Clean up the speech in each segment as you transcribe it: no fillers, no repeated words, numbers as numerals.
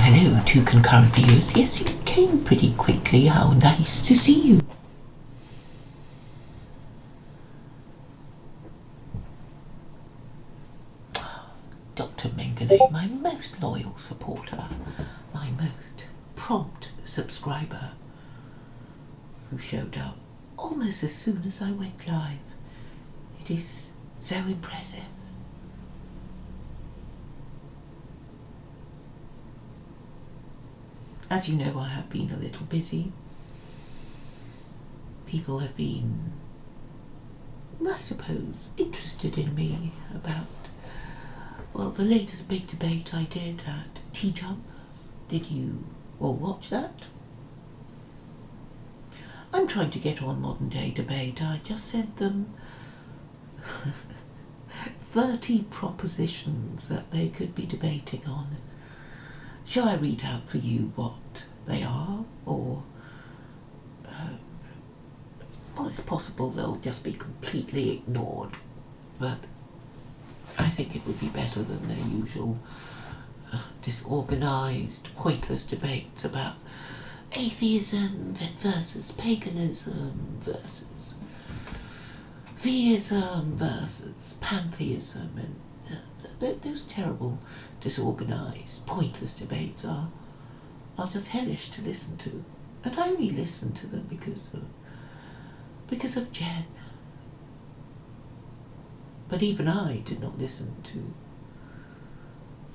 hello to concurrent viewers. Yes, you came pretty quickly. How nice to see you. Dr. Mengele, my most loyal supporter, my most prompt subscriber, who showed up almost as soon as I went live. It is so impressive. As you know, I have been a little busy. People have been, I suppose, interested in me about, well, the latest big debate I did at T-Jump. Did you all watch that? I'm trying to get on Modern Day Debate. I just sent them 30 propositions that they could be debating on. Shall I read out for you what they are? Or, well, it's possible they'll just be completely ignored, but I think it would be better than their usual disorganised, pointless debates about atheism versus paganism versus theism versus pantheism, and those terrible, disorganised, pointless debates are just hellish to listen to. And I only listen to them because of Jen. But even I did not listen to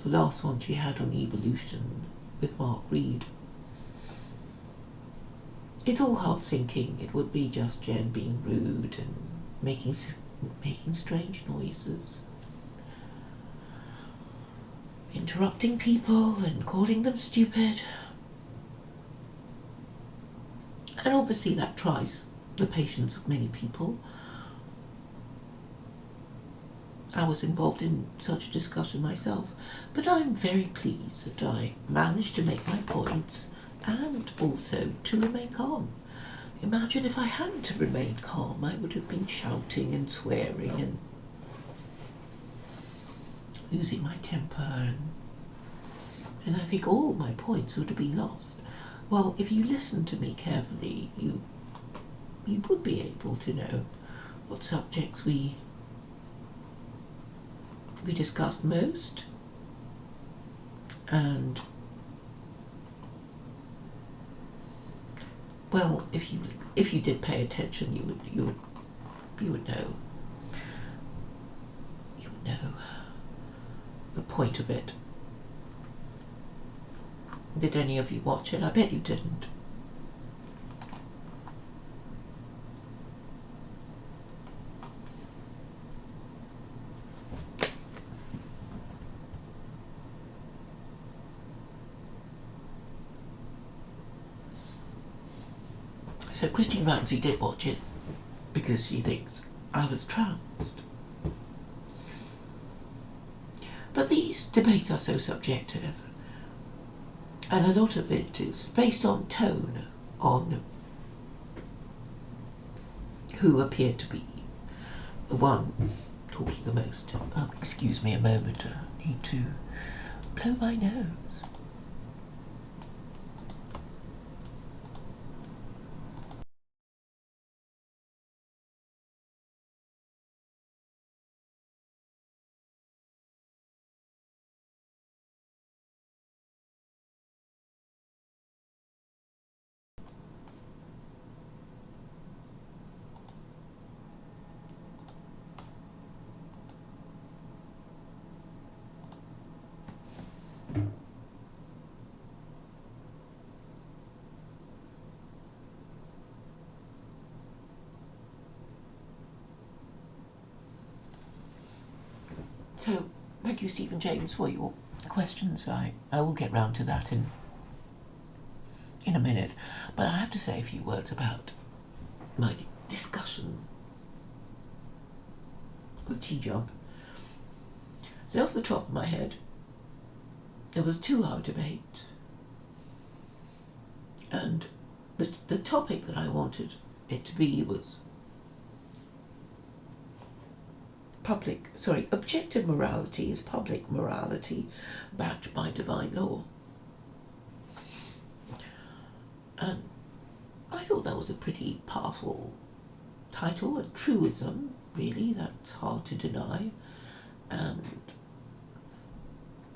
the last one she had on evolution with Mark Reed. It's all heart-sinking. It would be just Jen being rude and making strange noises, interrupting people and calling them stupid. And obviously that tries the patience of many people. I was involved in such a discussion myself, but I'm very pleased that I managed to make my points and also to remain calm. Imagine if I hadn't to remain calm, I would have been shouting and swearing and losing my temper, and I think all my points would have been lost. Well, if you listen to me carefully, you would be able to know what subjects we discussed most, and well, if you did pay attention, you would know the point of it. Did any of you watch it? I bet you didn't. So Christine Ramsey did watch it because she thinks I was trounced. But these debates are so subjective, and a lot of it is based on tone, on who appeared to be the one talking the most. Excuse me a moment, I need to blow my nose. So, thank you, Stephen James, for your questions. I will get round to that in a minute, but I have to say a few words about my discussion with T-Jump. So off the top of my head, it was a 2-hour debate, and the topic that I wanted it to be was objective morality is public morality backed by divine law. And I thought that was a pretty powerful title, a truism, really, that's hard to deny. And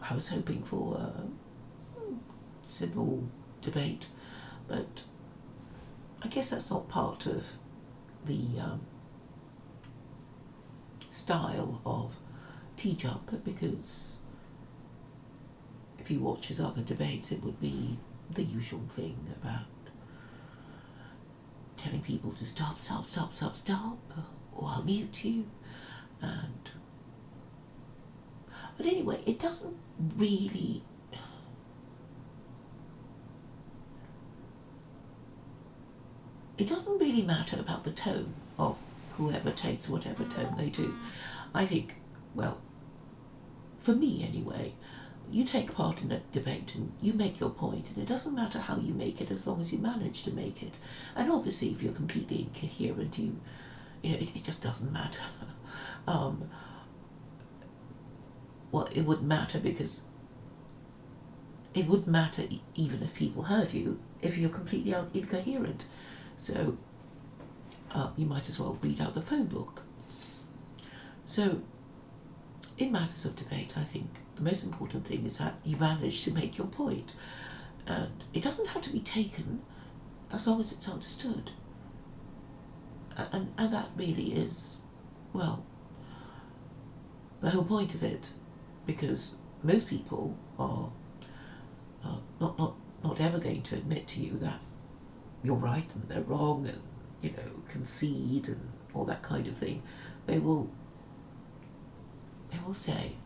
I was hoping for a civil debate, but I guess that's not part of the style of T-Jump, because if you watch his other debates, it would be the usual thing about telling people to stop, or I'll mute you. But anyway, it doesn't really matter about the tone of whoever takes whatever tone they do. I think, well, for me anyway, you take part in a debate and you make your point, and it doesn't matter how you make it as long as you manage to make it. And obviously if you're completely incoherent, it just doesn't matter. Well, it wouldn't matter, because it wouldn't matter even if people heard you if you're completely incoherent. So you might as well read out the phone book. So in matters of debate, I think the most important thing is that you manage to make your point. And it doesn't have to be taken as long as it's understood. And that really is, well, the whole point of it, because most people are not ever going to admit to you that you're right and they're wrong, and concede and all that kind of thing. They will say,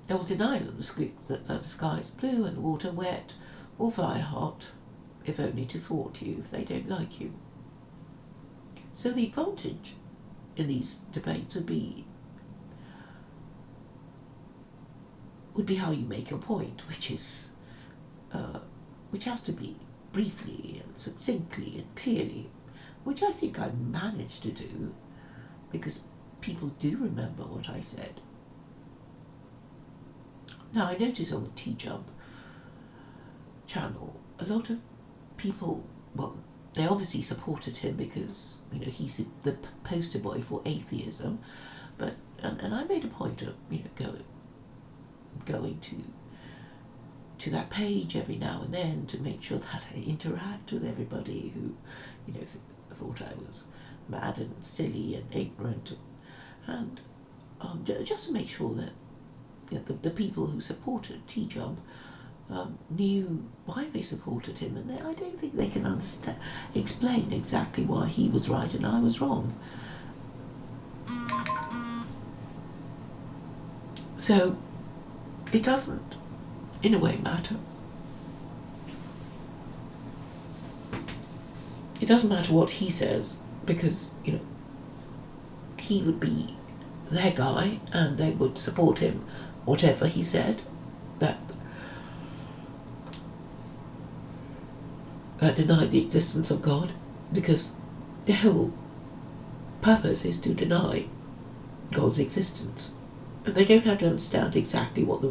they will deny that the sky is blue and water wet or fire hot, if only to thwart you if they don't like you. So the advantage in these debates would be how you make your point, which has to be briefly and succinctly and clearly, which I think I managed to do, because people do remember what I said. Now, I notice on the T-Jump channel, a lot of people, well, they obviously supported him because, he's the poster boy for atheism, but, and I made a point of, going to that page every now and then to make sure that I interact with everybody who, thought I was mad and silly and ignorant, and just to make sure that the people who supported T-Jump knew why they supported him, and I don't think they can explain exactly why he was right and I was wrong. So it doesn't, in a way, matter. It doesn't matter what he says, because, he would be their guy and they would support him, whatever he said, that denied the existence of God, because the whole purpose is to deny God's existence. And they don't have to understand exactly what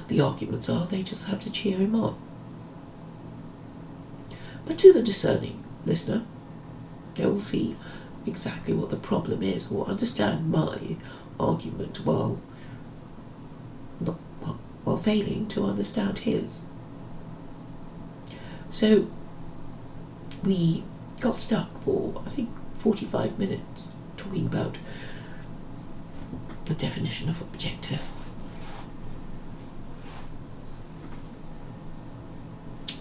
the arguments are, they just have to cheer him on. But to the discerning listener, they will see exactly what the problem is, or understand my argument while failing to understand his. So we got stuck for, I think, 45 minutes talking about the definition of objective.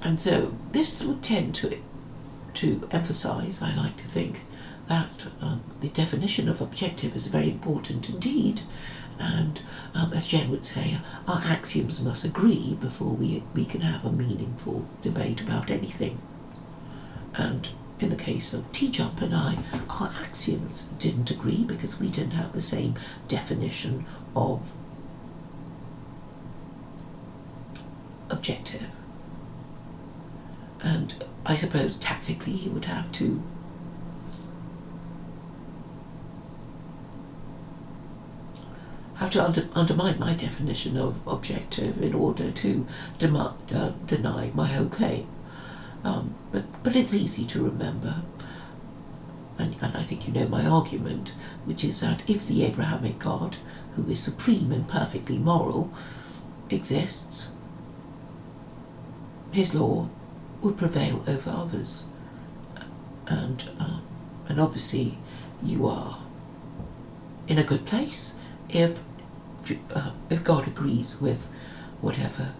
And so this would tend to emphasize, I like to think, that the definition of objective is very important indeed, and as Jen would say, our axioms must agree before we can have a meaningful debate about anything. And in the case of T-Jump and I, our axioms didn't agree because we didn't have the same definition of objective. And I suppose tactically he would have to undermine my definition of objective in order to deny my whole claim. But it's easy to remember. And I think you know my argument, which is that if the Abrahamic God, who is supreme and perfectly moral, exists, his law would prevail over others. And obviously you are in a good place if God agrees with whatever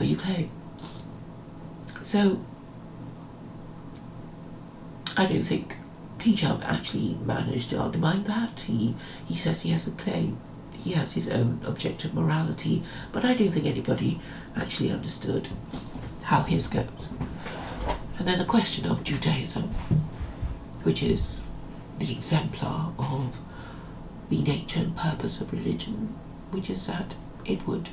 you claim. So I don't think T-Jump actually managed to undermine that. He says he has a claim. He has his own objective morality, but I don't think anybody actually understood how his goes. And then the question of Judaism, which is the exemplar of the nature and purpose of religion, which is that it would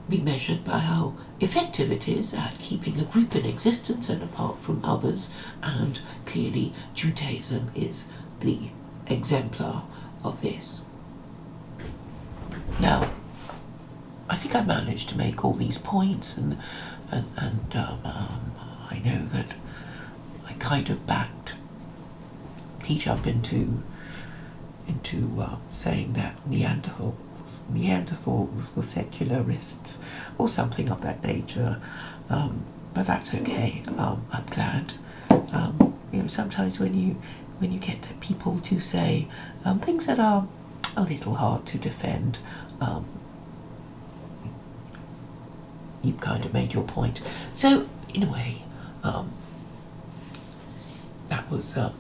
be measured by how effective it is at keeping a group in existence and apart from others, and clearly Judaism is the exemplar of this. Now, I think I managed to make all these points, and I know that I kind of backed T-Jump into saying that Neanderthals were secularists or something of that nature, but that's okay. I'm glad. Sometimes when you get people to say things that are a little hard to defend, you've kind of made your point. So in a way, that was a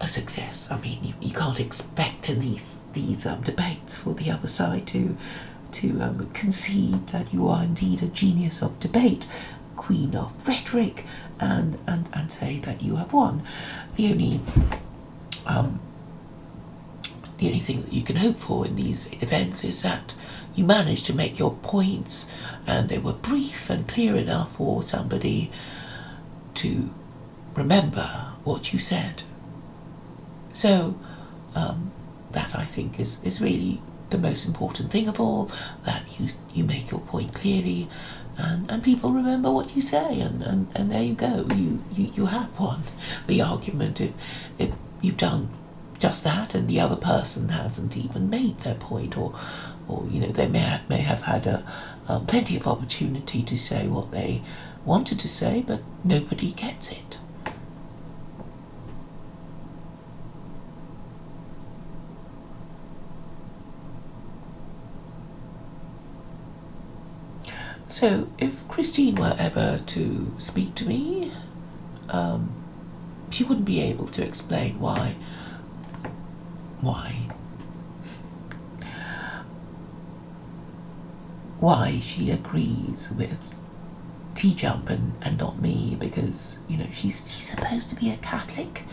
success. I mean, you can't expect in these debates for the other side to concede that you are indeed a genius of debate, queen of rhetoric, and say that you have won. The only thing that you can hope for in these events is that you manage to make your points and they were brief and clear enough for somebody to remember what you said. So that, I think, is really the most important thing of all, that you make your point clearly and people remember what you say, and there you go. You have won the argument if you've done just that and the other person hasn't even made their point, or they may have had plenty of opportunity to say what they wanted to say, but nobody gets it. So if Christine were ever to speak to me, she wouldn't be able to explain why she agrees with T-Jump and not me, because she's supposed to be a Catholic,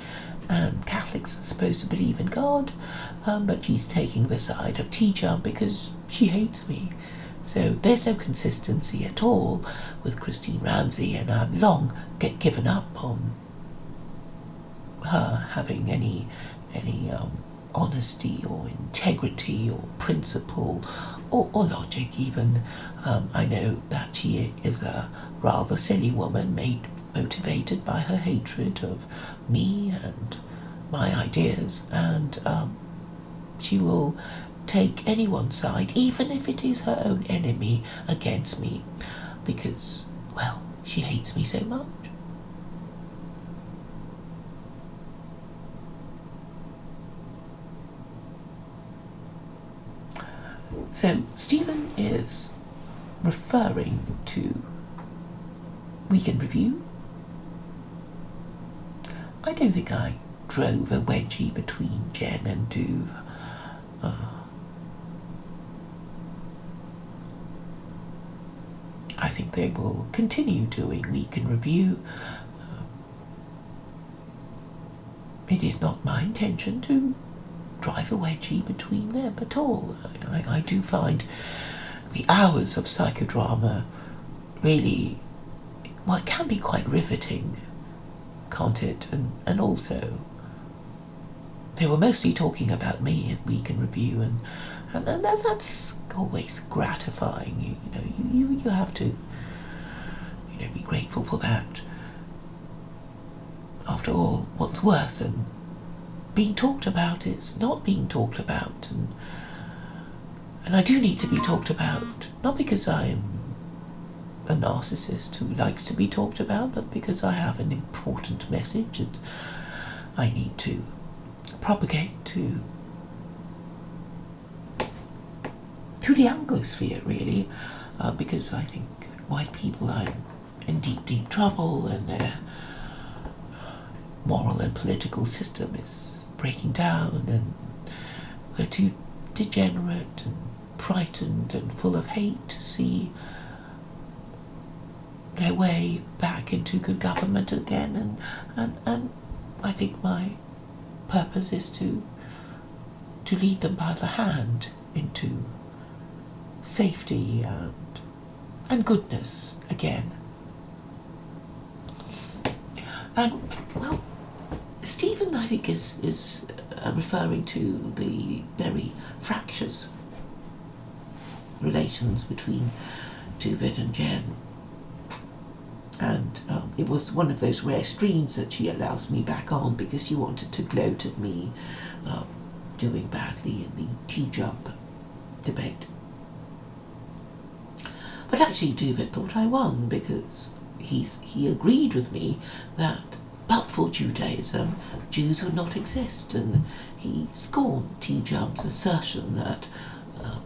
and Catholics are supposed to believe in God, but she's taking the side of T-Jump because she hates me. So there's no consistency at all with Christine Ramsey, and I've long given up on her having any honesty or integrity or principle or logic even. I know that she is a rather silly woman, motivated by her hatred of me and my ideas, and she will take anyone's side, even if it is her own enemy, against me, because, well, she hates me so much. So Stephen is referring to Week in Review. I don't think I drove a wedgie between Jen and Duve. I think they will continue doing Week in Review. It is not my intention to drive a wedgie between them at all. I do find the hours of psychodrama really, well, it can be quite riveting, can't it? And also they were mostly talking about me at Week in Review, and that's always gratifying. You have to be grateful for that. After all, what's worse than being talked about is not being talked about, and I do need to be talked about, not because I'm a narcissist who likes to be talked about, but because I have an important message that I need to propagate to the Anglosphere, really, because I think white people are in deep, deep trouble, and their moral and political system is breaking down, and we're too degenerate and frightened and full of hate to see their way back into good government again, and I think my purpose is to lead them by the hand into safety and goodness again. And, well, Stephen, I think, is referring to the very fractious relations between Duvid and Jen. And it was one of those rare streams that she allows me back on because she wanted to gloat at me doing badly in the T-jump debate. But actually Duvid thought I won because he agreed with me that but for Judaism, Jews would not exist, and he scorned T-Jump's assertion that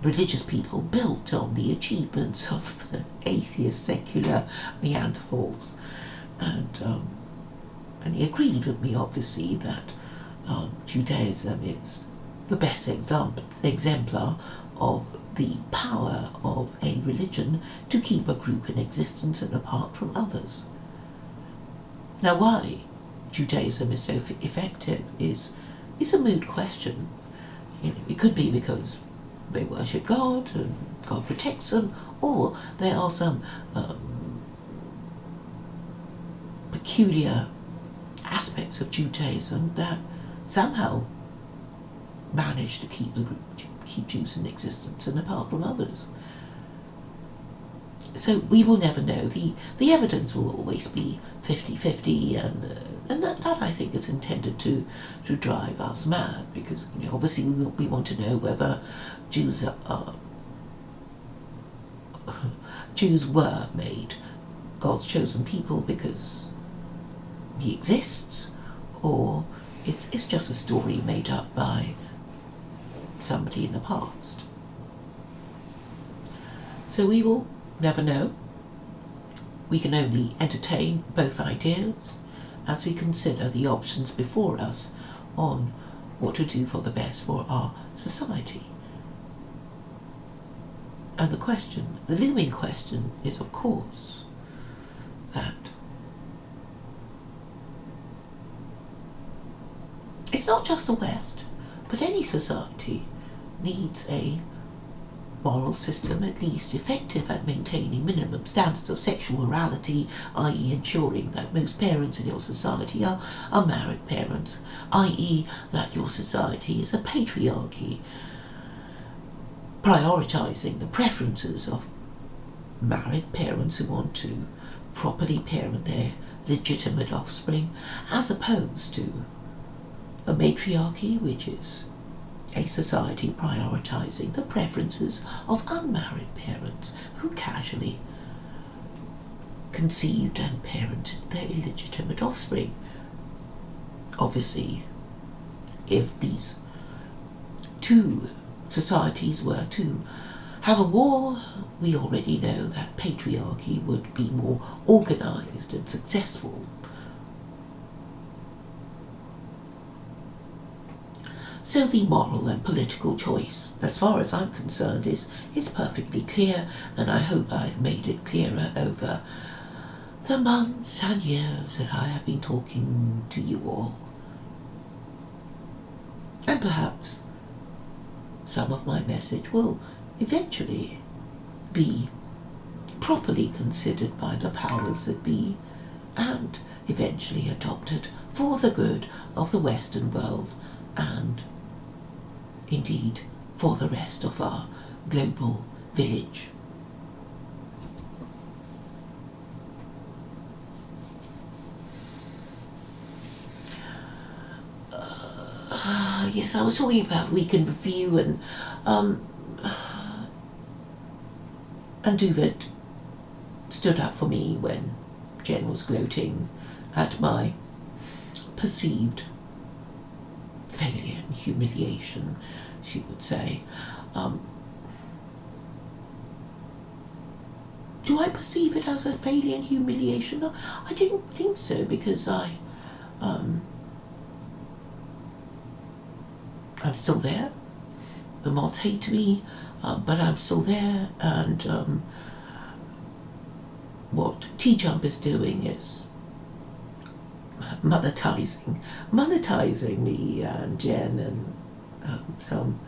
religious people built on the achievements of the atheist secular Neanderthals, and he agreed with me obviously that Judaism is the best exemplar of the power of a religion to keep a group in existence and apart from others. Now, why Judaism is so effective is a moot question. It could be because they worship God and God protects them, or there are some peculiar aspects of Judaism that somehow manage to keep Jews in existence and apart from others. So we will never know. The evidence will always be 50-50, and that I think is intended to drive us mad, because obviously we want to know whether Jews were made God's chosen people because he exists, or it's just a story made up by somebody in the past. So we will never know. We can only entertain both ideas as we consider the options before us on what to do for the best for our society. And the looming question is, of course, that it's not just the West, but any society needs a moral system at least effective at maintaining minimum standards of sexual morality, i.e. ensuring that most parents in your society are married parents, i.e. that your society is a patriarchy, prioritising the preferences of married parents who want to properly parent their legitimate offspring, as opposed to a matriarchy, which is a society prioritising the preferences of unmarried parents who casually conceived and parented their illegitimate offspring. Obviously, if these two societies were to have a war, we already know that patriarchy would be more organised and successful. So the moral and political choice, as far as I'm concerned, is perfectly clear, and I hope I've made it clearer over the months and years that I have been talking to you all. And perhaps some of my message will eventually be properly considered by the powers that be, and eventually adopted for the good of the Western world and indeed for the rest of our global village. Yes, I was talking about weekend review, and Duvet stood up for me when Jen was gloating at my perceived failure and humiliation, she would say. Do I perceive it as a failure and humiliation? No, I didn't think so, because I'm still there. The mods hate me, but I'm still there, and what T-Jump is doing is monetizing me and Jen and some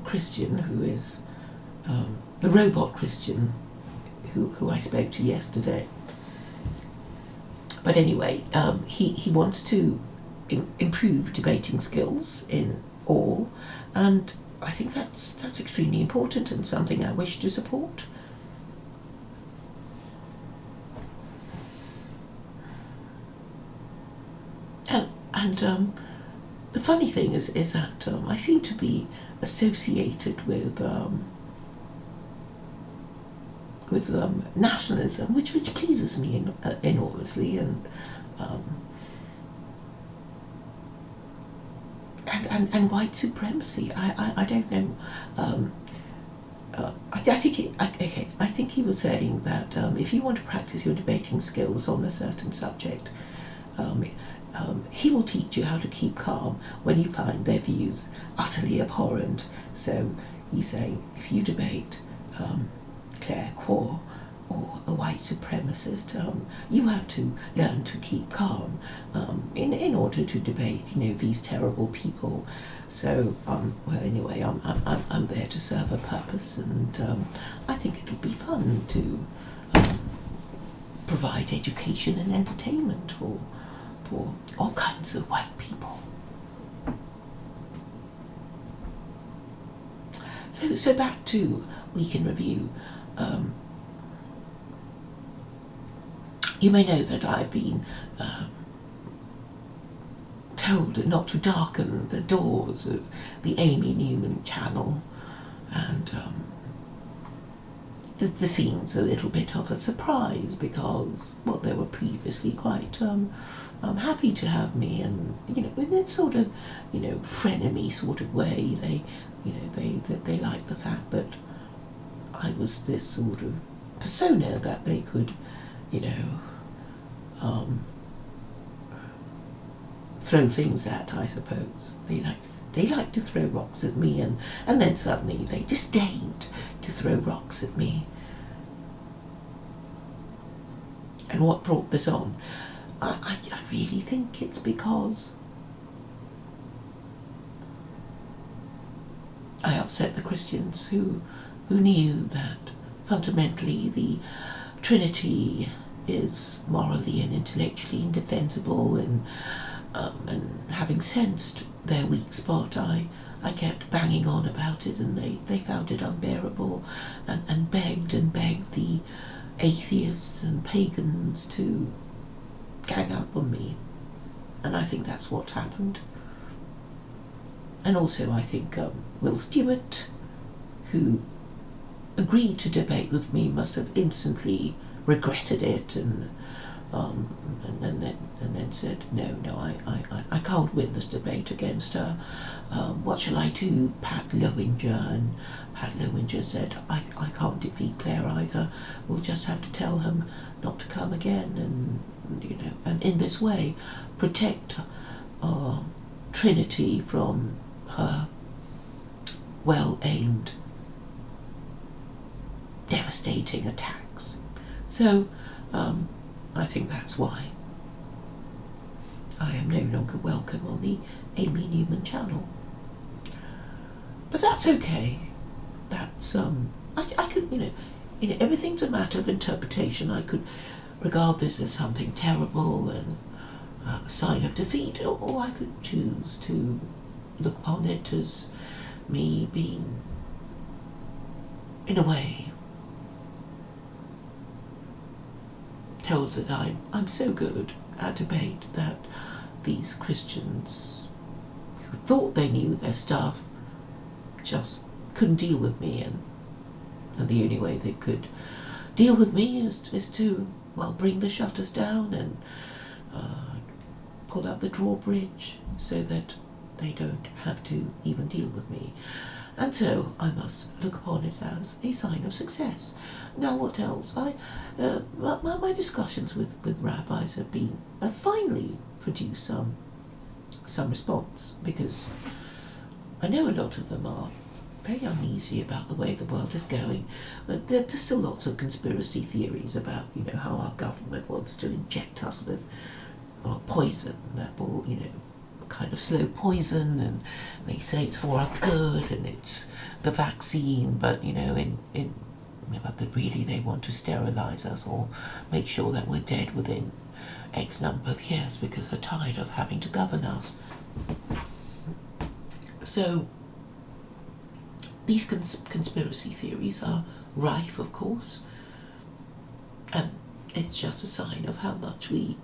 Christian who is the robot Christian who I spoke to yesterday. But anyway, he wants to improve debating skills in all, and I think that's extremely important and something I wish to support. And the funny thing is that I seem to be associated with nationalism, which pleases me enormously, and white supremacy. I don't know. I think he was saying that if you want to practice your debating skills on a certain subject, he will teach you how to keep calm when you find their views utterly abhorrent. So he's saying, if you debate Claire Quore or a white supremacist, you have to learn to keep calm in order to debate, these terrible people. So, well, anyway, I'm there to serve a purpose, and I think it'll be fun to provide education and entertainment for all kinds of white people. So back to Week in Review. You may know that I've been told not to darken the doors of the Amy Newman channel, and the scene's a little bit of a surprise, because, well, they were previously quite happy to have me, and in that sort of frenemy sort of way. They liked the fact that I was this sort of persona that they could throw things at, I suppose. They like to throw rocks at me, and then suddenly they disdained to throw rocks at me. And what brought this on? I really think it's because I upset the Christians who knew that fundamentally the Trinity is morally and intellectually indefensible, and having sensed their weak spot, I kept banging on about it, and they found it unbearable, and begged the atheists and pagans to gang up on me. And I think that's what happened. And also I think Will Stewart, who agreed to debate with me, must have instantly regretted it, and then said, no, I can't win this debate against her. What shall I do, Pat Lowinger? And Pat Lowinger said, I can't defeat Claire either. We'll just have to tell him not to come again, and in this way protect Trinity from her well-aimed, devastating attacks. So I think that's why I am no longer welcome on the Amy Newman channel. But that's okay. That's I could everything's a matter of interpretation. I could regard this as something terrible, and a sign of defeat, or I could choose to look upon it as me being, in a way, told that I'm so good at debate that these Christians who thought they knew their stuff just couldn't deal with me, and the only way they could deal with me is to, well, bring the shutters down and pull up the drawbridge so that they don't have to even deal with me. And so I must look upon it as a sign of success. Now, what else? My discussions with rabbis have finally produced some response, because I know a lot of them are very uneasy about the way the world is going. But there's still lots of conspiracy theories about, how our government wants to inject us with poison that will, kind of slow poison, and they say it's for our good and it's the vaccine, but but really they want to sterilize us or make sure that we're dead within X number of years because they're tired of having to govern us. So these conspiracy theories are rife, of course, and it's just a sign of how much we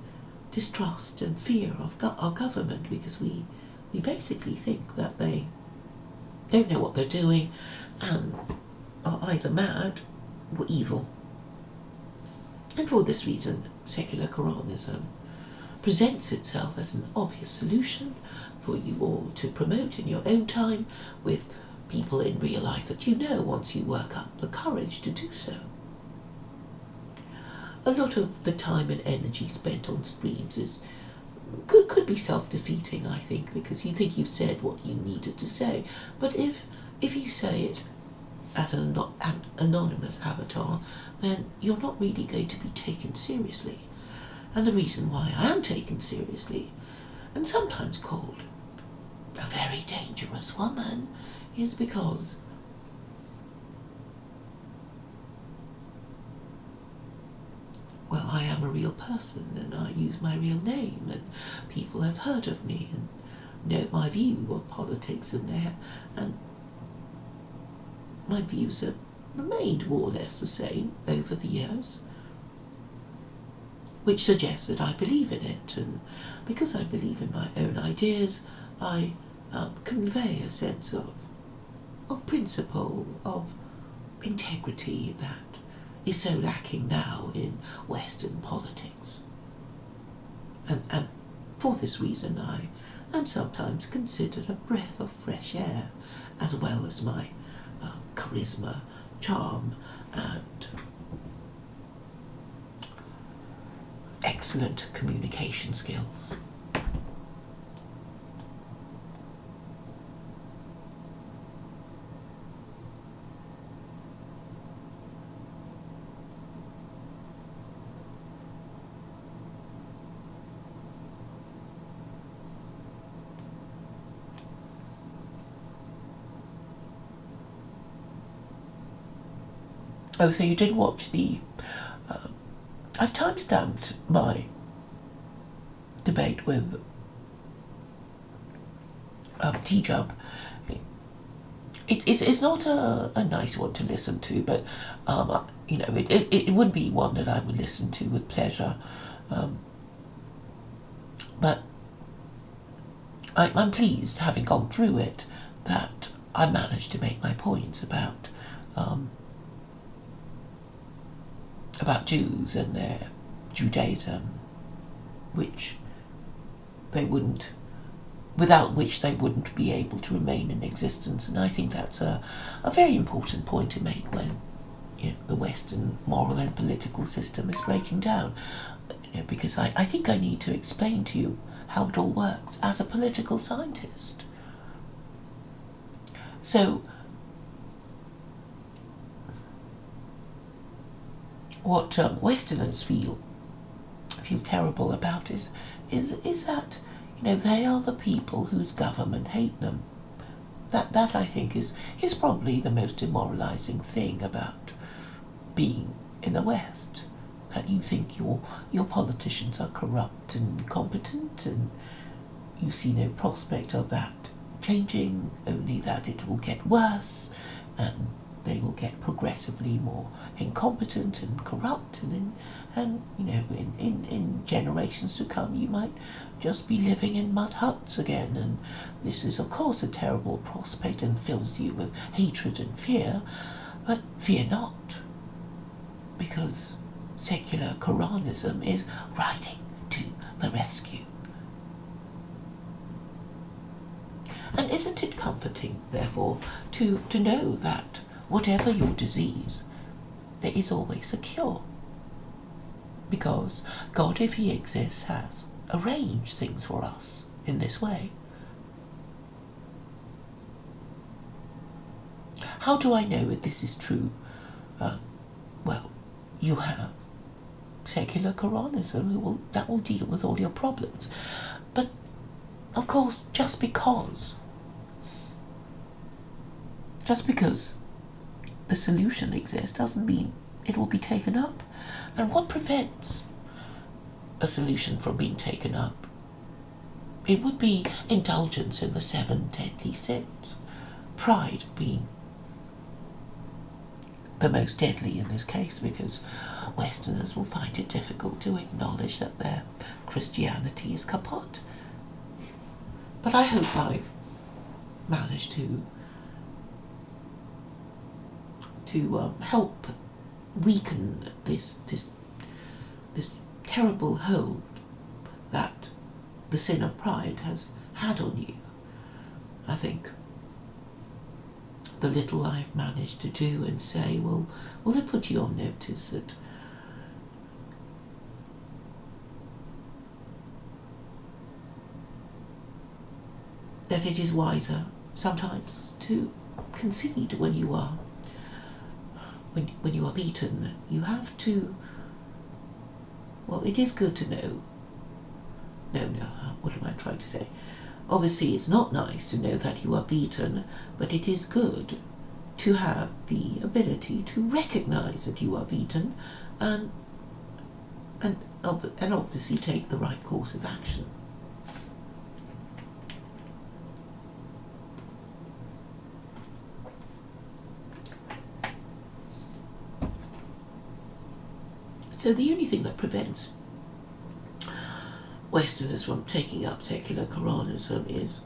distrust and fear of our government, because we basically think that they don't know what they're doing and are either mad or evil. And for this reason, secular Quranism presents itself as an obvious solution for you all to promote in your own time with people in real life that once you work up the courage to do so. A lot of the time and energy spent on streams could be self-defeating, I think, because you think you've said what you needed to say. But if you say it as an anonymous avatar, then you're not really going to be taken seriously. And the reason why I am taken seriously, and sometimes called a very dangerous woman, is because I am a real person, and I use my real name, and people have heard of me and know my view of politics, and my views have remained more or less the same over the years, which suggests that I believe in it, and because I believe in my own ideas, I convey a sense of principle, of integrity that is so lacking now in Western politics. And for this reason I am sometimes considered a breath of fresh air, as well as my charisma, charm, and excellent communication skills. Oh, so you did watch the... I've timestamped my debate with T-Jump. It's not a nice one to listen to, but it would be one that I would listen to with pleasure. But I'm pleased, having gone through it, that I managed to make my points about Jews and their Judaism, without which they wouldn't be able to remain in existence. And I think that's a very important point to make when the Western moral and political system is breaking down. Because I think I need to explain to you how it all works as a political scientist. So, what Westerners feel terrible about is that they are the people whose government hate them. That I think is probably the most demoralizing thing about being in the West. that you think your politicians are corrupt and incompetent, and you see no prospect of that changing, only that it will get worse and they will get progressively more incompetent and corrupt, and you know, in generations to come you might just be living in mud huts again. And this is of course a terrible prospect and fills you with hatred and fear, but fear not, because secular Quranism is riding to the rescue. And isn't it comforting, therefore, to know that whatever your disease, there is always a cure? Because God, if He exists, has arranged things for us in this way. How do I know that this is true? Well, you have secular Quranism that will deal with all your problems. But, of course, just because the solution exists doesn't mean it will be taken up. And what prevents a solution from being taken up? It would be indulgence in the 7 deadly sins, pride being the most deadly in this case, because Westerners will find it difficult to acknowledge that their Christianity is kaput. But I hope I've managed to help weaken this terrible hold that the sin of pride has had on you. I think the little I've managed to do and say will it put you on notice that it is wiser sometimes to concede when you are beaten. You have to, well, it is good to know. No, what am I trying to say? Obviously, it's not nice to know that you are beaten, but it is good to have the ability to recognize that you are beaten and obviously take the right course of action. So the only thing that prevents Westerners from taking up secular Quranism is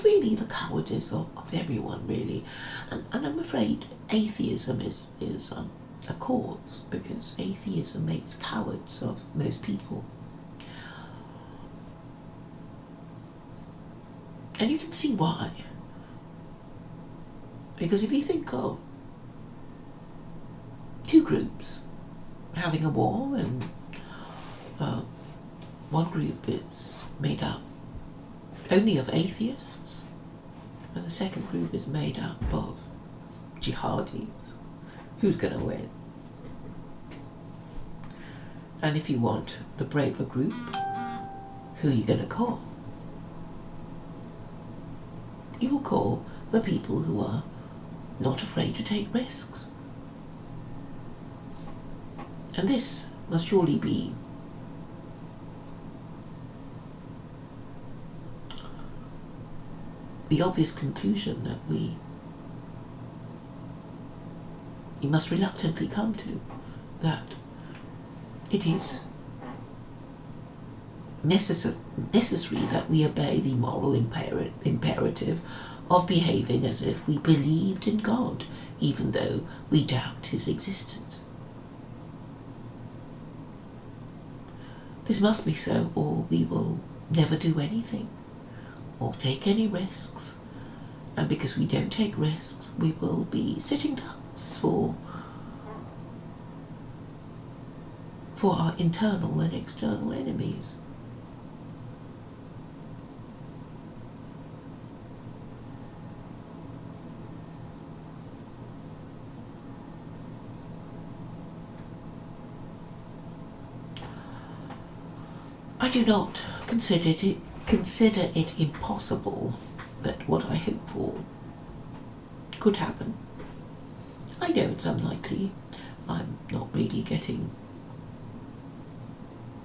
really the cowardice of everyone, really. And I'm afraid atheism is a cause, because atheism makes cowards of most people. And you can see why. Because if you think of 2 groups having a war, and one group is made up only of atheists, and the second group is made up of jihadis, who's going to win? And if you want the braver group, who are you going to call? You will call the people who are not afraid to take risks. And this must surely be the obvious conclusion that we must reluctantly come to, that it is necessary that we obey the moral imperative of behaving as if we believed in God, even though we doubt His existence. This must be so, or we will never do anything or take any risks. And because we don't take risks, we will be sitting ducks for our internal and external enemies. I do not consider it impossible that what I hope for could happen. I know it's unlikely. I'm not really getting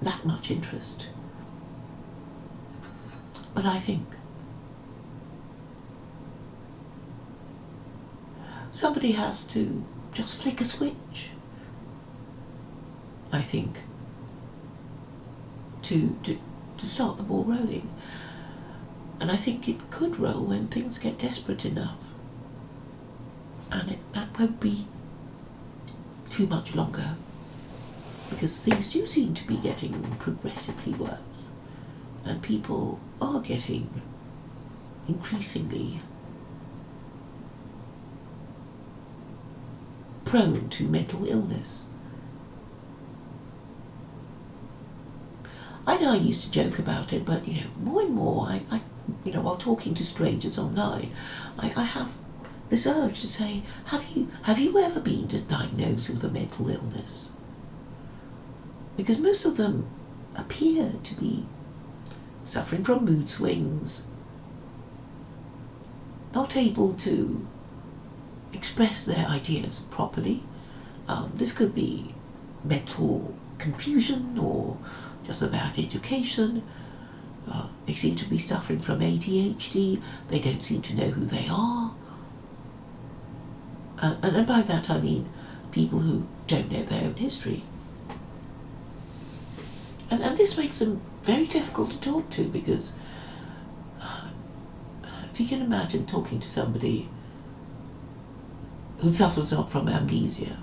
that much interest. But I think somebody has to just flick a switch, I think, to start the ball rolling. And I think it could roll when things get desperate enough. And that won't be too much longer, because things do seem to be getting progressively worse. And people are getting increasingly prone to mental illness. I know I used to joke about it, but more and more, I while talking to strangers online, I have this urge to say, have you ever been diagnosed with a mental illness? Because most of them appear to be suffering from mood swings, not able to express their ideas properly. This could be mental confusion or just a bad education. They seem to be suffering from ADHD. They don't seem to know who they are. And by that I mean people who don't know their own history. And this makes them very difficult to talk to, because if you can imagine talking to somebody who suffers from amnesia.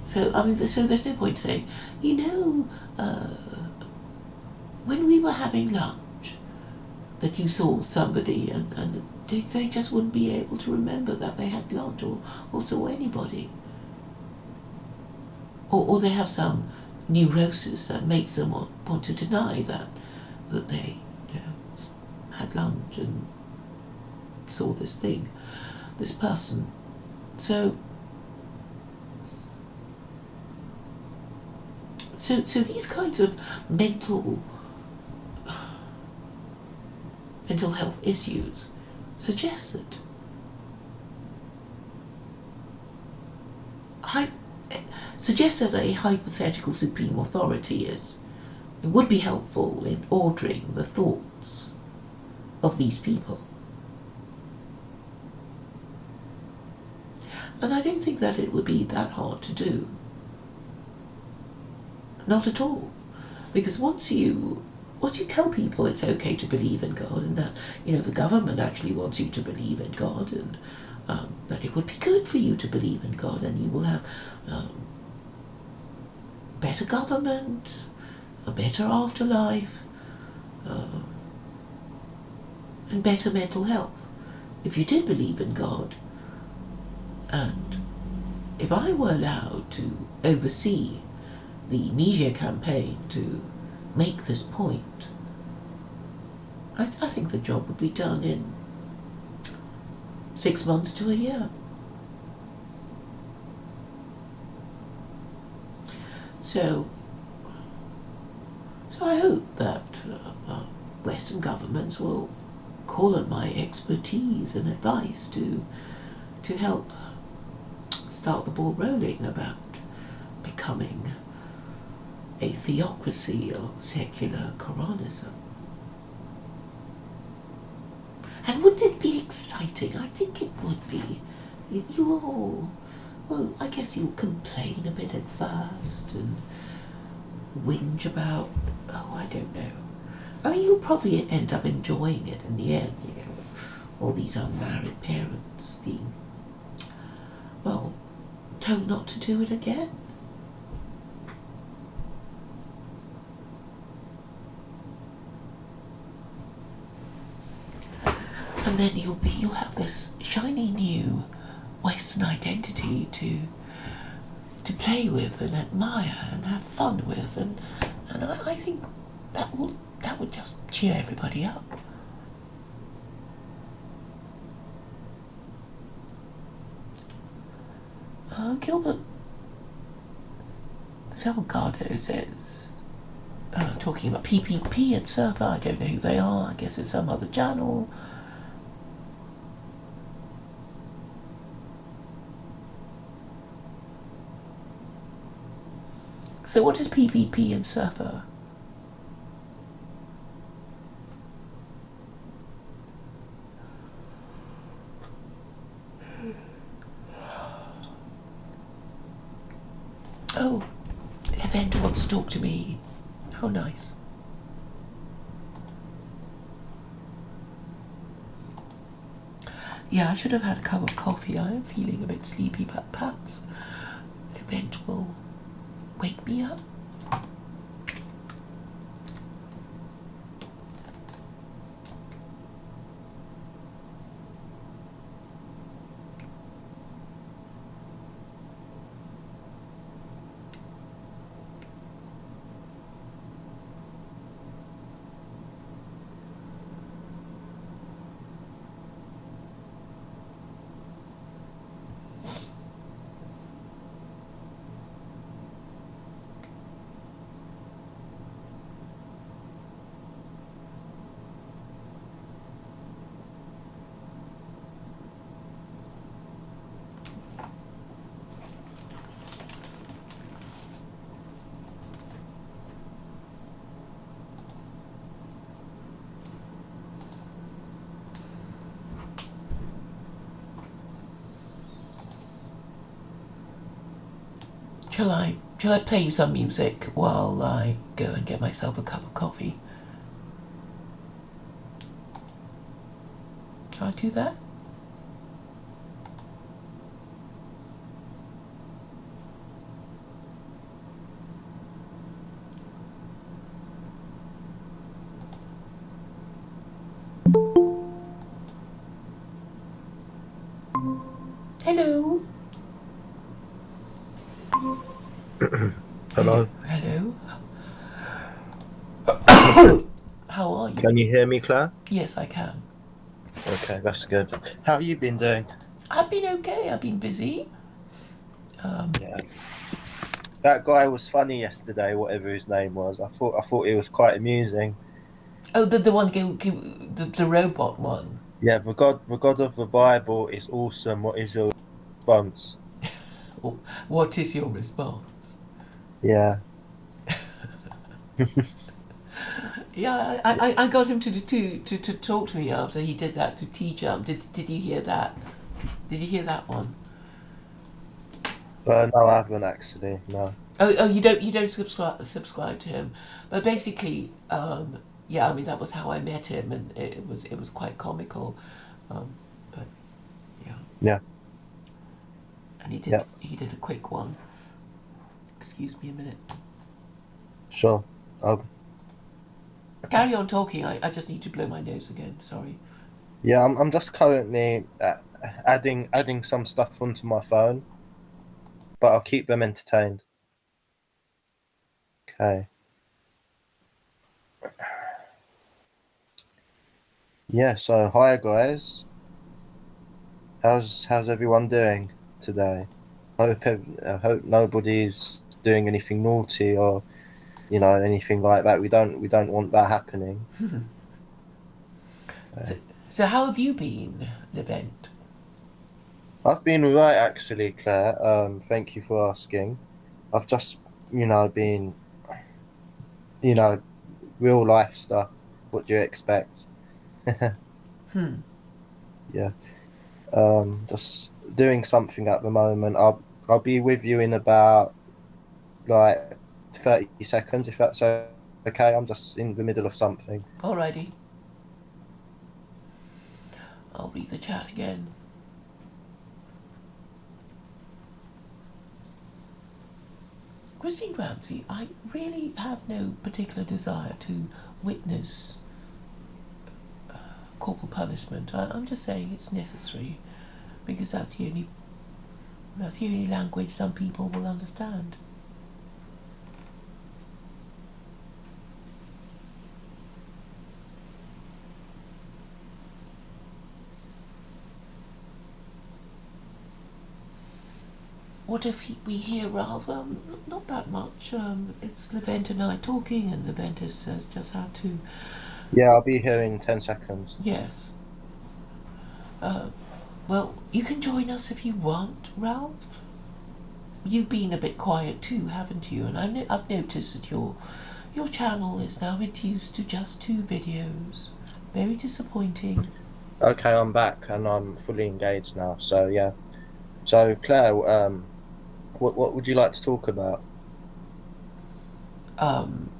So there's no point saying, when we were having lunch, that you saw somebody and they just wouldn't be able to remember that they had lunch or saw anybody. Or they have some neurosis that makes them want to deny that they had lunch and saw this person. So these kinds of mental health issues suggest that a hypothetical supreme authority would be helpful in ordering the thoughts of these people. And I don't think that it would be that hard to do. Not at all. Because once you tell people it's okay to believe in God, and that the government actually wants you to believe in God, and that it would be good for you to believe in God, and you will have better government, a better afterlife, and better mental health if you did believe in God. And if I were allowed to oversee the media campaign to make this point, I think the job would be done in 6 months to a year. So I hope that Western governments will call on my expertise and advice to help start the ball rolling about becoming a theocracy of secular Quranism. And wouldn't it be exciting? I think it would be. You'll all, well, I guess you'll complain a bit at first and whinge about, I don't know. I mean, you'll probably end up enjoying it in the end, all these unmarried parents being, told not to do it again. And then you'll have this shiny new Western identity to play with and admire and have fun with, and I think that would just cheer everybody up. Gilbert Salgado says, talking about PPP and Surfer, I don't know who they are, I guess it's some other channel. So what is PvP and Surfer? Oh, Lavender wants to talk to me. How nice. Yeah, I should have had a cup of coffee. I am feeling a bit sleepy, but perhaps Lavender will wake me up. Shall I play you some music while I go and get myself a cup of coffee? Shall I do that? Hello. Hello. Hello. How are you? Can you hear me, Claire? Yes, I can. Okay, that's good. How have you been doing? I've been okay. I've been busy. Yeah. That guy was funny yesterday, whatever his name was. I thought it was quite amusing. Oh, the one, the robot one. Yeah, the God of the Bible is awesome. What is your response? What is your response? Yeah. Yeah, I got him to talk to me after he did that to T-Jump. Did you hear that? Did you hear that one? No, I haven't actually. No. Oh, you don't subscribe to him, but basically, yeah, I mean that was how I met him, and it was quite comical, but yeah, Yeah. and Yeah. he did a quick one. Excuse me a minute. Sure. Um, Carry on talking. I just need to blow my nose again. Sorry. yeah. I'm just currently adding some stuff onto my phone, but I'll keep them entertained. Okay. Yeah. So hi guys. How's everyone doing today? I hope nobody's doing anything naughty or anything like that. We don't want that happening. So, Okay. so how have you been, Levent? I've been right actually, Claire. Thank you for asking. I've just been you know real life stuff. What do you expect? Yeah. Just doing something at the moment. I'll be with you in about like 30 seconds if that's okay. I'm just in the middle of something. Alrighty, I'll read the chat again. Christine Ramsey, I really have no particular desire to witness corporal punishment. I'm just saying it's necessary because that's the only language some people will understand. What if we hear Ralph? Not that much. It's Levent and I talking, and Levent has just had to. Yeah, I'll be here in 10 seconds. Yes. Well, you can join us if you want, Ralph. you've been a bit quiet too, haven't you? And I've noticed that your channel is now reduced to just 2 videos. Very disappointing. Okay, I'm back and I'm fully engaged now. So yeah. So Claire, what would you like to talk about? Um,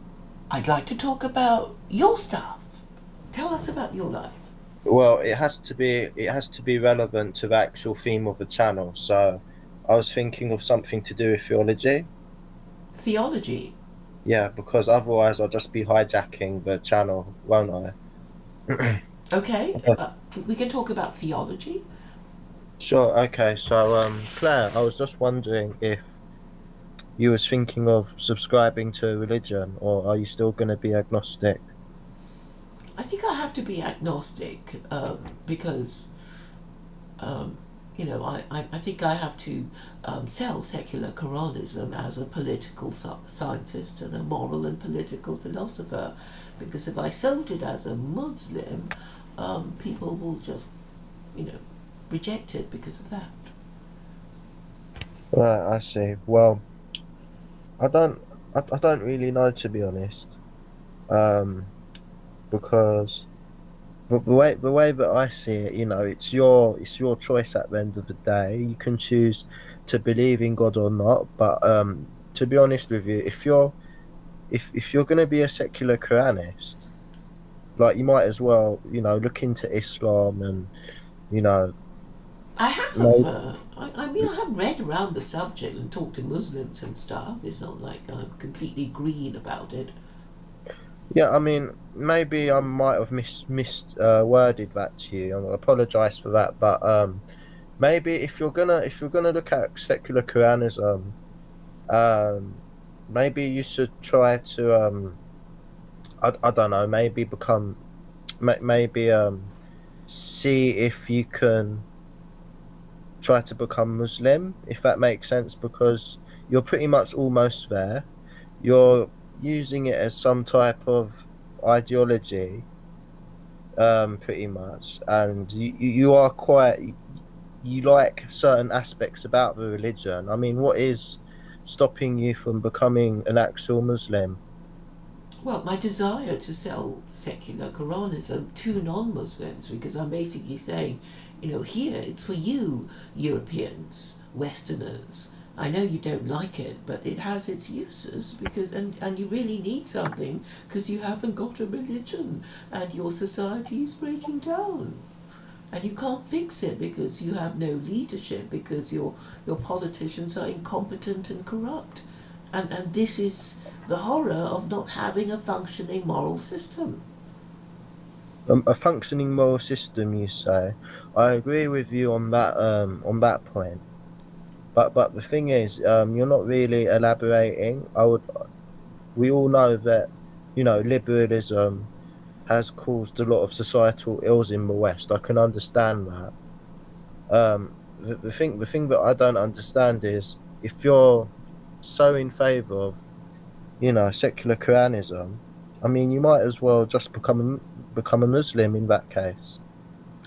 I'd like to talk about your stuff. Tell us about your life. Well, it has to be relevant to the actual theme of the channel. So I was thinking of something to do with theology. Theology. Yeah, because otherwise I'll just be hijacking the channel, won't I? Okay, we can talk about theology. Sure. Okay. So, Claire, I was just wondering if you was thinking of subscribing to a religion, or are you still going to be agnostic? I think I have to be agnostic because um, I think I have to sell secular Quranism as a political scientist and a moral and political philosopher, because if I sold it as a Muslim, people will just, you know, reject it because of that. Right. I see. Well, I don't. I don't really know, to be honest. Um, because the way that I see it, it's your choice at the end of the day. You can choose to believe in God or not. But to be honest with you, if you're going to be a secular Quranist, like you might as well, look into Islam and you know, I have. maybe, I mean, I have read around the subject and talked to Muslims and stuff. It's not like I'm completely green about it. yeah. I mean, maybe I might have missed worded that to you. I apologize for that, but maybe if you're gonna look at secular Quranism, um, maybe you should try to I don't know, maybe maybe see if you can try to become Muslim, if that makes sense, because you're pretty much almost there. You're using it as some type of ideology, pretty much, and you are quite you like certain aspects about the religion. I mean, what is stopping you from becoming an actual Muslim? Well, my desire to sell secular Quranism to non Muslims, because I'm basically saying, here it's for you, Europeans, Westerners. I know you don't like it, but it has its uses because, and you really need something because you haven't got a religion and your society is breaking down. And you can't fix it because you have no leadership, because your politicians are incompetent and corrupt. And this is the horror of not having a functioning moral system. A functioning moral system, you say? I agree with you on that point. But the thing is, you're not really elaborating. We all know that, liberalism has caused a lot of societal ills in the West. I can understand that. The thing that I don't understand is if you're so in favor of, secular Quranism, I mean, you might as well just become a Muslim in that case.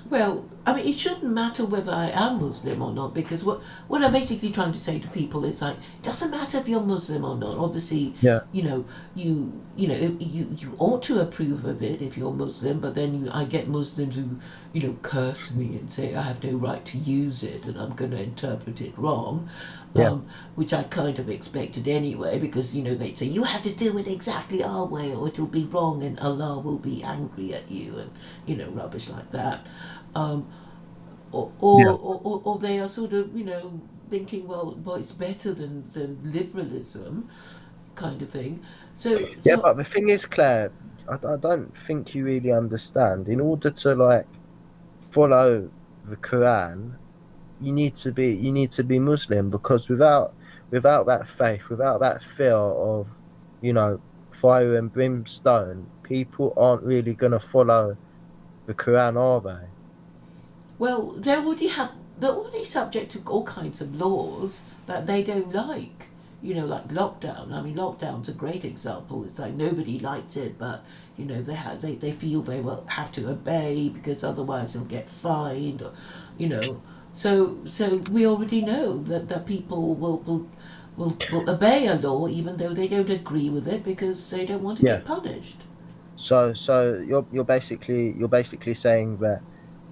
Well, I mean, it shouldn't matter whether I am Muslim or not, because what I'm basically trying to say to people is like, it doesn't matter if you're Muslim or not. Obviously, Yeah, you ought to approve of it if you're Muslim, but then I get Muslims who curse me and say I have no right to use it and I'm going to interpret it wrong, yeah. which I kind of expected anyway, because they'd say you have to do it exactly our way or it'll be wrong and Allah will be angry at you and rubbish like that. Um, or they are sort of thinking, well it's better than liberalism kind of thing. So Yeah, so but the thing is, Claire, I don't think you really understand. In order to like follow the Quran, you need to be Muslim because without that faith, without that fear of, you know, fire and brimstone, people aren't really gonna follow the Quran, are they? well they're already subject to all kinds of laws that they don't like. Like lockdown. I mean, lockdown's a great example. It's like nobody liked it, but they feel they will have to obey because otherwise they'll get fined, or, you know, So we already know that people will obey a law even though they don't agree with it because they don't want to Yeah. get punished. So you're basically saying that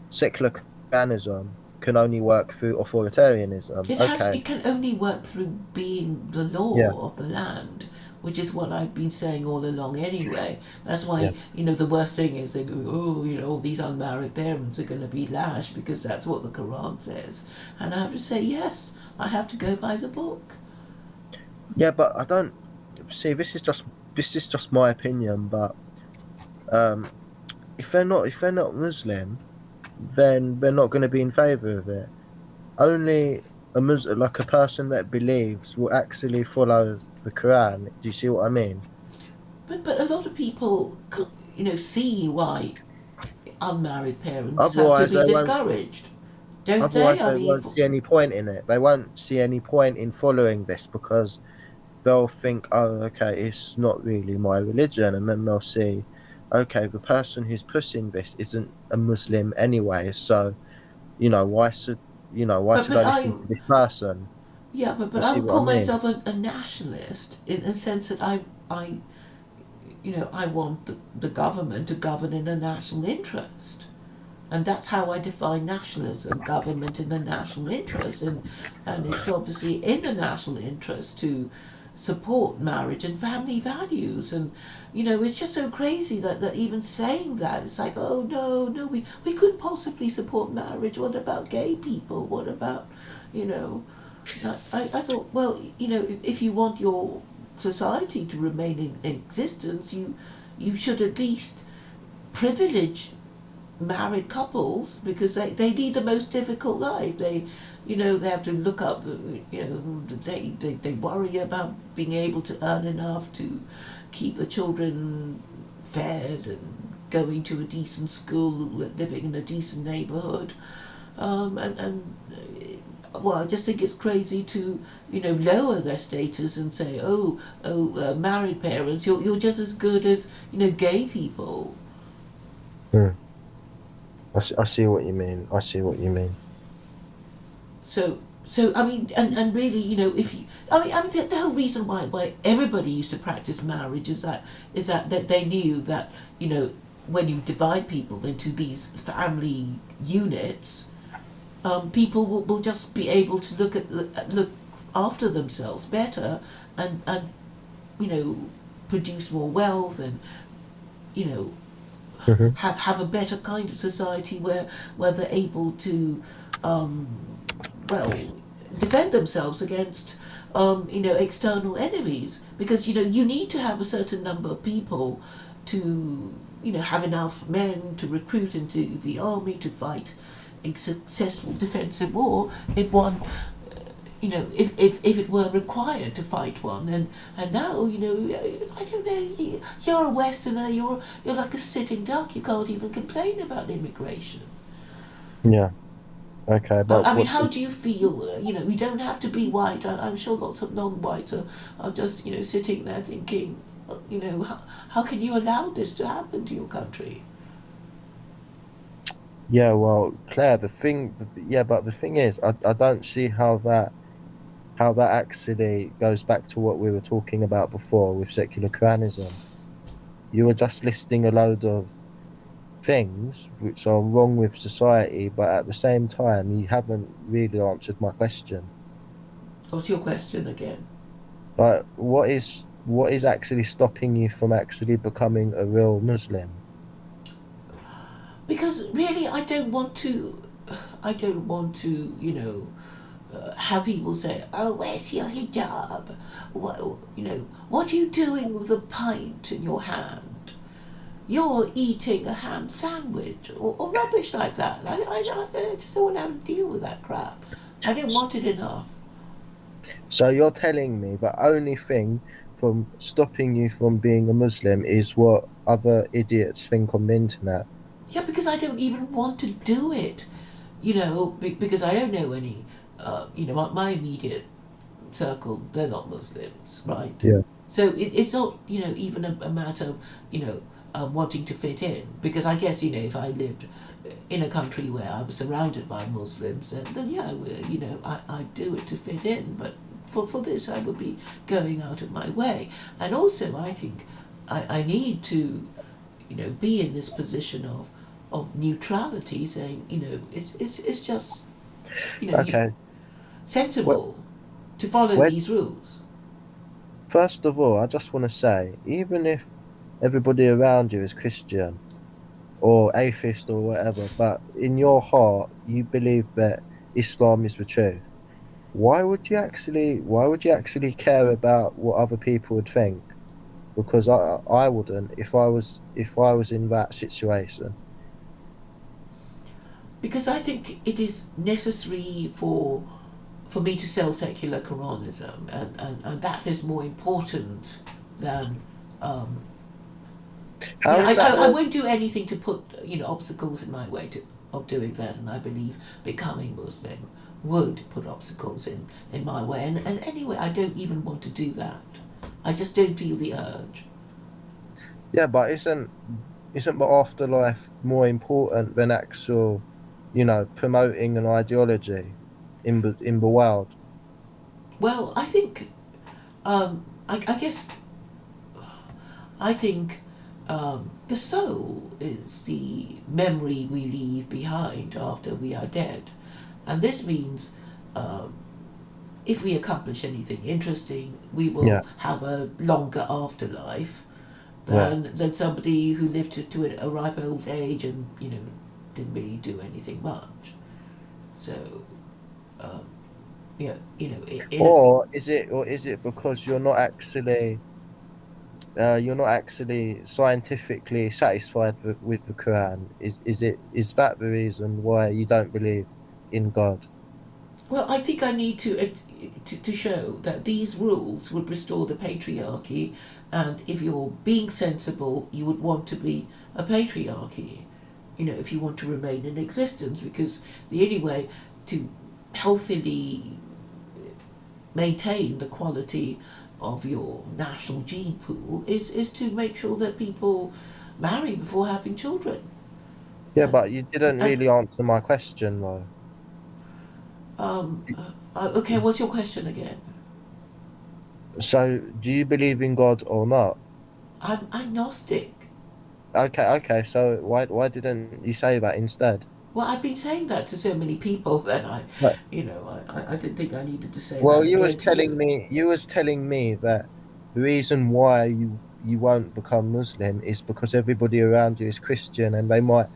secular Christianism can only work through authoritarianism. Okay. It can only work through being the Yeah. law of the land, which is what I've been saying all along anyway. That's Yeah. why, the worst thing is they go, oh, all these unmarried parents are going to be lashed because that's what the Quran says. And I have to say, yes, I have to go by the book. Yeah, but I don't see. This is just my opinion, but um, if they're not Muslim, then they're not going to be in favor of it. Only a Muslim, like a person that believes, will actually follow the Quran. Do you see what I mean? But a lot of people, see why unmarried parents have to Otherwise, be they won't. discouraged, don't Otherwise, they? I they mean, won't see any point in it. They won't see any point in following this because they'll think, oh, okay, it's not really my religion, and then they'll see, okay, the person who's pushing this isn't a Muslim anyway, so why should why but should but I listen I'm to this person? yeah, You but I see would what I call mean? myself a nationalist in a sense that I I want the government to govern in a national interest. And that's how I define nationalism, government in the national interest. And it's obviously in the national interest to support marriage and family values. And, it's just so crazy that even saying that, it's like, oh, no, no, we couldn't possibly support marriage. What about gay people? What about, you know, I thought, well, if you want your society to remain in existence, you should at least privilege married couples because they lead the most difficult life. They have to look up, they worry about being able to earn enough to keep the children fed and going to a decent school, living in a decent neighborhood. Well, I just think it's crazy to, lower their status and say, married parents, you're just as good as, gay people. Hmm. I see what you mean. I see what you mean. So I mean, and really, if you, I mean, the whole reason why everybody used to practice marriage is that they knew that when you divide people into these family units, people will just be able to look after themselves better and you know produce more wealth and you know Hmm. have a better kind of society where they're able to um, well defend themselves against external enemies because you need to have a certain number of people to have enough men to recruit into the army to fight a successful defensive war if one if it were required to fight one and now I don't know, you're a westerner, you're like a sitting duck, you can't even complain about immigration. Yeah. Okay, but I mean, what? how do you feel? We don't have to be white. I'm sure lots of non-whites are just, sitting there thinking, how can you allow this to happen to your country? Yeah. Well, Claire, yeah, but the thing is, I don't see how that actually goes back to what we were talking about before with secular Quranism. You were just listing a load of things which are wrong with society, but at the same time, you haven't really answered my question. What's your question again? Like, what is actually stopping you from actually becoming a real Muslim? Because really, I don't want to, have people say, "Oh, where's your hijab? What are you doing with a pint in your hand? You're eating a ham sandwich," or rubbish like that. I just don't want to have to deal with that crap. I don't want it enough. So you're telling me the only thing from stopping you from being a Muslim is what other idiots think on the internet? Yeah, because I don't even want to do it. Because I don't know any. My immediate circle, they're not Muslims, right? Yeah. So it's not, even a matter of, wanting to fit in. Because I guess, if I lived, in a country where I was surrounded by Muslims, then yeah, I do it to fit in. But for this, I would be going out of my way. And also, I think I need to, be in this position of neutrality, saying, it's just, Okay. Well, sensible to follow well, these rules. first of all, I just want to say, even if everybody around you is Christian or atheist or whatever, but in your heart you believe that Islam is the truth, why would you actually care about what other people would think? Because I wouldn't if I was in that situation. Because I think it is necessary for me to sell secular Quranism, and that is more important than How is that I more? won't do anything to put obstacles in my way of doing that, and I believe becoming Muslim would put obstacles in my way, and anyway, I don't even want to do that. I just don't feel the urge. Yeah, but isn't the afterlife more important than actual, promoting an ideology in the world? Well, I think I guess I think the soul is the memory we leave behind after we are dead. And this means um, if we accomplish anything interesting, we Yeah, will have a longer afterlife yeah. than somebody who lived to a ripe old age and, didn't really do anything much. So, um, yeah, Or is it because you're not actually scientifically satisfied with the Quran? Is that the reason why you don't believe in God? well, I think I need to show that these rules would restore the patriarchy, and if you're being sensible, you would want to be a patriarchy. If you want to remain in existence, because the only way to healthily maintain the quality of your national gene pool is to make sure that people marry before having children. Yeah, And, but you didn't and really answer my question though. okay, what's your question again? So, do you believe in God or not? I'm agnostic. Okay, okay. So why didn't you say that instead? Well, I've been saying that to so many people that Right. I didn't think I needed to say Well, that you was again to telling you. me that the reason why you won't become Muslim is because everybody around you is Christian, and they might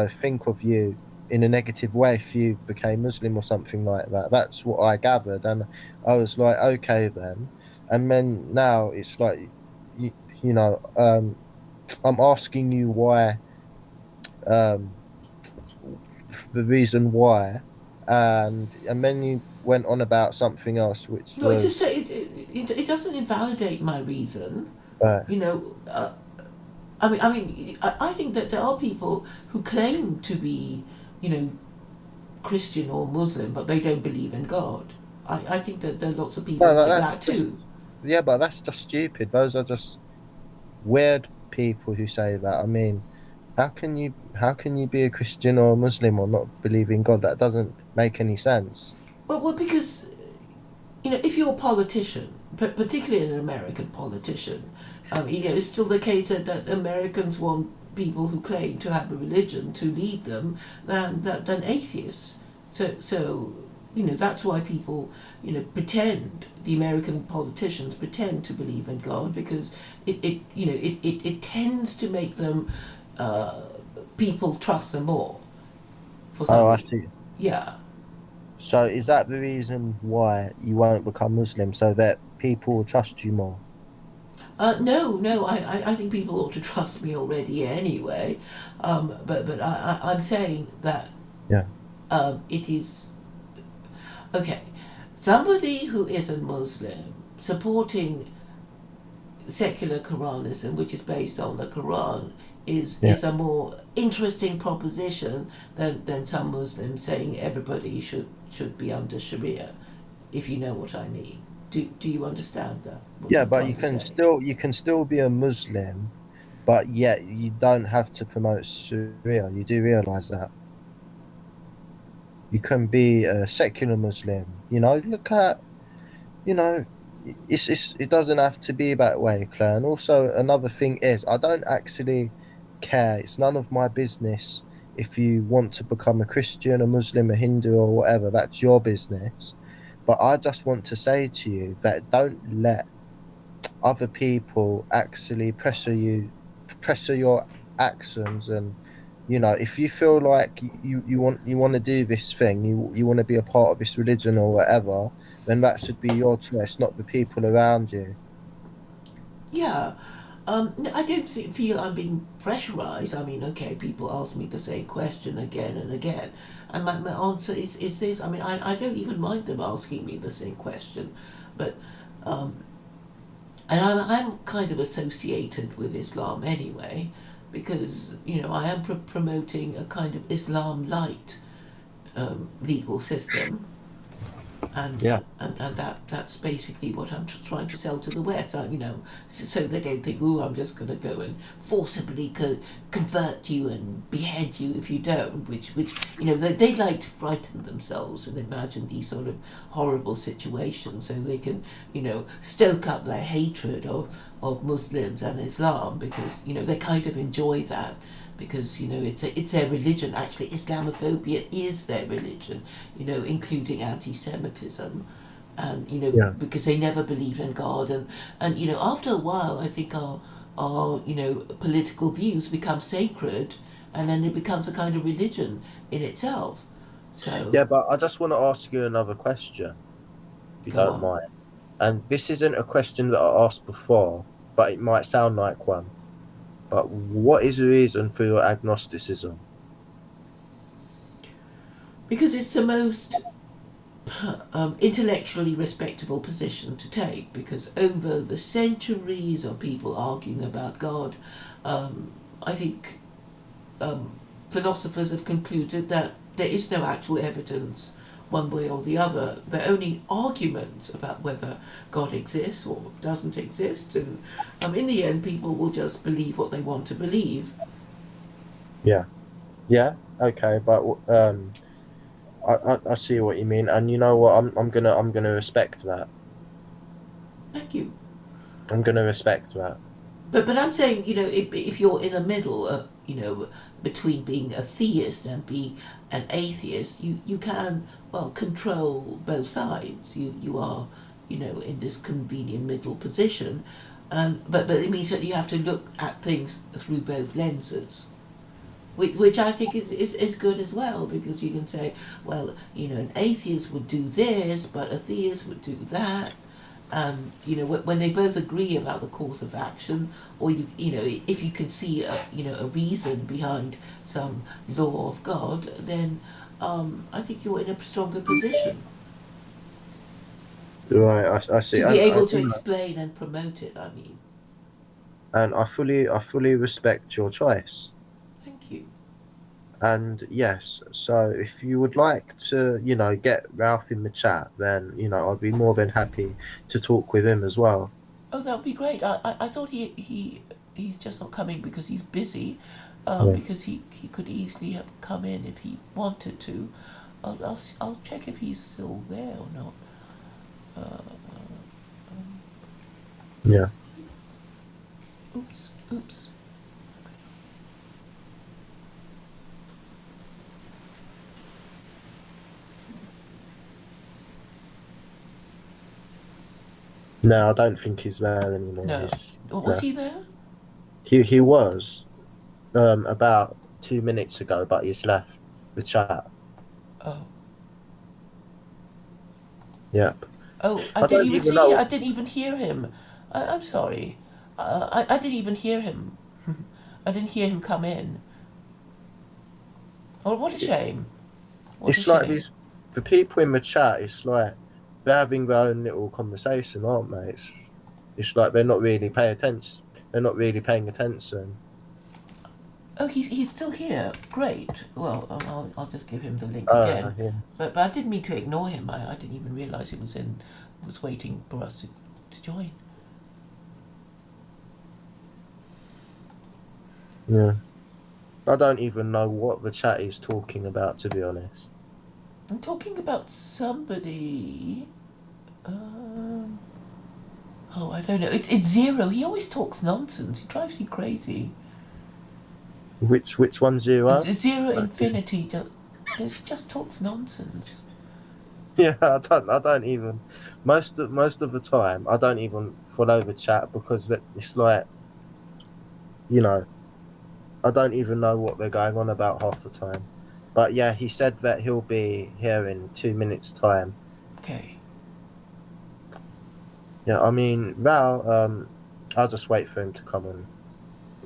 think of you in a negative way if you became Muslim or something like that. That's what I gathered, and I was like, okay then. And then now it's like you, you know I'm asking you why, um the reason why, and then you went on about something else, which No, it's just was it doesn't invalidate my reason. uh, You know, I think that there are people who claim to be, you know, Christian or Muslim, but they don't believe in God. I think that there are lots of people no, no, like that's that just too. yeah, but that's just stupid. Those are just weird people who say that. I mean, how can you be a Christian or a Muslim or not believe in God? That doesn't make any sense. Well, because if you're a politician, particularly an American politician, it's still the case that Americans want people who claim to have a religion to lead them than atheists. So that's why people pretend the American politicians pretend to believe in God because it tends to make them uh, people trust them more for some Oh, I reason. see. Yeah. So is that the reason why you won't become Muslim, so that people will trust you more? No, I think people ought to trust me already anyway. But I'm saying that Yeah. it is okay. Somebody who is a Muslim supporting secular Quranism, which is based on the Quran, Yeah. is a more interesting proposition than some Muslims saying everybody should be under Sharia, if you know what I mean. Do you understand that? What Yeah, I'm but trying you to can say? still you can still be a Muslim but yet you don't have to promote Sharia. You do realize that you can be a secular Muslim. Look at you know, it doesn't have to be that way, Claire. And also another thing is, I don't actually care. It's none of my business if you want to become a Christian, a Muslim, a Hindu, or whatever. That's your business. But I just want to say to you that don't let other people actually pressure your actions. And if you feel like you want to do this thing, you want to be a part of this religion or whatever, then that should be your choice, not the people around you. Yeah. I don't feel I'm being pressurized. I mean, okay, people ask me the same question again and again. And my answer is this. I mean, I don't even mind them asking me the same question. But, and I'm kind of associated with Islam anyway, because, I am promoting a kind of Islam light legal system, and Yeah. that's basically what I'm trying to sell to the West. So they don't think, oh, I'm just going to go and forcibly convert you and behead you if you don't. Which they like to frighten themselves and imagine these sort of horrible situations so they can stoke up their hatred of Muslims and Islam, because they kind of enjoy that, because it's their religion. Actually, Islamophobia is their religion, including anti-Semitism, and Yeah. because they never believed in God, and after a while, I think our political views become sacred, and then it becomes a kind of religion in itself. So Yeah, but I just want to ask you another question, if you go don't on. mind. And this isn't a question that I asked before, but it might sound like one. But what is the reason for your agnosticism? Because it's the most intellectually respectable position to take, because over the centuries of people arguing about God, I think philosophers have concluded that there is no actual evidence one way or the other. They're only arguments about whether God exists or doesn't exist, and in the end, people will just believe what they want to believe. Yeah. Yeah. Okay. But I see what you mean, and you know what? I'm gonna respect that. Thank you. I'm gonna respect that. But I'm saying, if you're in the middle, between being a theist and being an atheist, you can, well, control both sides. You are, in this convenient middle position, and but it means that you have to look at things through both lenses. Which I think is good as well, because you can say, well, an atheist would do this, but a theist would do that, and when they both agree about the course of action, or if you can see a reason behind some law of God, then I think you're in a stronger position Right. I see, to be and able to explain and promote it. I mean, I fully respect your choice. thank you. And yes, so if you would like to, get Ralph in the chat, then I'd be more than happy to talk with him as well. Oh, that would be great. I thought he's just not coming because he's busy, Yeah. because he could easily have come in if he wanted to. I'll check if he's still there or not. Yeah. Oops. No, I don't think he's there anymore. No. He's Was no. he there? He was about 2 minutes ago, but he's left the chat. Oh. Yep. Oh, I I didn't don't even even see. I know. didn't even hear him. I'm sorry. I didn't even hear him. I didn't hear him come in. Oh, what a shame. What a It's like shame. these the people in the chat. It's like they're having their own little conversation, aren't they? It's like they're not really paying attention. They're not really paying attention. Oh, he's still here. Great. Well, I'll just give him the link Oh, again. yes. But I didn't mean to ignore him. I didn't even realise he was waiting for us to join. Yeah. I don't even know what the chat is talking about, to be honest. I'm talking about somebody. Um, oh, I don't know. It's Zero. He always talks nonsense. He drives you crazy. Which one's It's Zero? Zero Infinity. This just talks nonsense. Yeah, I don't even most of the time I don't even follow the chat because it's like, you know, I don't even know what they're going on about half the time. But yeah, he said that he'll be here in 2 minutes' time. Okay. Yeah, I mean, Val, I'll just wait for him to come on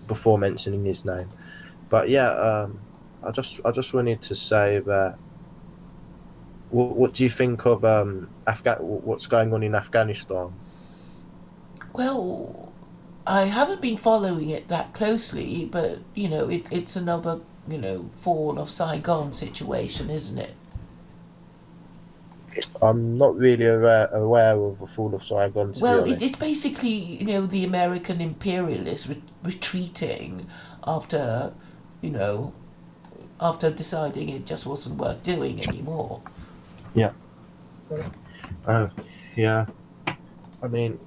before mentioning his name. But yeah, I just wanted to say that what do you think of what's going on in Afghanistan? Well, I haven't been following it that closely, but it's another fall of Saigon situation, isn't it? I'm not really aware of the fall of Saigon, to be Well, honest. it's basically the American imperialists retreating after you know after deciding it just wasn't worth doing anymore. Yeah. Oh, yeah. I mean,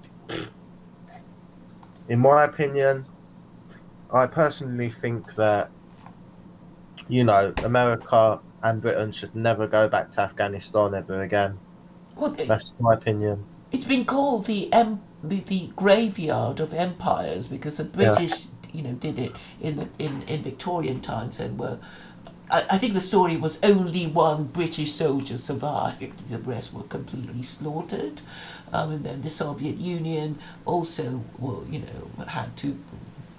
in my opinion, I personally think that, America and Britain should never go back to Afghanistan ever again. Well, That's my opinion. it's been called the graveyard of empires because the Yeah. British did it in Victorian times and were. I think the story was only one British soldier survived. The rest were completely slaughtered, and then the Soviet Union also, had to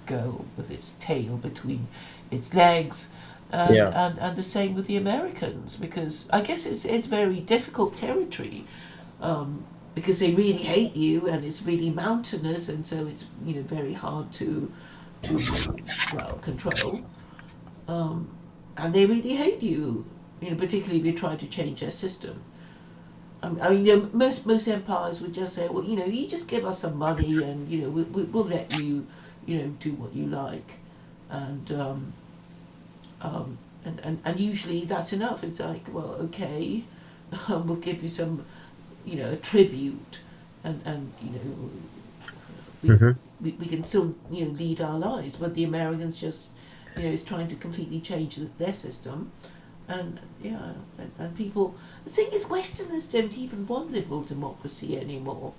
go with its tail between its legs, and Yeah. and the same with the Americans because I guess it's very difficult territory, because they really hate you and it's really mountainous and so it's very hard to well control, and they really hate you, particularly if you try to change their system. I mean, most empires would just say, well, you just give us some money, and we'll let you, do what you like, and and usually that's enough. It's like, well, okay, we'll give you some, a tribute, and we, Hmm. we can still lead our lives, but the Americans just is trying to completely change their system, and yeah, and people. The thing is, Westerners don't even want liberal democracy anymore.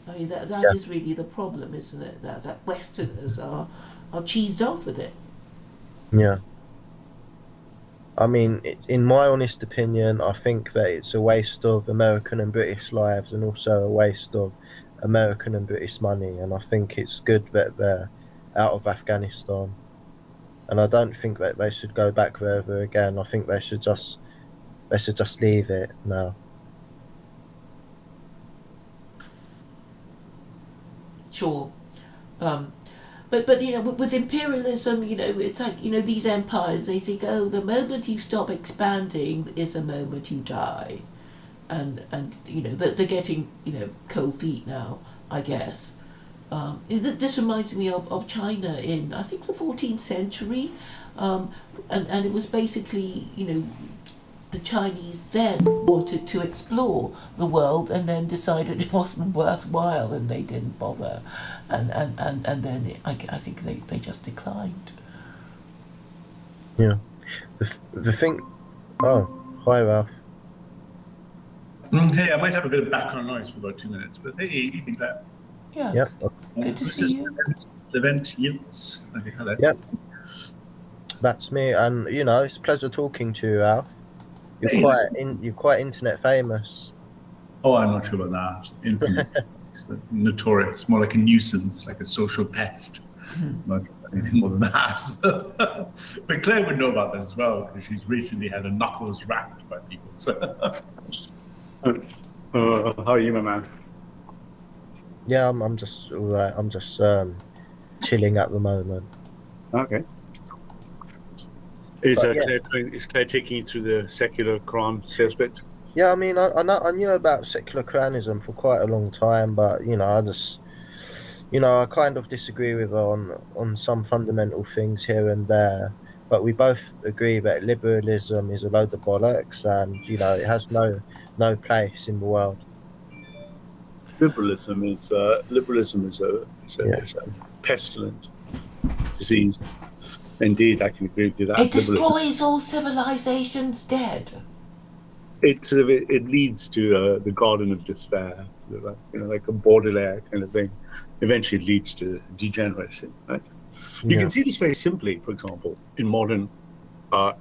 I mean, that Yeah. is really the problem, isn't it? That Westerners are cheesed off with it. Yeah. I mean, in my honest opinion, I think that it's a waste of American and British lives and also a waste of American and British money. And I think it's good that they're out of Afghanistan. And I don't think that they should go back there ever again. I think they should just leave it now. Sure. Um, but with imperialism, it's like these empires. They think, oh, the moment you stop expanding is the moment you die, and they're getting cold feet now, I guess. This reminds me of China in I think the 14th century, and it was basically the Chinese then wanted to explore the world and then decided it wasn't worthwhile and they didn't bother, and then I think they just declined. Yeah. The thing. Oh, hi, Ralph. Hey, I might have a bit of background noise for about 2 minutes, but hey, evening there. Yep. Yes, good to This see is you. Levent Yields. Okay, hello. Yep. That's me. And, it's a pleasure talking to you, Ralph. Hey, You're quite internet famous. oh, I'm not sure about that. Infamous. It's notorious. More like a nuisance, like a social pest. Not anything more than that. But Claire would know about that as well, because she's recently had her knuckles rapped by people. So. How are you, my man? Yeah, I'm just all right. I'm just chilling at the moment. Okay. Is But yeah, Claire taking you through the secular Quran sales bit? yeah. I mean, I knew about secular Quranism for quite a long time, but I kind of disagree with her on some fundamental things here and there, but we both agree that liberalism is a load of bollocks, and it has no place in the world. Liberalism is a pestilent disease. Indeed, I can agree with you that It liberalism. destroys all civilizations dead. It leads to the garden of despair, sort of like a Baudelaire kind of thing. Eventually, it leads to degeneracy. Right? You can see this very simply, for example, in modern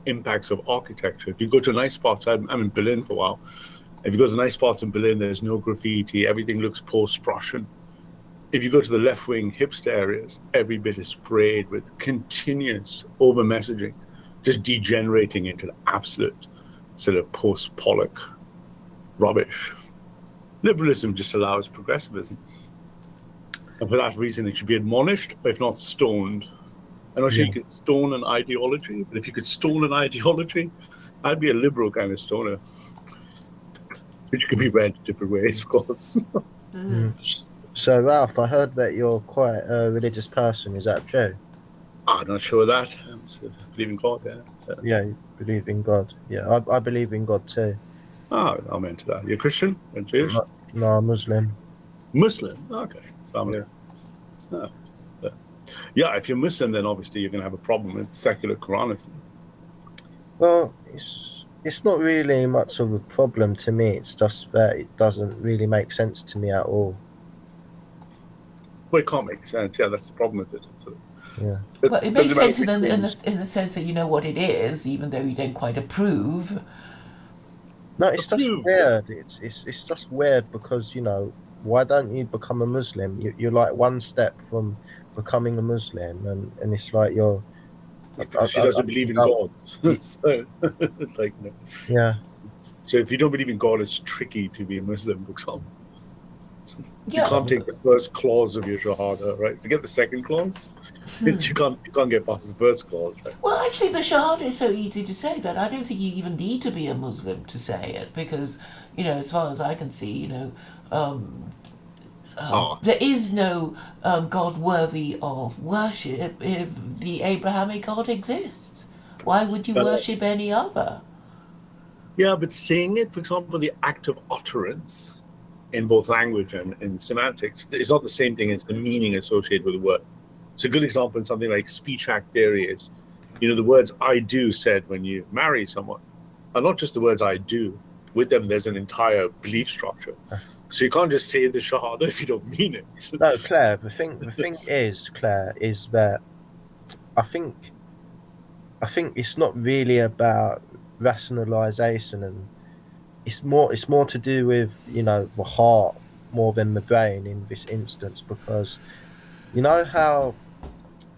impacts of architecture. If you go to nice spots, I'm in Berlin for a while. If you go to nice spots in Berlin, there's no graffiti. Everything looks post-Prussian. If you go to the left-wing hipster areas, every bit is sprayed with continuous over-messaging, just degenerating into the absolute sort of post-Pollock rubbish. Liberalism just allows progressivism. And for that reason, it should be admonished, if not stoned. I'm not sure you could stone an ideology, but if you could stone an ideology, I'd be a liberal kind of stoner. Which could be read different ways, of course. So, Ralph, I heard that you're quite a religious person. Is that true? I'm not sure of that. I believe in God, yeah. Yeah, you believe in God. Yeah, I believe in God too. I'm into that. You're Christian? You're Jewish? No, I'm Muslim. Muslim? Okay. So yeah, if you're Muslim, then obviously you're going to have a problem with secular Quranism. Well, it's not really much of a problem to me. It's just that it doesn't really make sense to me at all. Well, it can't make sense. Yeah, that's the problem with it. Yeah. Well, it makes sense in the sense that you know what it is, even though you don't quite approve. No, it's just weird. It's just weird because why don't you become a Muslim? You're like one step from becoming a Muslim, and it's like you're. Because she doesn't believe in God. So, like, yeah. So if you don't believe in God, it's tricky to be a Muslim, for example. Yeah. You can't take the first clause of your Shahada, right? Forget the second clause. You can't get past the first clause, right? Well, actually, the Shahada is so easy to say that I don't think you even need to be a Muslim to say it because, as far as I can see, there is no God worthy of worship if the Abrahamic God exists. Why would you worship any other? Yeah, but saying it, for example, the act of utterance in both language and in semantics is not the same thing as the meaning associated with the word. So a good example in something like speech act theory is, the words I do said when you marry someone are not just the words I do. With them, there's an entire belief structure. So you can't just say the Shahada if you don't mean it. No, Claire, the thing is, Claire, is that I think it's not really about rationalization, and it's more to do with the heart more than the brain in this instance, because how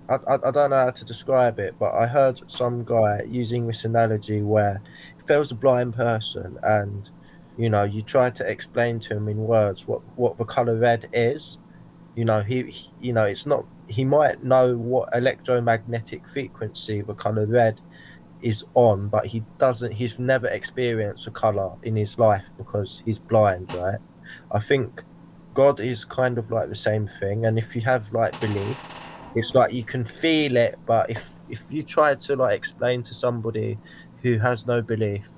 I don't know how to describe it, but I heard some guy using this analogy where if there was a blind person and you try to explain to him in words what the color red is, it's not, he might know what electromagnetic frequency the color red is on, but he's never experienced a color in his life because he's blind, right? I think God is kind of like the same thing, and if you have like belief, it's like you can feel it, but if you try to like explain to somebody who has no belief,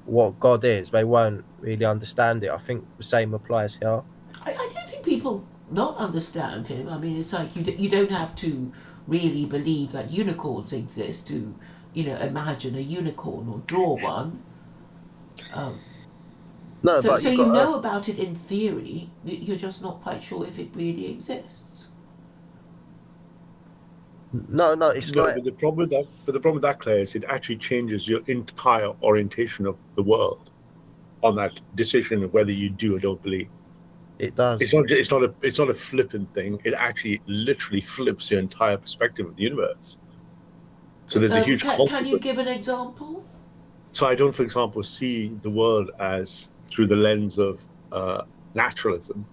what God is, they won't really understand it. I think the same applies here. I don't think people not understand him. I mean, it's like you don't have to really believe that unicorns exist to, imagine a unicorn or draw one. No, so but so you know about it in theory. You're just not quite sure if it really exists. No, it's like. But the problem with that, Claire, is it actually changes your entire orientation of the world on that decision of whether you do or don't believe. It does. It's not a flippant thing. It actually literally flips your entire perspective of the universe. So there's a huge consequence. Can you give an example? So I don't, for example, see the world as through the lens of naturalism.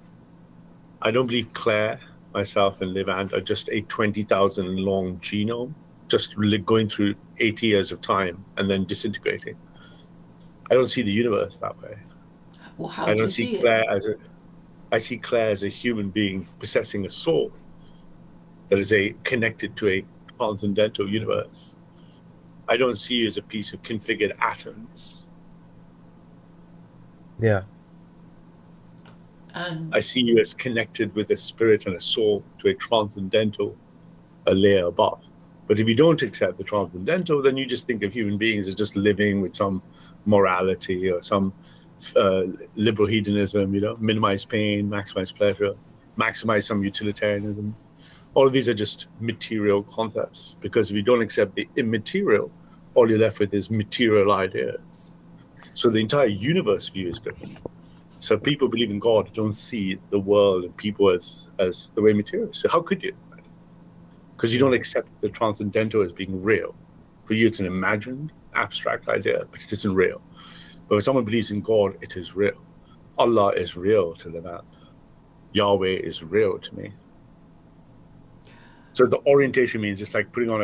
I don't believe Claire, myself, and Levant are just a 20,000 long genome, just going through 80 years of time and then disintegrating. I don't see the universe that way. Well, how I do don't you see see Claire it? as a. I see Claire as a human being possessing a soul that is connected to a transcendental universe. I don't see you as a piece of configured atoms. Yeah. And I see you as connected with a spirit and a soul to a transcendental, a layer above. But if you don't accept the transcendental, then you just think of human beings as just living with some morality or some liberal hedonism, minimize pain, maximize pleasure, maximize some utilitarianism. All of these are just material concepts, because if you don't accept the immaterial, all you're left with is material ideas. So the entire universe view is different. So people believe in God don't see the world and people as the way material is. So how could you? Because you don't accept the transcendental as being real. For you, it's an imagined, abstract idea, but it isn't real. But when someone believes in God, it is real. Allah is real to them out. Yahweh is real to me. So the orientation means it's like putting on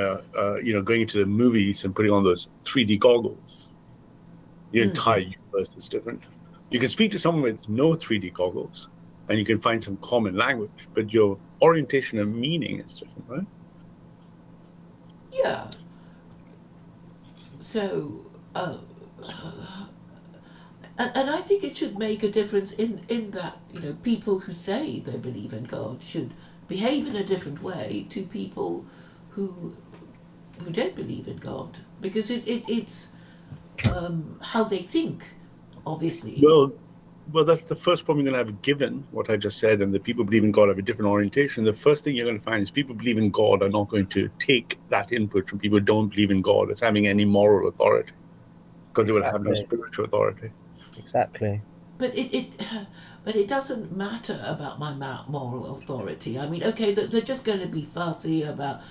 going into the movies and putting on those 3D goggles. Your entire universe is different. You can speak to someone with no 3D goggles and you can find some common language, but your orientation and meaning is different, right? yeah. So, and I think it should make a difference in that, people who say they believe in God should behave in a different way to people who don't believe in God, because it's how they think, obviously. Well, that's the first problem you're going to have, given what I just said, and the people believe in God have a different orientation. The first thing you're going to find is people believe in God are not going to take that input from people who don't believe in God as having any moral authority, because they will have no spiritual authority. Exactly. But it doesn't matter about my moral authority. I mean, okay, they're just going to be fussy about,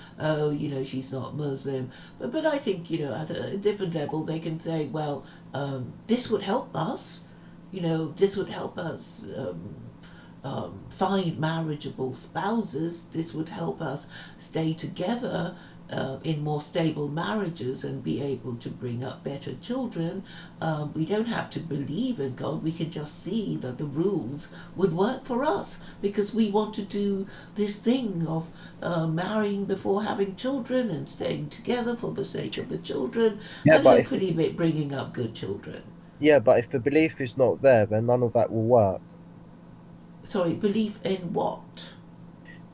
she's not Muslim. But I think, at a different level, they can say, well, this would help us. This would help us find marriageable spouses. This would help us stay together in more stable marriages and be able to bring up better children. We don't have to believe in God. We can just see that the rules would work for us, because we want to do this thing of marrying before having children and staying together for the sake of the children, and hopefully bringing up good children. Yeah, but if the belief is not there, then none of that will work. Sorry, belief in what?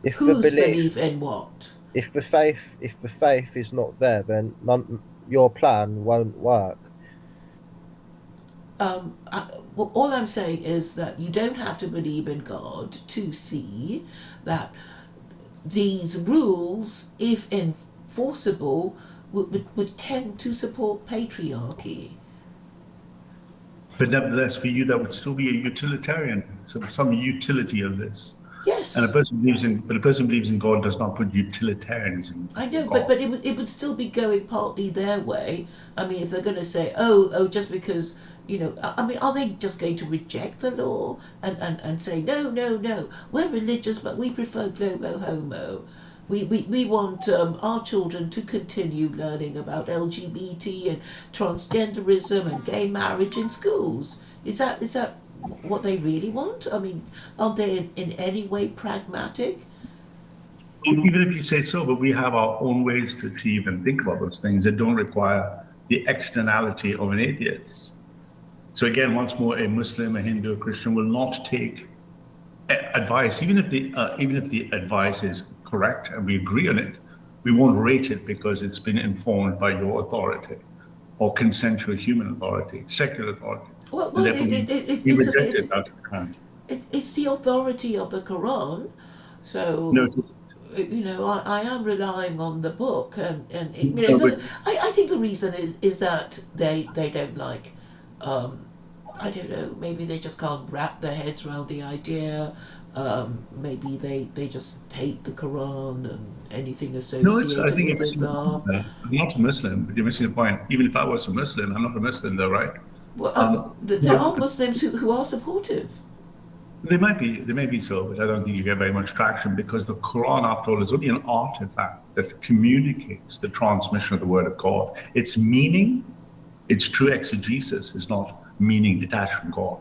If Whose belief in what? If the faith is not there, then your plan won't work. Well, all I'm saying is that you don't have to believe in God to see that these rules, if enforceable, would tend to support patriarchy. But nevertheless, for you, that would still be a utilitarian, so some utility of this. Yes. And a person believes in God does not put utilitarianism. I know, but it would still be going partly their way. I mean, if they're going to say, oh, just because, I mean, are they just going to reject the law and say, no, we're religious, but we prefer globo homo. We want our children to continue learning about LGBT and transgenderism and gay marriage in schools. Is that what they really want? I mean, aren't they in any way pragmatic? Even if you say so, but we have our own ways to achieve and think about those things that don't require the externality of an atheist. So again, once more, a Muslim, a Hindu, a Christian will not take advice, even if the advice is correct and we agree on it, we won't rate it because it's been informed by your authority or consensual human authority, secular authority. Well, it's the authority of the Quran. So no, I am relying on the book, and I think the reason is that they don't like. I don't know. Maybe they just can't wrap their heads around the idea. Maybe they just hate the Quran and anything associated with Islam. I'm not a Muslim, but you're missing the point. Even if I was a Muslim, I'm not a Muslim, though, right? Well, there are Muslims who are supportive. They may be so, but I don't think you get very much traction, because the Quran, after all, is only an artifact that communicates the transmission of the word of God. Its meaning, its true exegesis, is not meaning detached from God.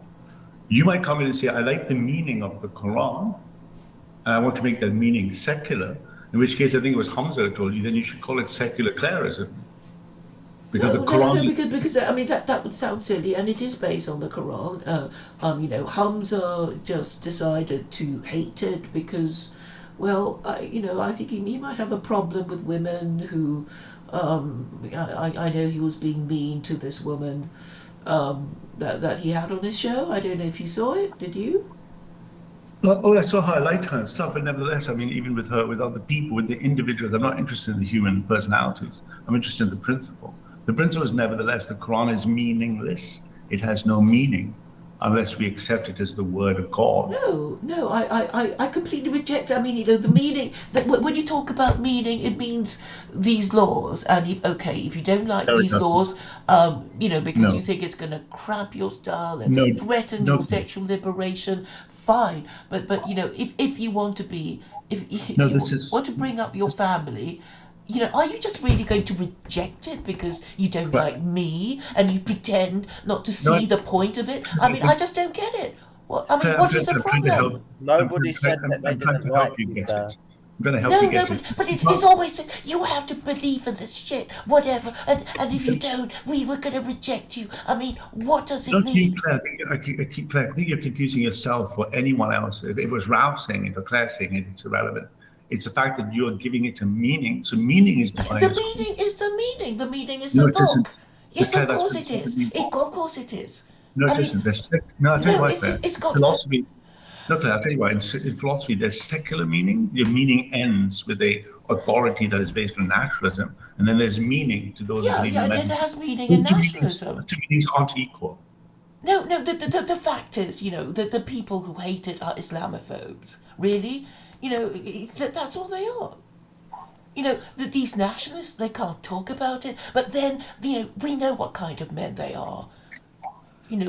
You might come in and say, I like the meaning of the Quran, and I want to make that meaning secular, in which case I think it was Hamza who told you, then you should call it secular clerism. Because the Quran... because I mean, that would sound silly, and it is based on the Quran. Hamza just decided to hate it because, well, I think he might have a problem with women who... I know he was being mean to this woman that he had on his show. I don't know if you saw it. Did you? I saw her. I liked her and stuff, but nevertheless, I mean, even with her, with other people, with the individuals, I'm not interested in the human personalities. I'm interested in the principle. The principle is, nevertheless, the Quran is meaningless. It has no meaning unless we accept it as the word of God. No, I completely reject it. I mean, the meaning, that when you talk about meaning, it means these laws. And if you don't like these laws, because you think it's going to cramp your style and threaten your sexual liberation, fine. But if you want to be, if you want to bring up your family, are you just really going to reject it because you don't like me and you pretend not to see the point of it? I mean, I just don't get it. What is the problem? Nobody said that they didn't like it. I'm going to help you get it. But it's always, you have to believe in this shit, whatever, and if you don't, we were going to reject you. I mean, what does it mean? I think you're confusing yourself or anyone else. If it was Ralph saying it or Claire saying it, it's irrelevant. It's the fact that you're giving it a meaning. So meaning is defined. The meaning is the meaning. The meaning is the book. Yes, of course it is. Of course it is. No, it isn't. I'll tell you what. It's got philosophy. No, Claire, I'll tell you what. In philosophy, there's secular meaning. Your meaning ends with a authority that is based on naturalism, and then there's meaning to those who believe in it has meaning in naturalism. The two meanings aren't equal. No. The fact is, that the people who hate it are Islamophobes. Really. That's all they are. These nationalists, they can't talk about it, but then, we know what kind of men they are.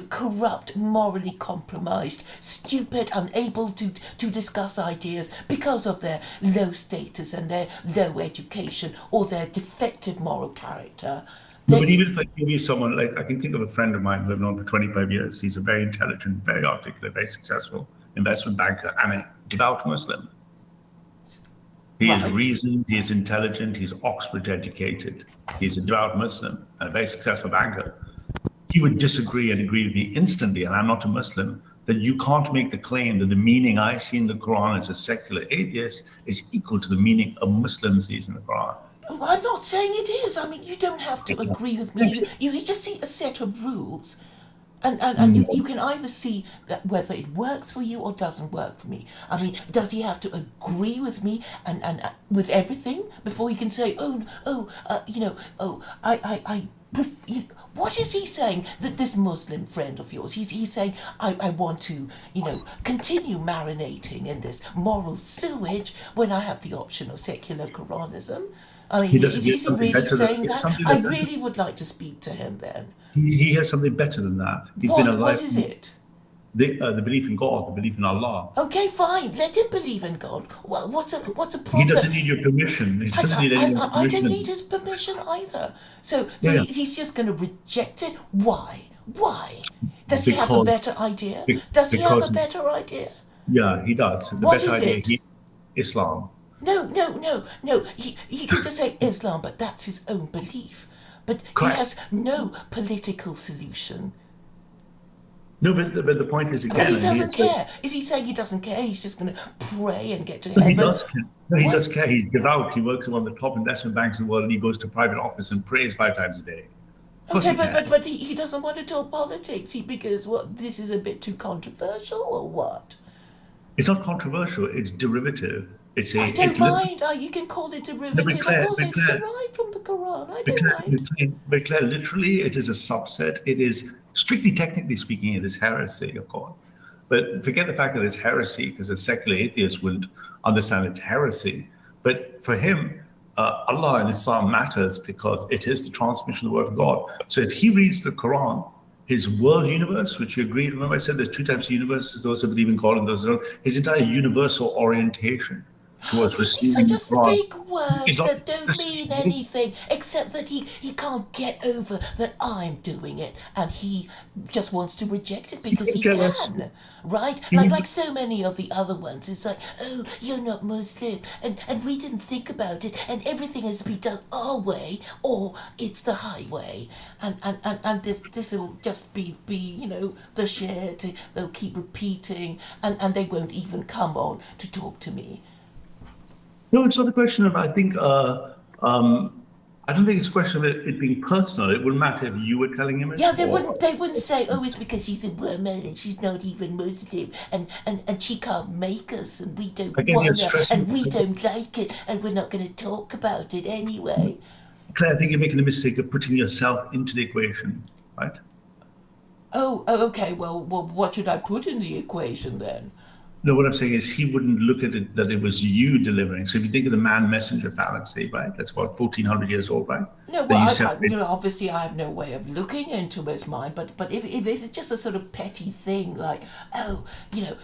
Corrupt, morally compromised, stupid, unable to discuss ideas because of their low status and their low education or their defective moral character. But even if I give you someone, like, I can think of a friend of mine who I've known for 25 years. He's a very intelligent, very articulate, very successful investment banker and a devout Muslim. He is reasoned, he is intelligent, he's Oxford educated, he's a devout Muslim and a very successful banker. He would disagree and agree with me instantly, and I'm not a Muslim, that you can't make the claim that the meaning I see in the Quran as a secular atheist is equal to the meaning a Muslim sees in the Quran. Well, I'm not saying it is. I mean, you don't have to agree with me. You just see a set of rules. And you can either see that whether it works for you or doesn't work for me. I mean, does he have to agree with me and with everything before he can say, what is he saying? That this Muslim friend of yours, he's saying, I want to, continue marinating in this moral sewage when I have the option of secular Quranism. I mean, is he really saying that? I really would like to speak to him then. He has something better than that. What is it? The belief in God, the belief in Allah. Okay, fine. Let him believe in God. Well, what's a problem? He doesn't need your permission. He doesn't need any permission. I don't need his permission either. So he's just going to reject it. Why? Does he have a better idea? Does he have a better idea? Yeah, he does. What is it? Islam. No. He can just say Islam, but that's his own belief. But Correct. He has no political solution. No, but the point is, again... But he doesn't care. Is he saying he doesn't care? He's just going to pray and get to heaven? He does care. No, he does care. He's devout. He works in one of the top investment banks in the world, and he goes to private office and prays 5 times a day. Okay, but he doesn't want to talk politics because this is a bit too controversial, or what? It's not controversial. It's derivative. I don't mind. You can call it derivative. Of course, it's derived from the Quran. I don't mind. But Claire, literally, it is a subset. It is, strictly technically speaking, it is heresy, of course. But forget the fact that it's heresy, because a secular atheist wouldn't understand it's heresy. But for him, Allah and Islam matters because it is the transmission of the word of God. So if he reads the Quran, his world universe, which you agreed, remember I said there's 2 types of universes, those who believe in God and those who don't, his entire universal orientation towards These are receiving the just Quran. big words It's not that don't mean anything, except that he can't get over that I'm doing it, and he just wants to reject it because he tell us. can, right? He Like would- so many of the other ones, it's like, oh, you're not Muslim, and we didn't think about it, and everything has to be done our way, or it's the highway, and this will just be the shit. They'll keep repeating, and they won't even come on to talk to me. No, it's not a question of, I think, I don't think it's a question of it being personal. It wouldn't matter if you were telling him it. Yeah, they wouldn't say, oh, it's because she's a woman and she's not even Muslim, and she can't make us, and we don't Again, you're want her, stressing- and we don't like it, and we're not going to talk about it anyway. Claire, I think you're making the mistake of putting yourself into the equation, right? Oh, okay. Well, what should I put in the equation then? No, what I'm saying is he wouldn't look at it that it was you delivering. So if you think of the man-messenger fallacy, right? That's about 1,400 years old, right? No, That well, you I separate- obviously I have no way of looking into his mind, but if it's just a sort of petty thing like, oh,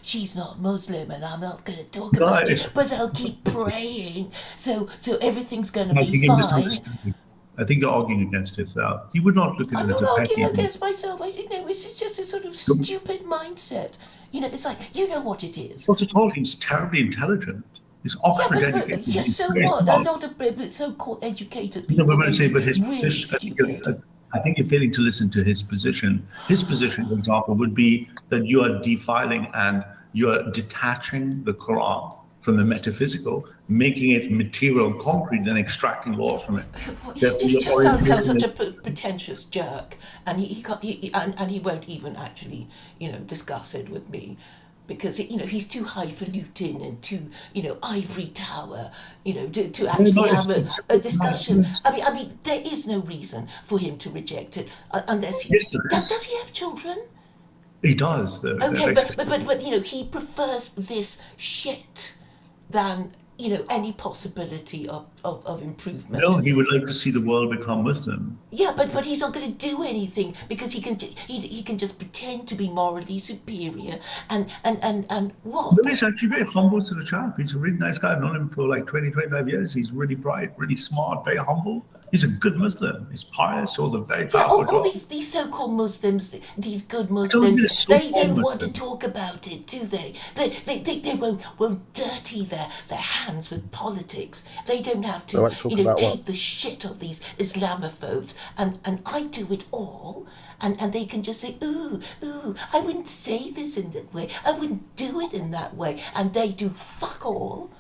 she's not Muslim and I'm not going to talk No, about it's- it, but I'll keep praying, so everything's going to I be think you're fine. misunderstanding. I think you're arguing against yourself. He would not look at I'm it as not a petty arguing thing. against myself. It's just a sort of stupid mindset. It's like, you know what it is. Not at all. He's terribly intelligent. He's Oxford educated. Yes, He's so very what? A smart. lot of so-called educated No, people but can I'm saying, be but his really position, stupid. I think you're failing to listen to his position. His position, for example, would be that you are defiling and you are detaching the Quran from the metaphysical, making it material and concrete, then extracting laws from it. Well, Therefore, He you're just sounds like orientating such a it- pretentious jerk, and he won't even actually discuss it with me, because he's too highfalutin and too ivory tower to actually have a discussion. I mean there is no reason for him to reject it unless he Yes, there is. does he have children? He does. Okay, but he prefers this shit than any possibility of improvement. No, he would like to see the world become Muslim. Yeah, but he's not going to do anything because he can just pretend to be morally superior and what? No, he's actually very humble to the chap. He's a really nice guy. I've known him for like 20, 25 years. He's really bright, really smart, very humble. He's a good Muslim. He's pious. Holds a very Yeah, powerful all job. these so-called Muslims, these good they're Muslims, they so-called don't want to Muslims. talk about it, do they? They won't dirty their hands with politics. They don't have They to, won't talk about take what? the shit of these Islamophobes, and I do it all. And they can just say, ooh, I wouldn't say this in that way. I wouldn't do it in that way. And they do fuck all.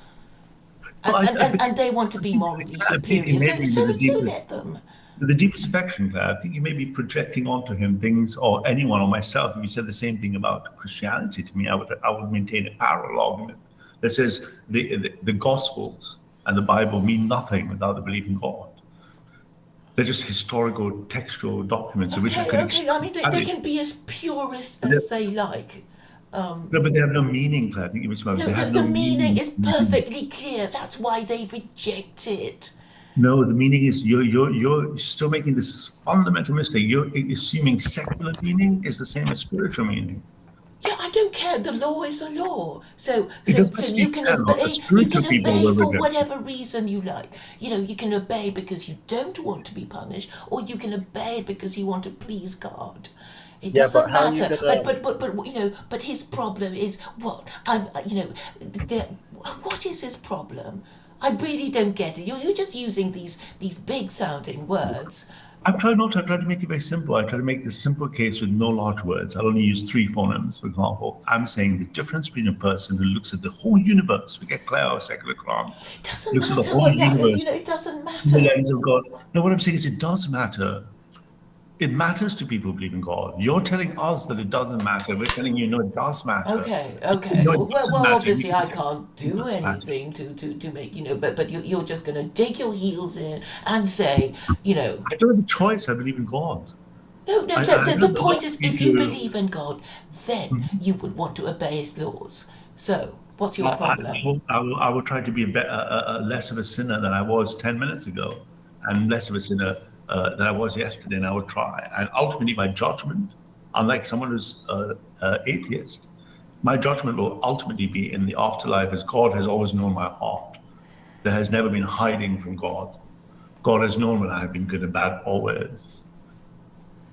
Well, And they want to be morally I think superior. maybe So the deepest- let them. The deepest affection, Claire, I think you may be projecting onto him things, or anyone, or myself. If you said the same thing about Christianity to me, I would maintain a parallel argument that says the Gospels and the Bible mean nothing without the belief in God. They're just historical, textual documents of which I can. Okay. I mean, they can be as purist as they like. No, but they have no meaning, Claire. I think it was about No, they have the no meaning is perfectly clear. That's why they reject it. No, the meaning is you're still making this fundamental mistake. You're assuming secular meaning is the same as spiritual meaning. Yeah, I don't care. The law is the law. So doesn't have to you be can fair, not the obey. You spiritual can people obey will for reject it. whatever reason you like. You can obey because you don't want to be punished, or you can obey because you want to please God. It Yeah, doesn't but how are you matter. gonna- But his problem is what what is his problem? I really don't get it. You're just using these big sounding words. I'm trying to make it very simple. I try to make the simple case with no large words. I'll only use 3 phonemes, for example. I'm saying the difference between a person who looks at the whole universe, forget Claire or secular Quran, It doesn't looks at the matter. whole Well, yeah, universe, it doesn't the matter. lens of God. No, what I'm saying is it does matter. It matters to people who believe in God. You're telling us that it doesn't matter. We're telling you, no, it does matter. Okay. No, it Well, doesn't well, matter. obviously You I can- can't do doesn't matter. anything to make but you're just gonna dig your heels in and say, I don't have a choice. I believe in God. no. I The don't know point what is, you if you do. believe in God, then you would want to obey His laws. So, what's your problem? I will try to be less of a sinner than I was 10 minutes ago, and less of a sinner than I was yesterday, and I will try. And ultimately, my judgment, unlike someone who's atheist, My judgment will ultimately be in the afterlife, as God has always known my heart. There has never been hiding from God. God has known when I have been good and bad always.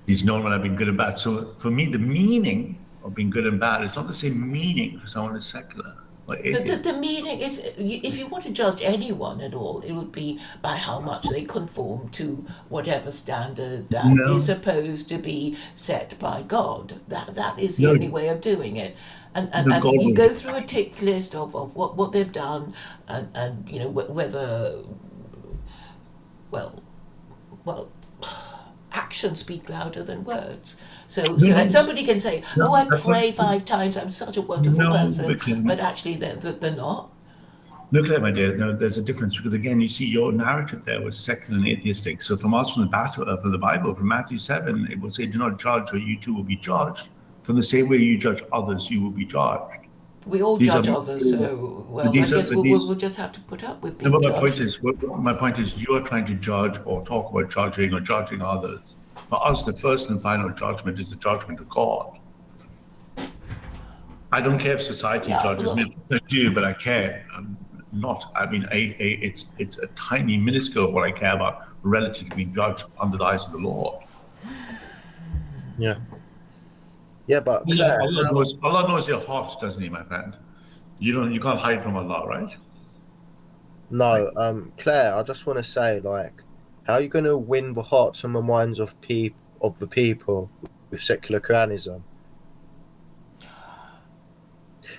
He's known when I've been good and bad. So for me, the meaning of being good and bad is not the same meaning for someone who's secular or atheist. The meaning is, if you want to judge anyone at all, it would be by how much they conform to whatever standard that is No, supposed to be set by God. That is the no, only way of doing it. no, And God you will. go through a tick list of what they've done, and you know, whether, well, well, actions speak louder than words. So, No, so no, somebody can say, no, "Oh, I that's not pray 5 times. I'm such a wonderful no, person," but Claire, but actually they're not. no, Claire, my dear, no, there's a difference because again, you see, your narrative there was secular and atheistic. So from us, from the Bible, from Matthew 7, it will say, "Do not judge, or you too will be judged. From the same way you judge others, you will be judged." We all These are, judge others, so but well, I these are, guess but these. we'll just have to put up with No, being but judged. my point is, you are trying to judge or talk about judging or judging others. For us, the first and final judgment is the judgment of God. I don't care if society Yeah, judges me. look, I do, but I care not. I mean, it's a tiny minuscule of what I care about relative to being judged under the eyes of the Lord. Yeah. Yeah, but Claire, Allah knows your heart, doesn't He, my friend? You can't hide from Allah, right? Like, no, Claire, I just want to say, like, how are you going to win the hearts and the minds of the people with secular Quranism?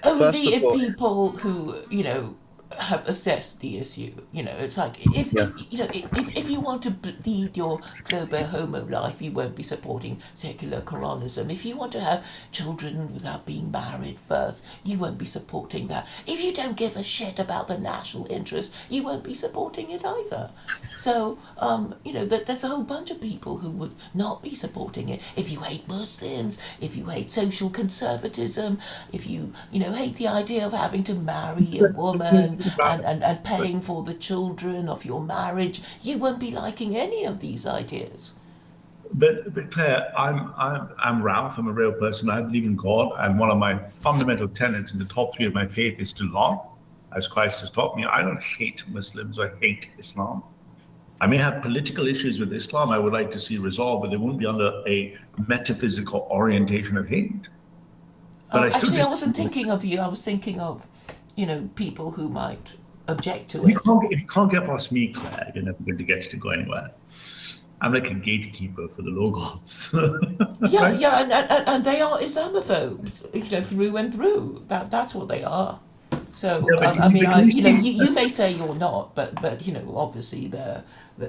First only of if all, people who, you know, have assessed the issue. You know, it's like yeah, if you know if you want to lead your global homo life, you won't be supporting secular Quranism. If you want to have children without being married first, you won't be supporting that. If you don't give a shit about the national interest, you won't be supporting it either. So you know, there's a whole bunch of people who would not be supporting it. If you hate Muslims, if you hate social conservatism, if you know hate the idea of having to marry a woman and paying for the children of your marriage, you won't be liking any of these ideas. but Claire, I'm Ralph. I'm a real person. I believe in God, and one of my fundamental tenets in the top three of my faith is to love, as Christ has taught me. I don't hate Muslims or hate Islam. I may have political issues with Islam I would like to see resolved, but they won't be under a metaphysical orientation of hate. But I still Actually, I wasn't disagree. thinking of you. I was thinking of, you know, people who might object to If you it. can't, if you can't get past me, Claire, you're never going to get to go anywhere. I'm like a gatekeeper for the logos. Yeah, Right? yeah, and they are Islamophobes, you know, through and through. That's what they are. So Yeah, but I mean, can you you know, see? you may say you're not, but you know, obviously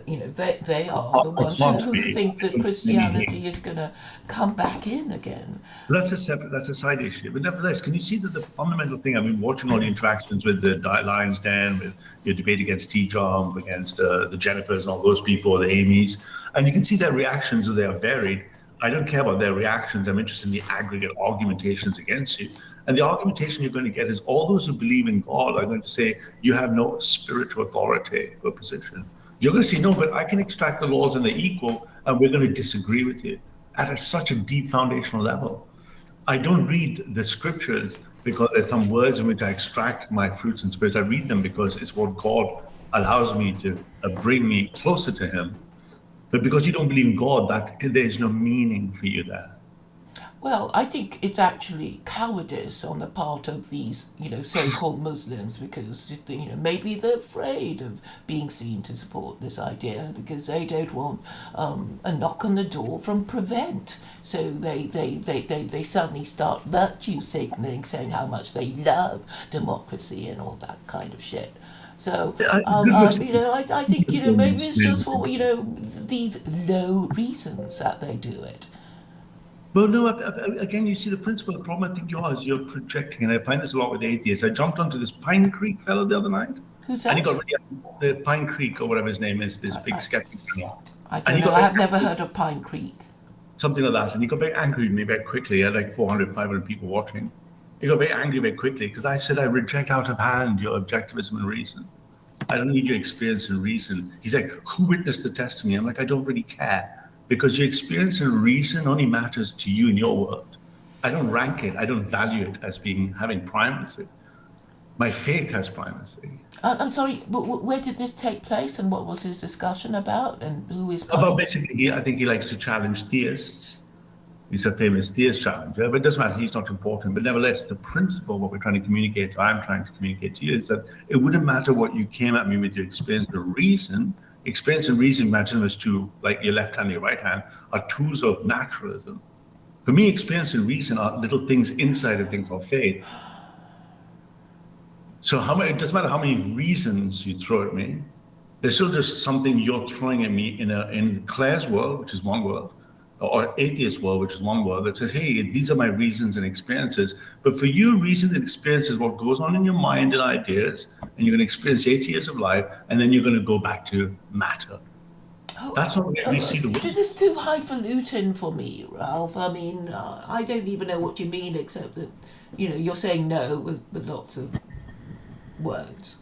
you know, they are the I ones can't who be. think I that don't see any Christianity hate. is going to come back in again. That's a side issue. But nevertheless, can you see that the fundamental thing? I mean, watching all the interactions with the Lions Den, with your debate against T-Jump, against the Jennifers and all those people, the Amy's, and you can see their reactions, they are varied. I don't care about their reactions. I'm interested in the aggregate argumentations against you. And the argumentation you're going to get is all those who believe in God are going to say you have no spiritual authority for a position. You're going to say, no, but I can extract the laws and they're equal, and we're going to disagree with you at such a deep foundational level. I don't read the scriptures because there's some words in which I extract my fruits and spirits. I read them because it's what God allows me to bring me closer to Him. But because you don't believe in God, that there's no meaning for you there. Well, I think it's actually cowardice on the part of these, you know, so-called Muslims, because you know maybe they're afraid of being seen to support this idea because they don't want a knock on the door from Prevent. So they suddenly start virtue signaling, saying how much they love democracy and all that kind of shit. So, you know, I think, you know, maybe it's just for, you know, these low reasons that they do it. Well, no, again, you see the principle. The problem I think you're projecting, and I find this a lot with atheists. I jumped onto this Pine Creek fellow the other night, Who's and he that? got really, the Pine Creek or whatever his name is, this big skeptic channel. I And don't he know. got I very have never angry, heard of Pine Creek. something like that, and he got very angry with me very quickly. He had like 400, 500 people watching. He got very angry very quickly because I said I reject out of hand your objectivism and reason. I don't need your experience and reason. He's like, who witnessed the testimony? I'm like, I don't really care because your experience and reason only matters to you in your world. I don't rank it. I don't value it as having primacy. My faith has primacy. I'm sorry, where did this take place and what was this discussion about and who is About playing? basically, I think he likes to challenge theists. He's a famous theist challenger, but it doesn't matter. He's not important. But nevertheless, the principle, what we're trying to communicate, or I'm trying to communicate to you, is that it wouldn't matter what you came at me with your experience or reason. Experience and reason, imagine them as two, like your left hand and your right hand, are tools of naturalism. For me, experience and reason are little things inside a thing called faith. So it doesn't matter how many reasons you throw at me. There's still just something you're throwing at me in Claire's world, which is one world, or atheist world, which is one world, that says, hey, these are my reasons and experiences. But for you, reasons and experiences, what goes on in your mind and ideas, and you're going to experience 80 years of life, and then you're going to go back to matter. That's not where we see the world. It is too highfalutin for me, Ralph. I mean, I don't even know what you mean, except that, you're saying no with lots of words.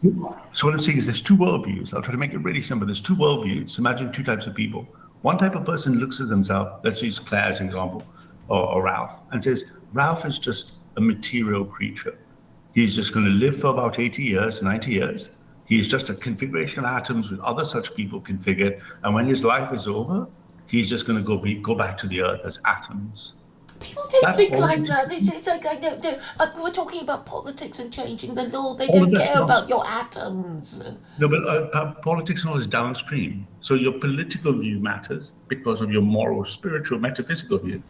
So what I'm saying is there's two worldviews. I'll try to make it really simple. There's two worldviews. Imagine two types of people. One type of person looks at themselves, let's use Claire as an example, or Ralph, and says, Ralph is just a material creature. He's just going to live for about 80 years, 90 years. He is just a configuration of atoms with other such people configured. And when his life is over, he's just going to go back to the earth as atoms. People don't think like that. It's like, no, we're talking about politics and changing the law. They don't care about your atoms. No, but politics and all is downstream. So your political view matters because of your moral, spiritual, metaphysical view.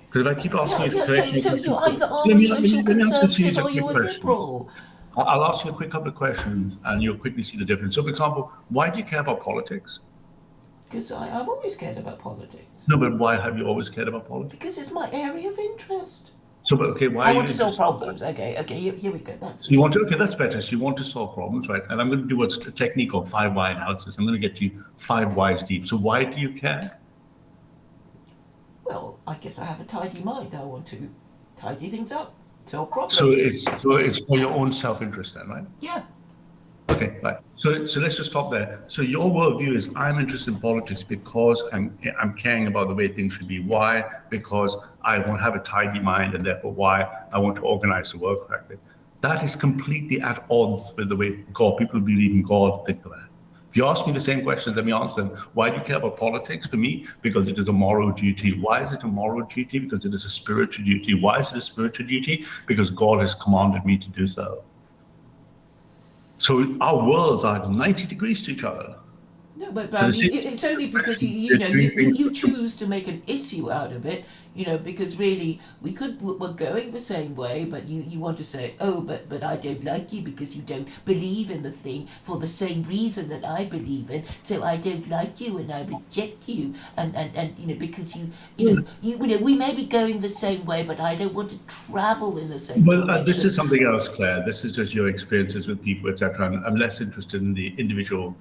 Because if I keep asking you questions... So you either are a social conservative or you're a liberal. I'll ask you a quick couple of questions and you'll quickly see the difference. So, for example, why do you care about politics? Because I've always cared about politics. No, but why have you always cared about politics? Because it's my area of interest. So, but okay, why? I want to solve problems. Okay, here we go. So you want to? Okay, that's better. So you want to solve problems, right? And I'm going to do a technique called 5 why analysis. I'm going to get you 5 whys deep. So why do you care? Well, I guess I have a tidy mind. I want to tidy things up, solve problems. So it's for your own self-interest then, right? Yeah. Okay, right. So let's just stop there. So your worldview is I'm interested in politics because I'm caring about the way things should be. Why? Because I want to have a tidy mind, and therefore why I want to organize the world correctly. That is completely at odds with the way people who believe in God think of that. If you ask me the same questions, let me answer them. Why do you care about politics? For me, because it is a moral duty. Why is it a moral duty? Because it is a spiritual duty. Why is it a spiritual duty? Because God has commanded me to do so. So our worlds are 90 degrees to each other. No, but it's only because you choose to make an issue out of it, because really we're going the same way, but you want to say, oh, but I don't like you because you don't believe in the thing for the same reason that I believe in, so I don't like you and I reject you, and because we may be going the same way, but I don't want to travel in the same direction. Well, this is something else, Claire. This is just your experiences with people, etc. I'm less interested in the individual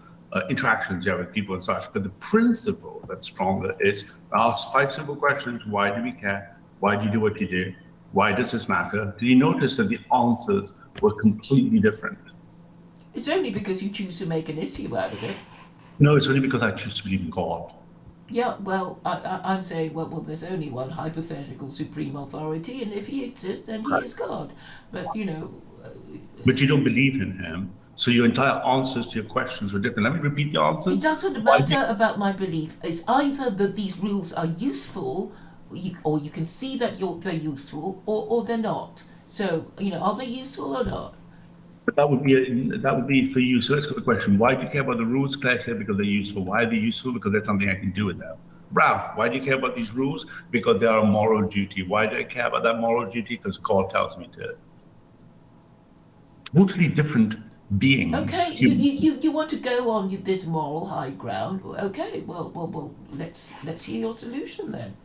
interactions you have with people and such, but the principle that's stronger is ask 5 simple questions. Why do we care? Why do you do what you do? Why does this matter? Do you notice that the answers were completely different? It's only because you choose to make an issue out of it. No, it's only because I choose to believe in God. Yeah, well, I'm saying, well, there's only one hypothetical supreme authority, and if he exists, then he is God. But, But you don't believe in him. So your entire answers to your questions were different. Let me repeat the answers. It doesn't matter about my belief. It's either that these rules are useful, or you can see that they're useful, or they're not. So, are they useful or not? But that would be for you. So let's go to the question. Why do you care about the rules? Claire said because they're useful. Why are they useful? Because that's something I can do with them. Ralph, why do you care about these rules? Because they are a moral duty. Why do I care about that moral duty? Because God tells me to. Totally different beings. Okay, you want to go on this moral high ground. Okay, well, let's hear your solution then.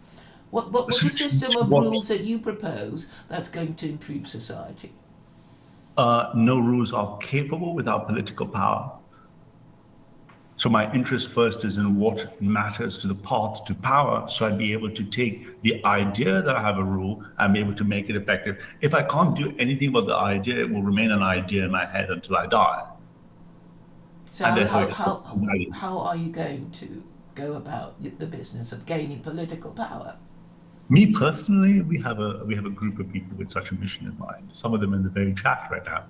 What's the system of rules that you propose that's going to improve society? No rules are capable without political power. So my interest first is in what matters to the path to power. So I'd be able to take the idea that I have a rule and be able to make it effective. If I can't do anything about the idea, it will remain an idea in my head until I die. So how are you going to go about the business of gaining political power? Me personally, we have a group of people with such a mission in mind. Some of them in the very chat right now.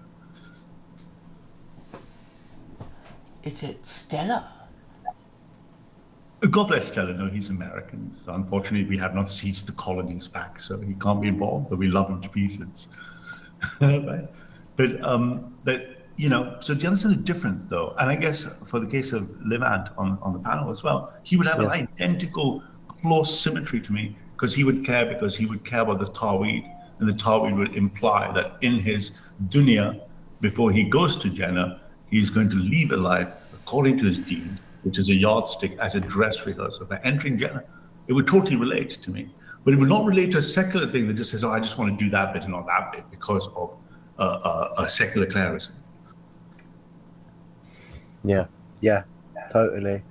Is it Stella? God bless Stella. No, he's American. So unfortunately, we have not seized the colonies back, so he can't be involved. But we love him to pieces. Right? But so do you understand the difference, though? And I guess for the case of Levant on the panel as well, he would have an identical close symmetry to me because he would care about the Tawhid, and the Tawhid would imply that in his dunya, before he goes to Jannah, he's going to leave a life according to his deen, which is a yardstick as a dress rehearsal. By entering Jannah, it would totally relate to me. But it would not relate to a secular thing that just says, oh, I just want to do that bit and not that bit because of a secular clerism. Yeah, totally.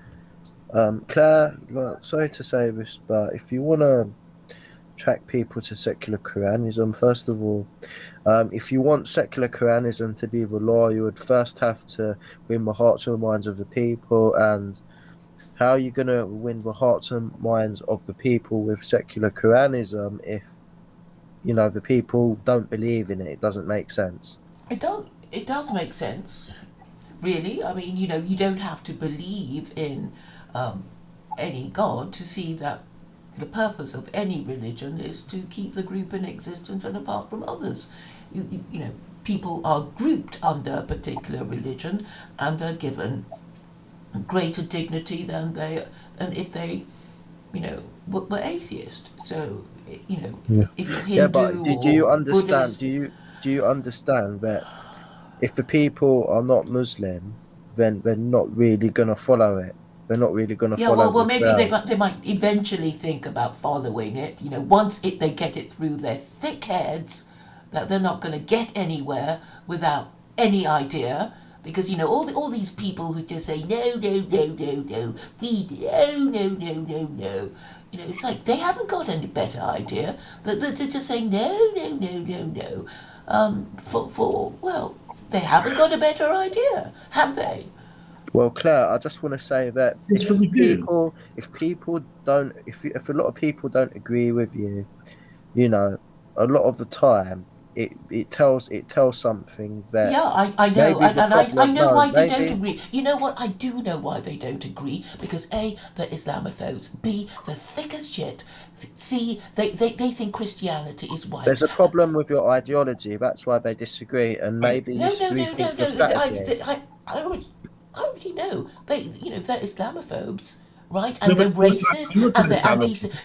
Claire, well, sorry to say this, but if you want to attract people to secular Quranism, first of all, if you want secular Quranism to be the law, you would first have to win the hearts and minds of the people. And how are you going to win the hearts and minds of the people with secular Quranism if, the people don't believe in it? It doesn't make sense. It does make sense, really. I mean, you don't have to believe in any God to see that the purpose of any religion is to keep the group in existence and apart from others. People are grouped under a particular religion and they're given greater dignity than if they, were atheist. So, if you're Hindu but do you understand? Buddhist, Do you understand that if the people are not Muslim, then they're not really going to follow it? They're not really going to follow. Well, maybe they might eventually think about following it. Once they get it through their thick heads that they're not going to get anywhere without any idea, because all these people who just say no, no. It's like they haven't got any better idea. They're just saying no. Well, they haven't got a better idea, have they? Well, Claire, I just want to say that if a lot of people don't agree with you, a lot of the time it tells something that. Yeah, I know, I know why they don't agree. You know what? I do know why they don't agree, because A, they're Islamophobes. B, they're thick as shit. C, they think Christianity is white. There's a problem with your ideology. That's why they disagree, and maybe No. I already know. They're Islamophobes, right? And they're racist,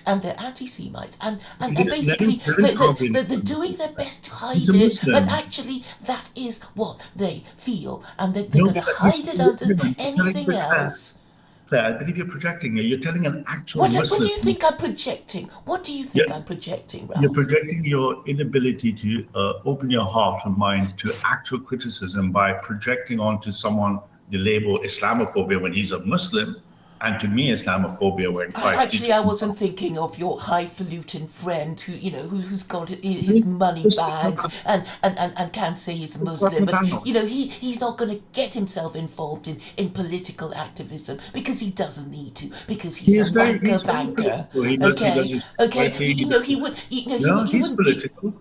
and they're anti-Semites, and basically they're doing their best to hide it, but actually that is what they feel, and they're going to hide it under anything else. Claire, I believe you're projecting. You're telling an actual Muslim. What do you think I'm projecting? What do you think I'm projecting, Ralph? You're projecting your inability to open your heart and mind to actual criticism by projecting onto someone the label Islamophobia when he's a Muslim, and to me Islamophobia when Christ. Actually, I wasn't thinking of your highfalutin friend who's got his money bags and can't say he's Muslim, but he's not going to get himself involved in political activism because he doesn't need to, because he's a banker. He's political.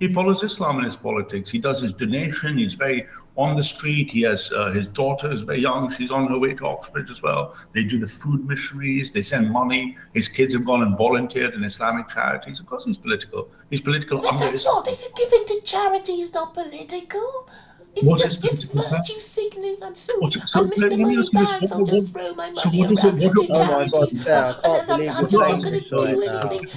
He follows Islam in his politics. He does his donation. He's very on the street. He has his daughter is very young. She's on her way to Oxford as well. They do the food missionaries. They send money. His kids have gone and volunteered in Islamic charities. Of course, he's political. He's political. That's not. If you're giving to charities, not political. It's just virtue signaling. I'm Mr. Moneybags. I'll just throw my money around to charities. And I'm just not going to do anything.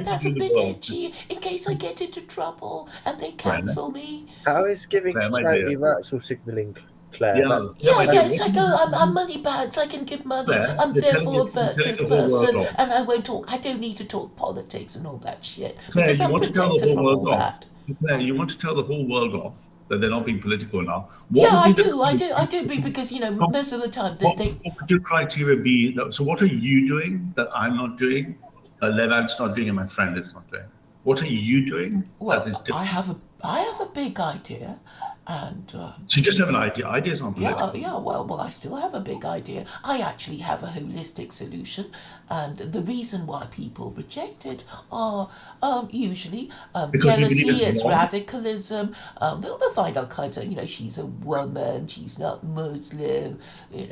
That's a bit edgy in case I get into trouble and they cancel me. How is giving to charity virtual signaling, Claire? It's like, I'm Moneybags. I can give money. Claire, I'm therefore a virtuous person, and I won't talk. I don't need to talk politics and all that shit because I'm protected from all that. Claire, you want to tell the whole world off that they're not being political now. I do, because most of the time what would your criteria be? So what are you doing that I'm not doing, Levant's not doing, and my friend is not doing? What are you doing? Well, I have I have a big idea, and So you just have an idea. Ideas aren't political. well, I still have a big idea. I actually have a holistic solution, and the reason why people reject it are usually Because we believe jealousy, it's it's wrong. radicalism. They'll find all kinds of, she's a woman, she's not Muslim,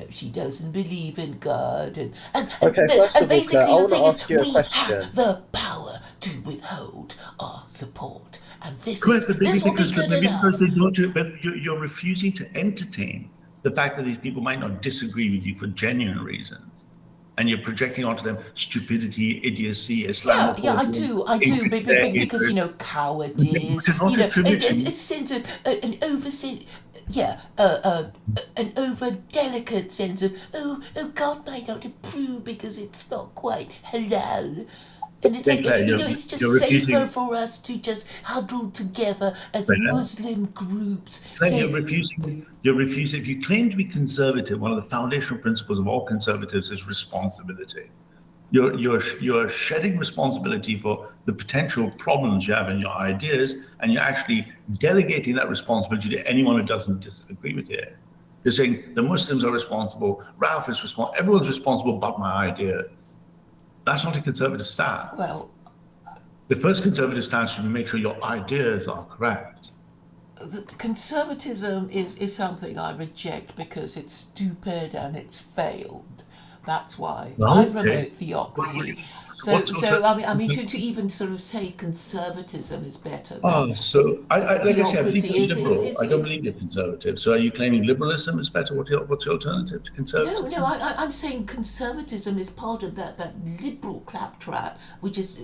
she doesn't believe in God, Okay, first of all, basically Claire, I the want to thing is ask you a we question. have the power to withhold our support, and Correct, but maybe this will be because, good maybe enough. because they don't, but you're refusing to entertain the fact that these people might not disagree with you for genuine reasons. And you're projecting onto them stupidity, idiocy, Islamophobia. Yeah, I do, because cowardice. Which is not attributing. It's sense of an an over delicate sense of God might not approve because it's not quite halal. And it's like, Claire, it's just you're safer refusing. for us to just huddle together as Claire. Muslim groups. Claire, So, you're refusing. You're refusing. If you claim to be conservative, one of the foundational principles of all conservatives is responsibility. You're shedding responsibility for the potential problems you have in your ideas, and you're actually delegating that responsibility to anyone who doesn't disagree with you. You're saying the Muslims are responsible, Ralph is responsible, everyone's responsible but my ideas. That's not a conservative stance. well, The first conservative stance should be make sure your ideas are correct. conservatism is something I reject because it's stupid and it's failed. That's why I promote theocracy. So to even sort of say conservatism is better than Oh, so like I said, I believe theocracy you're liberal. I don't believe you're conservative. So are you claiming liberalism is better? What's your alternative to conservatism? I'm saying conservatism is part of that liberal claptrap, which is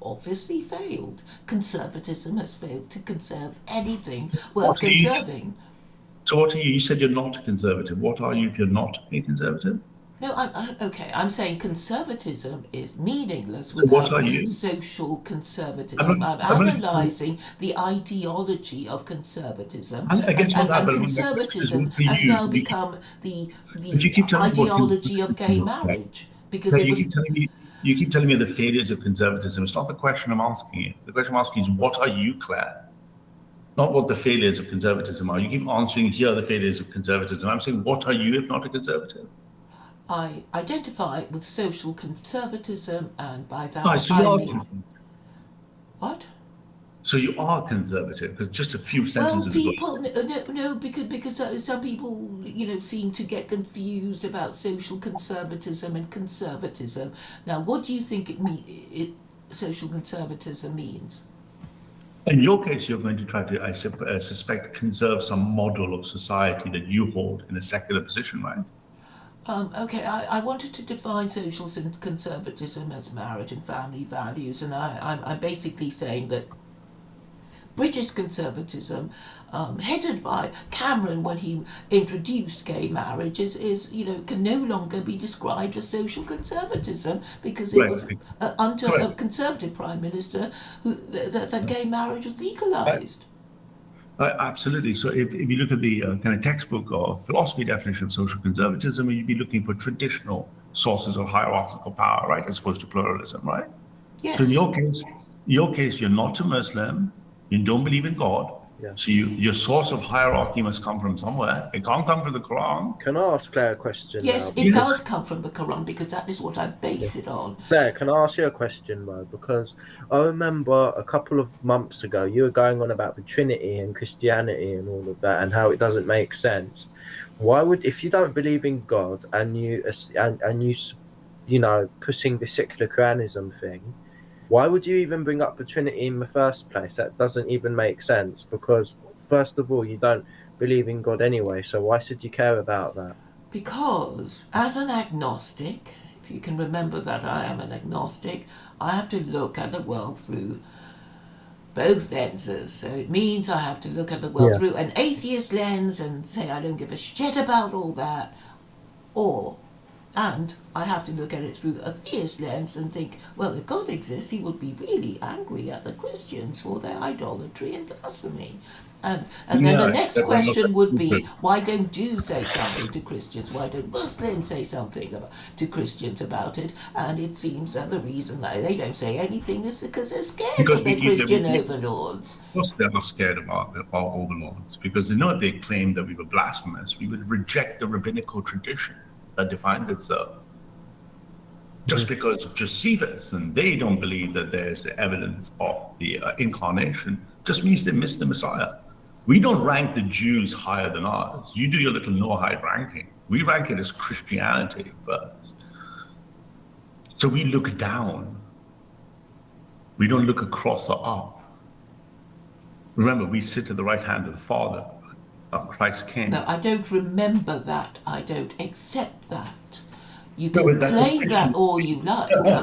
obviously failed. Conservatism has failed to conserve anything worth conserving. So what are you? You said you're not a conservative. What are you if you're not a conservative? No, I'm saying conservatism is meaningless So what without are you? social conservatism. I'm analysing the ideology of conservatism, and conservatism has now become the ideology of gay marriage. Because So it you was keep telling me. You keep telling me the failures of conservatism. It's not the question I'm asking you. The question I'm asking is, what are you, Claire? Not what the failures of conservatism are. You keep answering, here are the failures of conservatism. I'm saying, what are you if not a conservative? I identify with social conservatism, and by that Right, so you I are mean conservative. what? So you are conservative, because just a few Well, sentences ago. people no, because some people seem to get confused about social conservatism and conservatism. Now, what do you think social conservatism means? In your case, you're going to try to, I suspect, conserve some model of society that you hold in a secular position, right? Okay, I wanted to define social conservatism as marriage and family values, and I'm basically saying that British conservatism, headed by Cameron when he introduced gay marriage, can no longer be described as social conservatism because it was under a Conservative Prime Minister that gay marriage was legalised. Absolutely. So if you look at the kind of textbook or philosophy definition of social conservatism, you'd be looking for traditional sources of hierarchical power, right, as opposed to pluralism, right? Yes. So in your case, you're not a Muslim, you don't believe in God, so your source of hierarchy must come from somewhere. It can't come from the Quran. Can I ask Claire a question? Yes, now? it does come from the Quran because that is what I base it on. Claire, can I ask you a question though? Because I remember a couple of months ago you were going on about the Trinity and Christianity and all of that and how it doesn't make sense. Why would, if you don't believe in God and you pushing the secular Quranism thing, why would you even bring up the Trinity in the first place? That doesn't even make sense because, first of all, you don't believe in God anyway, so why should you care about that? Because, as an agnostic, if you can remember that I am an agnostic, I have to look at the world through both lenses. So it means I have to look at the world through an atheist lens and say I don't give a shit about all that, and I have to look at it through a theist lens and think, well, if God exists, he would be really angry at the Christians for their idolatry and blasphemy. And then the Yeah, next that we're not question would stupid. be, why don't Jews say something to Christians? Why don't Muslims say something to Christians about it? And it seems that the reason that they don't say anything is because they're scared Because of we their give them, Christian of overlords. course, they're not scared about our overlords because they know if they claimed that we were blasphemous, we would reject the rabbinical tradition that defines itself. Just because Josephus and they don't believe that there's evidence of the incarnation just means they miss the Messiah. We don't rank the Jews higher than ours. You do your little Noahide ranking. We rank it as Christianity first. So we look down. We don't look across or up. Remember, we sit at the right hand of the Father, Christ King. No, I don't remember that. I don't accept that. You No, can but that's claim what that Christians- all you like. I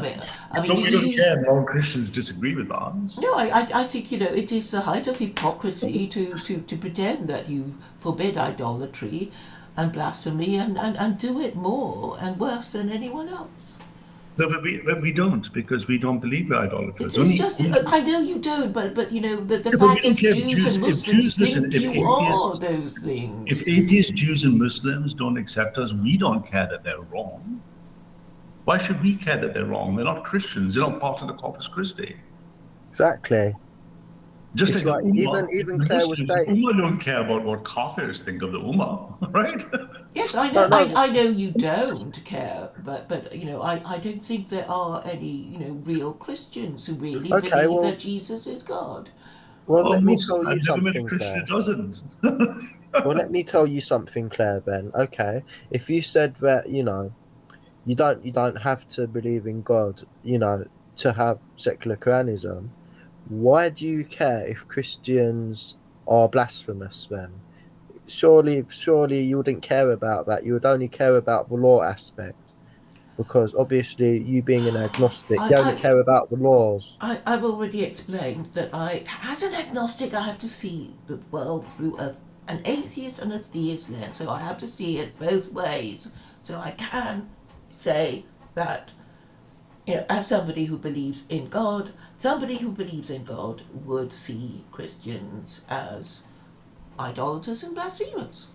mean, But we don't care. Non-Christians disagree with us. No, I think, it is the height of hypocrisy to pretend that you forbid idolatry and blasphemy and do it more and worse than anyone else. No, but we don't because we don't believe we're idolaters. It's just, I know you don't, but the Yeah, but we fact don't is care if Jews and if Muslims listen, think if you are atheists, those things. if atheists, Jews, and Muslims don't accept us, we don't care that they're wrong. Why should we care that they're wrong? They're not Christians. They're not part of the Corpus Christi. Exactly. Just It's like like the Ummah, even the Claire was Muslims, saying. Ummah don't care about what Kafirs think of the Ummah, right? Yes, I know. No. I know you don't care, but I don't think there are any real Christians who really Okay, believe well- that Jesus is God. Well, let me Almost. tell you I've never met a something, Christian Claire. who doesn't. Well, let me tell you something, Claire. Then, okay, if you said that you don't have to believe in God, to have secular Quranism, why do you care if Christians are blasphemous? Then, surely you wouldn't care about that. You would only care about the law aspect, because obviously you being an agnostic, you only care about the laws. I've already explained that as an agnostic, I have to see the world through an atheist and a theist lens. So I have to see it both ways. So I can say that, as somebody who believes in God, would see Christians as idolaters and blasphemers.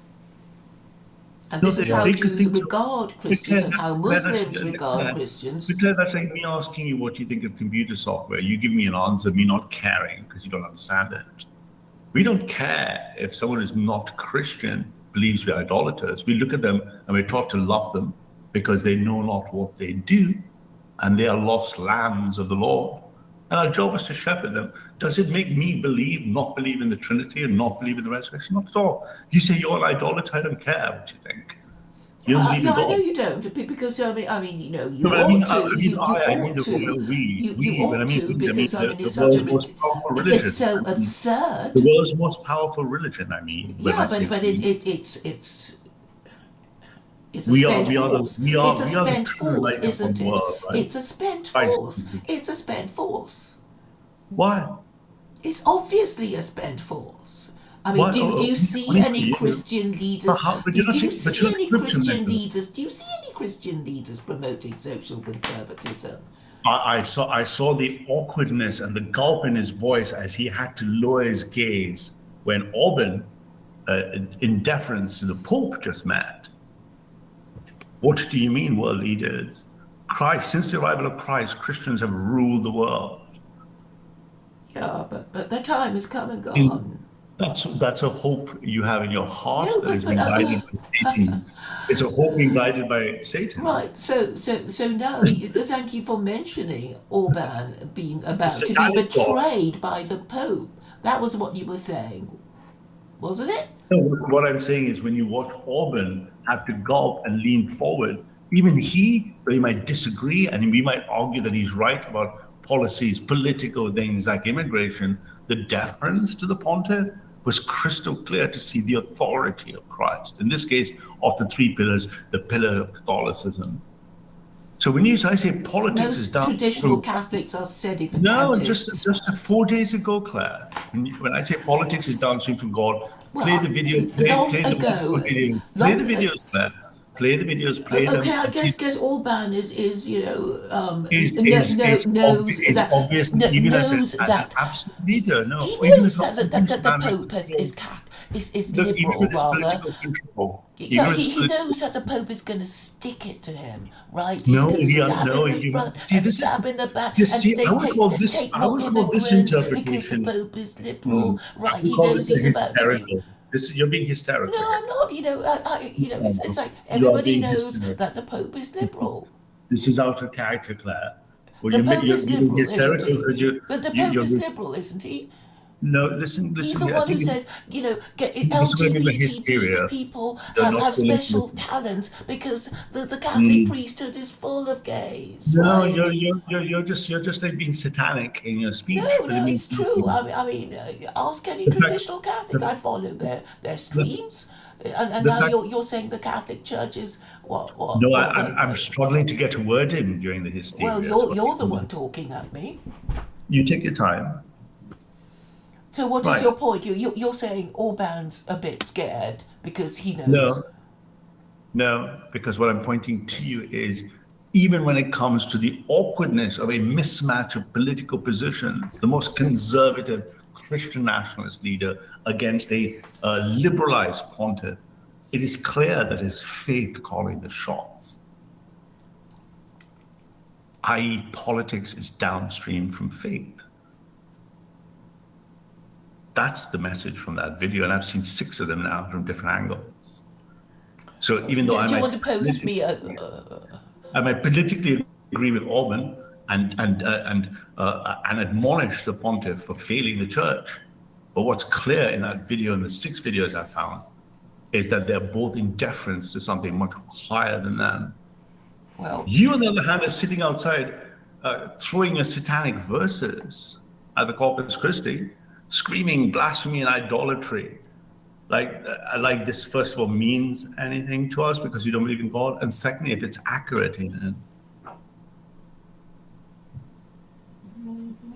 And No, this is they- how they could Jews think so. regard Christians and how Claire, Muslims regard Christians. Claire, that's like me asking you what you think of computer software. You give me an answer, me not caring because you don't understand it. We don't care if someone is not Christian, believes we're idolaters. We look at them and we're taught to love them because they know not what they do and they are lost lambs of the Lord. And our job is to shepherd them. Does it make me not believe in the Trinity and not believe in the resurrection? Not at all. You say you're an idolater, I don't care what you think. You don't believe in I know God. you don't, because you No, ought but to. I mean You the royal we. You ought to, because the world's most powerful religion. it's so absurd. The world's most powerful religion, I mean. when I Yeah, say but we. it's a We are- spent we are the- force. we are- It's a we are the spent true force, light of the isn't it? world, right? It's a spent Christ. force. It's a spent force. Why? It's obviously a spent force. I mean, Why? do you see what do you any mean? Christian leaders? But how- but you're not Do you taking- but see you're not any Christian Christian leaders. leaders? Do you see any Christian leaders promoting social conservatism? I saw the awkwardness and the gulp in his voice as he had to lower his gaze when Orban, in deference to the Pope, just met. What do you mean, world leaders? Since the arrival of Christ, Christians have ruled the world. Yeah, but their time has come and gone. That's a hope you have in your heart No, that is but- being guided by Satan. It's a hope being guided by Satan. Right, so now, thank you for mentioning Orban being about to be satanic plot. betrayed by the Pope. That was what you were saying, wasn't it? No, what I'm saying is when you watch Orban have to gulp and lean forward, even though he might disagree and we might argue that he's right about policies, political things like immigration, the deference to the pontiff was crystal clear to see the authority of Christ. In this case, of the three pillars, the pillar of Catholicism. So when I say politics is Most down traditional Catholics are sedevacatists. No, just 4 days ago, Claire. When I say politics is downstream from God, play Well, the video, long play the ago- videos, long- play the videos, Claire. Play the videos, play them. Okay, I and see- guess Orban is you know is obvious, even as knows an that absolute leader. No, he even knows as that the Pope is look, even liberal with his rather. political control, Yeah, he knows that the Pope is going to stick it to him, right? He's no, going to stab no, him in the front see, and this is stab in the back you and see, say take I more would call this immigrants because the interpretation. Pope is liberal, I right? would He call knows this he's about to be. hysterical. This you're being hysterical. No, I'm not. You know, it's like You are everybody being knows hysterical. that the Pope is liberal. This is out of character, Claire. Well, The Pope is you're being liberal, isn't hysterical he? because But the Pope you're is liberal, isn't he? no. Listen. He's the Here, I one who think says, you know, this is what I mean by hysteria. people You're not have willing special to. talents because the Catholic priesthood is full of gays, No, right? you're just like being satanic in your speech. No, but it no, means it's true. nothing. Ask any The fact- traditional Catholic. I follow their streams, and the now fact- you're saying the Catholic Church is what? No, I'm struggling to get a word in during the hysteria. Well, you're the one talking at me. You take your time. So what is Right. your point? You're saying Orban's a bit scared because he knows. No, because what I'm pointing to you is even when it comes to the awkwardness of a mismatch of political positions, the most conservative Christian nationalist leader against a liberalized pontiff, it is clear that it's faith calling the shots. I.e., politics is downstream from faith. That's the message from that video, and I've seen 6 of them now from different angles. So even though Do you want to post me a? I might politically agree with Orban and admonish the pontiff for failing the church, but what's clear in that video and the 6 videos I found is that they're both in deference to something much higher than them. Well, You, on the other hand, are sitting outside throwing your satanic verses at the Corpus Christi, screaming blasphemy and idolatry. Like this, first of all, means anything to us because you don't believe in God, and secondly, if it's accurate in it.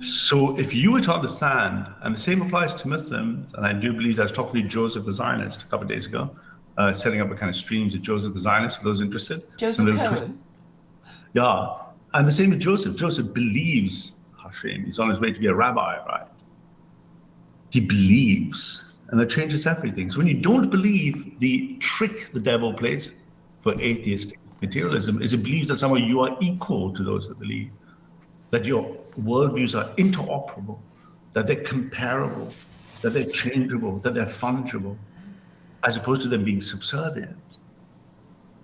So if you were to understand, and the same applies to Muslims, and I do believe I was talking to Joseph the Zionist a couple of days ago, setting up a kind of streams of Joseph the Zionist for those interested. Joseph Cohen. Yeah, and the same with Joseph. Joseph believes Hashem. He's on his way to be a rabbi, right? He believes, and that changes everything. So when you don't believe, the trick the devil plays for atheistic materialism is it believes that somehow you are equal to those that believe, that your worldviews are interoperable, that they're comparable, that they're changeable, that they're fungible, as opposed to them being subservient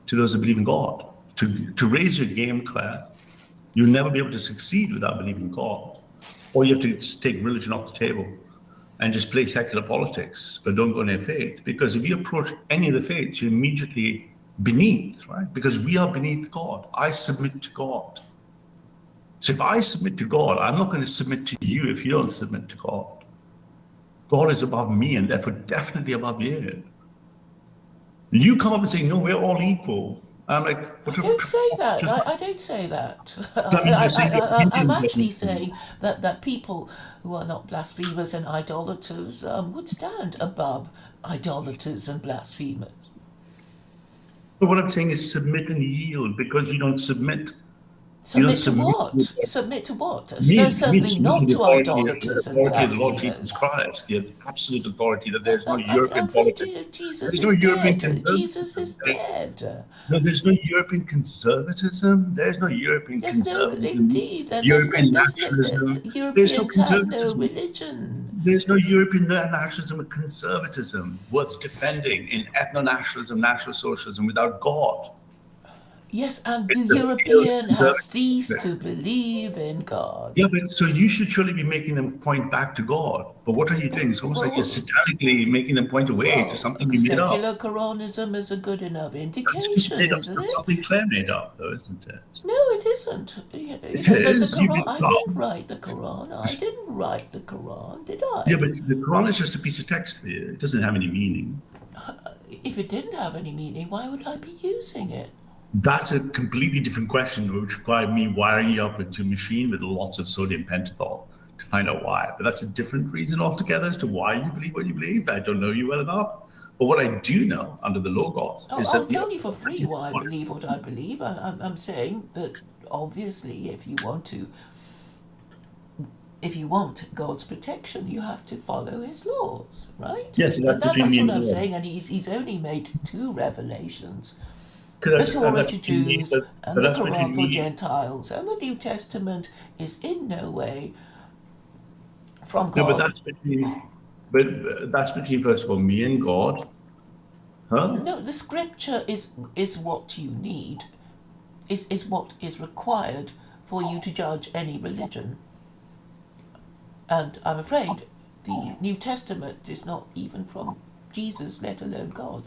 to those that believe in God. To raise your game, Claire, you'll never be able to succeed without believing in God. Or you have to take religion off the table and just play secular politics, but don't go near faith. Because if you approach any of the faiths, you're immediately beneath, right? Because we are beneath God. I submit to God. So if I submit to God, I'm not going to submit to you if you don't submit to God. God is above me and therefore definitely above you. You come up and say, no, we're all equal. I'm like, I don't say that. I don't say that. I'm actually saying that people who are not blasphemers and idolaters would stand above idolaters and blasphemers. But what I'm saying is submit and yield, because you don't submit. Submit to what? Submit to what? Certainly not to idolaters and blasphemers. The Lord Jesus blasphemers. Christ, the absolute authority that there's no European politics. Jesus There's no is European dead. conservatism. Jesus is dead. No, there's no European conservatism. There's no European There's no, conservatism. indeed. European There's nationalism. no, There's no Europeans have no conservatism. religion. There's no European nationalism and conservatism worth defending in ethno-nationalism, national socialism without God. Yes, and the It's a European field has ceased to believe in God. Yeah, but so you should surely be making them point back to God. But what are you doing? It's almost like you're satanically making them point away to something you made up. Secular Quranism is a good enough It's indication, just made up isn't from it? something Claire made up, though, isn't it? No, it isn't. It The is. You Quran, did I not. didn't write the Quran. I didn't write the Quran, did I? Yeah, but the Quran is just a piece of text for you. It doesn't have any meaning. If it didn't have any meaning, why would I be using it? That's a completely different question, which required me wiring you up into a machine with lots of sodium pentothal to find out why. But that's a different reason altogether as to why you believe what you believe. I don't know you well enough. But what I do know under the Logos is I'll that the tell you for free why I believe what I believe. I'm saying that obviously, if you want God's protection, you have to follow His laws, right? Yes, And that's between that's me what and I'm God. saying. And he's only made 2 revelations: the Because Torah that's to between me, Jews but and the that's between Quran for me. Gentiles. And the New Testament is in no way from No, God. but that's between first of all me and God, huh? No, the Scripture is what you need. Is what is required for you to judge any religion. And I'm afraid the New Testament is not even from Jesus, let alone God,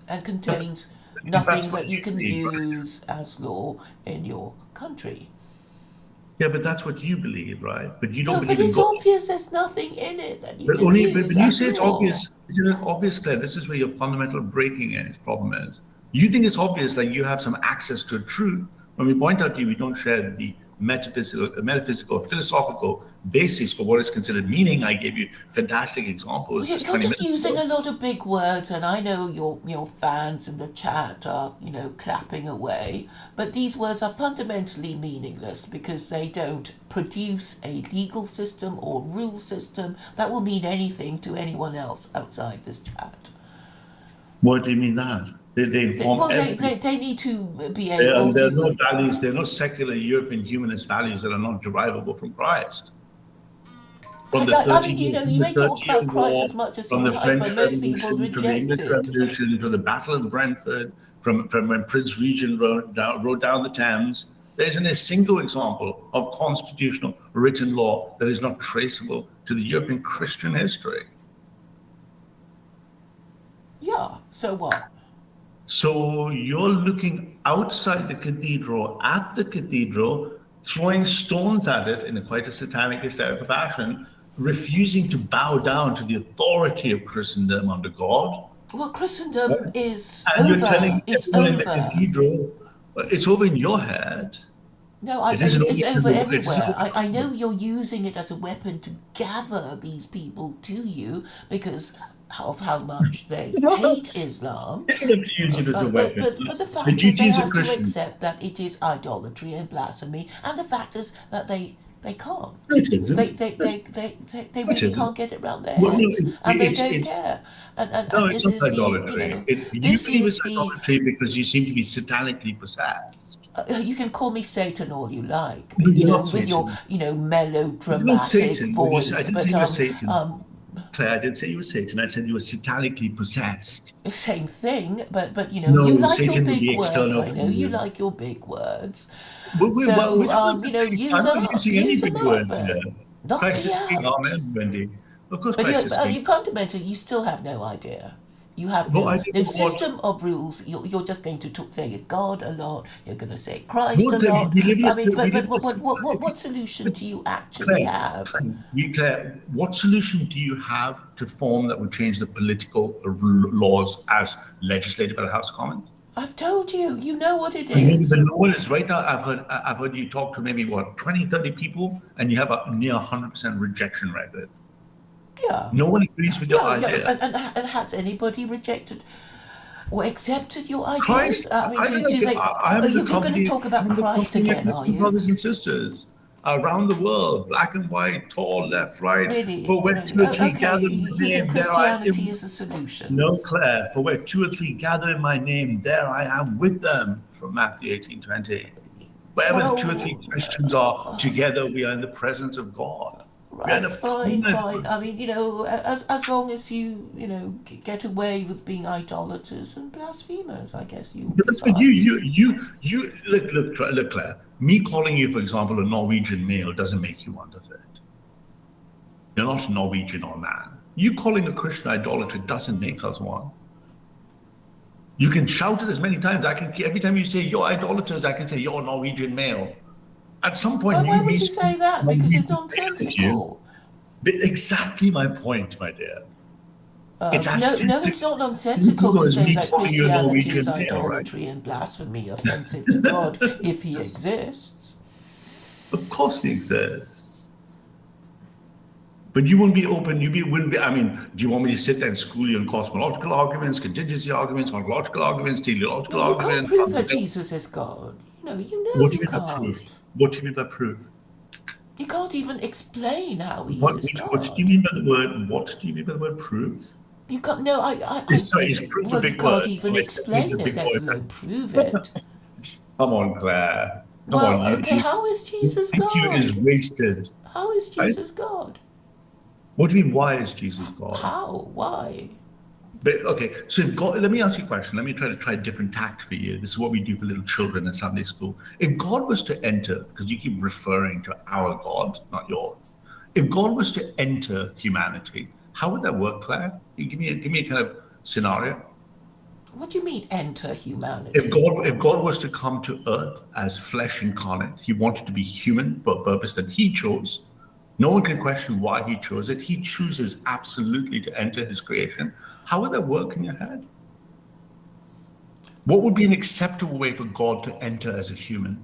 and contains If that's nothing what that you you can believe, right? use as law in your country. Yeah, but that's what you believe, right? But you don't No, but believe in it's God. obvious there's nothing in it that you But can only, but use when you as say it's law. obvious, isn't it obvious, Claire? This is where your fundamental breaking in problem is. You think it's obvious that you have some access to truth. When we point out to you, we don't share the metaphysical, philosophical basis for what is considered meaning. I gave you fantastic examples just You're 20 just minutes using ago. a lot of big words, and I know your fans in the chat are, clapping away. But these words are fundamentally meaningless because they don't produce a legal system or rule system that will mean anything to anyone else outside this chat. What do you mean that? They inform Well, everything. they need to be able There are no to. values, there are no secular European humanist values that are not derivable from Christ. From the I 30 mean, year, you from the may talk 30-year about Christ war, as much as from you the like, but French most people Revolution, from the reject English it. Revolution, to the Battle of Brentford, from when Prince Regent wrote down the Thames, there isn't a single example of constitutional written law that is not traceable to the European Christian history. Yeah, so what? So you're looking outside the cathedral, at the cathedral, throwing stones at it in quite a satanic, hysterical fashion, refusing to bow down to the authority of Christendom under God. Well, Christendom is And you're over. telling It's everyone in the over. cathedral, it's over in your head. No, It isn't over it's in over the, it isn't everywhere. over I in know the, you're using it as a weapon to gather these people to you because of how much they hate Islam. you don't have to use it as a weapon. But the The fact is, they duties of have to Christians. accept that it is idolatry and blasphemy, and the fact is that they can't. No, it isn't. They It really isn't. can't get it around their Well, no, heads, and they don't it's care. no, And it's this not is idolatry. You this believe it's is the idolatry because you seem to be satanically possessed. you can call me Satan all you like, But you're not with your, Satan. You're not melodramatic Satan. But I voice. didn't say But you were Satan. Claire, I didn't say you were Satan. I said you were satanically possessed. same thing. But you No, like your Satan would big be words. external I know from you you. like your big words. Which So ones use I'm them not up. using any Use them big up. words here. Knock Christ me is King. out. Amen, Wendy. Of course, But Christ is King. fundamentally, you still have no idea. You have But I don't no know what. system of rules. You're just going to say God a lot. You're going to say Christ a Don't tell me. lot. I mean, but what solution do you actually Claire, have? Claire, what solution do you have to form that would change the political laws as legislated by the House of Commons? I've told you. You know what it I know is. the law is right now. I've heard you talk to maybe what 20, 30 people, and you have a near 100% rejection record. Yeah. No one agrees with your Yeah. idea. And has anybody rejected or accepted your ideas? Christ, I mean, I don't do know. they? I am You're going to talk about the Christ company of again, are Christian you? brothers and sisters around the world, black and white, tall, left, right. Really, For where really. two or Oh, three okay. gather in my You think name, there I Christianity am. is a solution? No, Claire, for where two or three gather in my name, there I am with them. From Matthew 18:20. Wherever two or three Well, Christians are together, we are in the presence of God. We are in right, a fine. permanent. I mean, as long as you get away with being idolaters and blasphemers, I guess you'll be That's what fine. you look, Claire. Me calling you, for example, a Norwegian male doesn't make you one, does it? You're not Norwegian or man. You calling a Christian idolater doesn't make us one. You can shout it as many times. Every time you say you're idolaters, I can say you're a Norwegian male. At some point, Why you would mean you say that? Because it's Norwegian male to you. nonsensical. But exactly my point, my dear. It's as No, it's not nonsensical sensible to as say me that calling you a Christianity is Norwegian male, right? idolatry and blasphemy, offensive to God, if He exists. Of course he exists. But you wouldn't be open. Wouldn't be. I mean, do you want me to sit there and school you on cosmological arguments, contingency arguments, ontological arguments, teleological No, you can't arguments? prove that Jesus is God. You know What do you you mean by proof? can't. What do you mean by proof? You can't even explain how he What, is what do you God. mean by the word? What do you mean by the word proof? You can't. No, Sorry, is proof a well, you big can't word? even It's a explain it, big let boy. alone prove it. Come on, Claire. Come Well, on. okay, how is Jesus Thinking is God? wasted. How is Right? Jesus God? What do you mean? Why is Jesus God? How? Why? But okay, so if God, let me ask you a question. Let me try a different tact for you. This is what we do for little children in Sunday school. If God was to enter, because you keep referring to our God, not yours. If God was to enter humanity, how would that work, Claire? You give me a kind of scenario. What do you mean enter humanity? If God was to come to earth as flesh incarnate, he wanted to be human for a purpose that he chose. No one can question why he chose it. He chooses absolutely to enter his creation. How would that work in your head? What would be an acceptable way for God to enter as a human?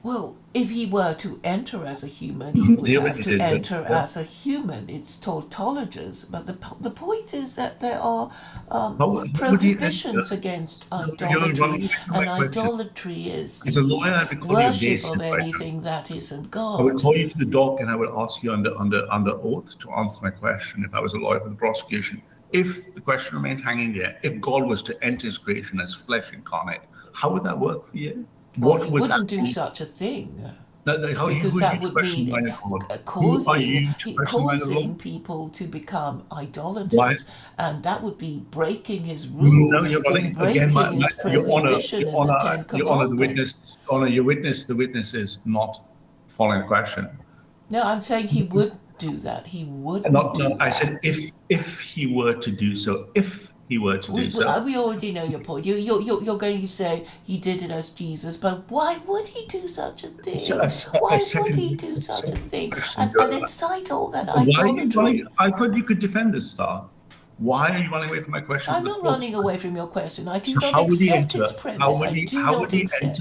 Well, if he were to enter as a human, he would have to enter as a human. It's tautologous. But the point is that there are prohibitions against idolatry, and idolatry is As a lawyer, I'd be calling you worship evasive of right now. anything that isn't I would God. call you to the dock and I would ask you under oath to answer my question if I was a lawyer for the prosecution. If the question remains hanging there, if God was to enter his creation as flesh incarnate, how would that work for you? Well, he wouldn't do such a thing. Because that would mean causing people to become idolaters, and that would be breaking his rule, No, you're running breaking again. his prohibition in the Ten Commandments. The witness is not following the question. No, I'm saying he would do that. He wouldn't do that. I said if he were to do so. If he were to do so. We already know your point. You're going to say he did it as Jesus, but why would he do such a thing? Why would he do such a thing and incite all that idolatry? I thought you could defend this, Star. Why are you running away from my question? I'm not running away from your question. I do not accept its premise. I do not accept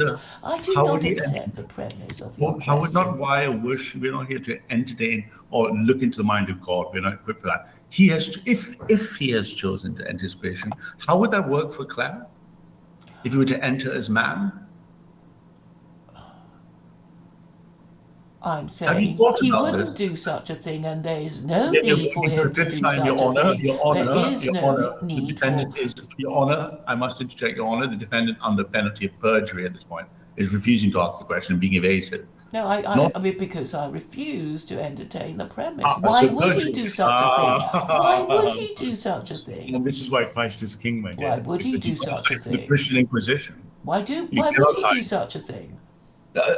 the premise of your question. How would not why or wish? We're not here to entertain or look into the mind of God. We're not equipped for that. He has, if he has chosen to enter his creation, how would that work for Claire? If he were to enter as man? I'm saying he wouldn't do such a thing, and there is no need for him to do such a thing. There is no need for... Your Honor, I must interject, Your Honor, the defendant under penalty of perjury at this point is refusing to answer the question and being evasive. No, I mean, because I refuse to entertain the premise. Why would he do such a thing? Why would he do such a thing? And this is why Christ is king, my dear. Why would he do such a thing? The Christian Inquisition. Why would he do such a thing?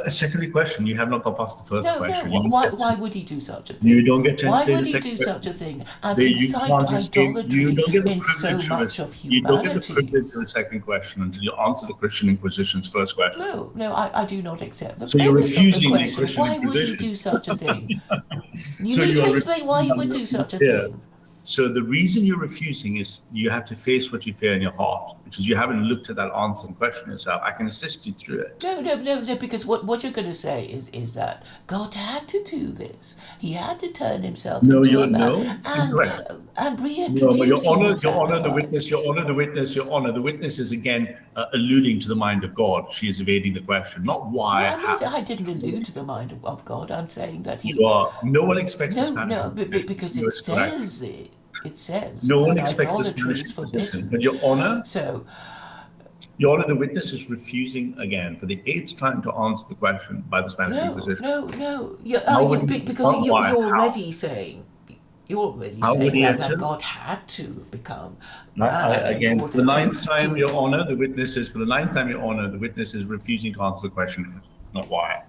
A secondary question. You have not got past the first question. No, why would he do such a thing? You don't get to why say would the he second do question. such a thing and incite idolatry in so much of humanity? You don't get the privilege of the second question until you answer the Christian Inquisition's first question. No, I do not accept the So you're premise of refusing the the question. Christian Why would he Inquisition. do such a thing? You So need you to are explain why he would do such a Yeah. thing. So the reason you're refusing is you have to face what you fear in your heart, which is you haven't looked at that answer and questioned yourself. I can assist you through it. No, because what you're going to say is that God had to do this. He had to turn himself into a man and reintroduce Your Honor, the witness is again alluding to the mind of God. She is evading the question, not why. I didn't allude to the mind of God. I'm saying that he... No one expects this. No, because it says it. It says no one that expects idolatry this is forbidden. But Your Honor, so, Your Honor, the witness is refusing again for the 8th time to answer the question by the Spanish Inquisition. No. Because you're already saying that God had to become again, for the 9th time, Your Honor, the witness is refusing to answer the question, not why.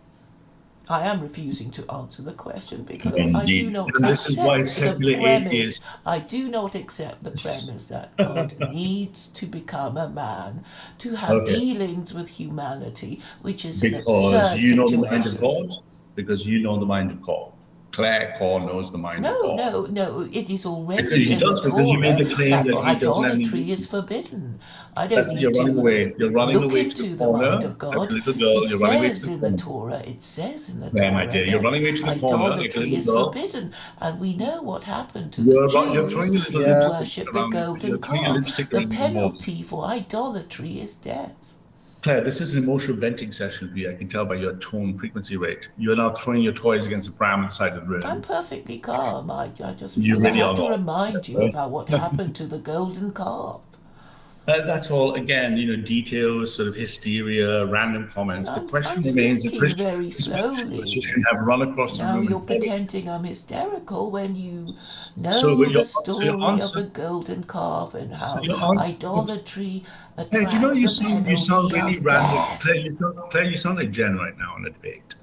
I am refusing to answer the question because Indeed. I do not accept the premise. I do not accept the premise that God needs to become a man to have dealings with humanity, which is an absurd situation. Because you know the mind of God. Claire Core knows the mind of God. No, it is Because already he in the does, because you made Torah the claim that that he doesn't have any. idolatry is forbidden. I don't That's, need you're running to away. You're running look away to the into the mind corner of like a God. little girl. It You're running away to says the in the corner. Torah, it says in the There, my Torah dear, you're that running away to the corner like a idolatry little is girl. forbidden. And we know what happened to the You're Jews throwing a little who Yeah. lipstick worship the around. You're golden throwing a calf. lipstick The around your nose. penalty for idolatry is death. Claire, this is an emotional venting session for you. I can tell by your tone frequency rate. You're now throwing your toys against the pram on the side of the I'm room. perfectly calm. I just You feel I really have are to not. remind you Yes. about what happened to the golden calf. That's all. Again, details, sort of hysteria, random comments. The question I'm remains: a speaking Christian very slowly. have run across the Now room you're and followed. pretending I'm hysterical when you So, know the your story of answer. the golden calf and So how your answer. idolatry Hey, do you know attracts a you sound penalty really of random? death. Claire, you sound like Jen right now in a debate,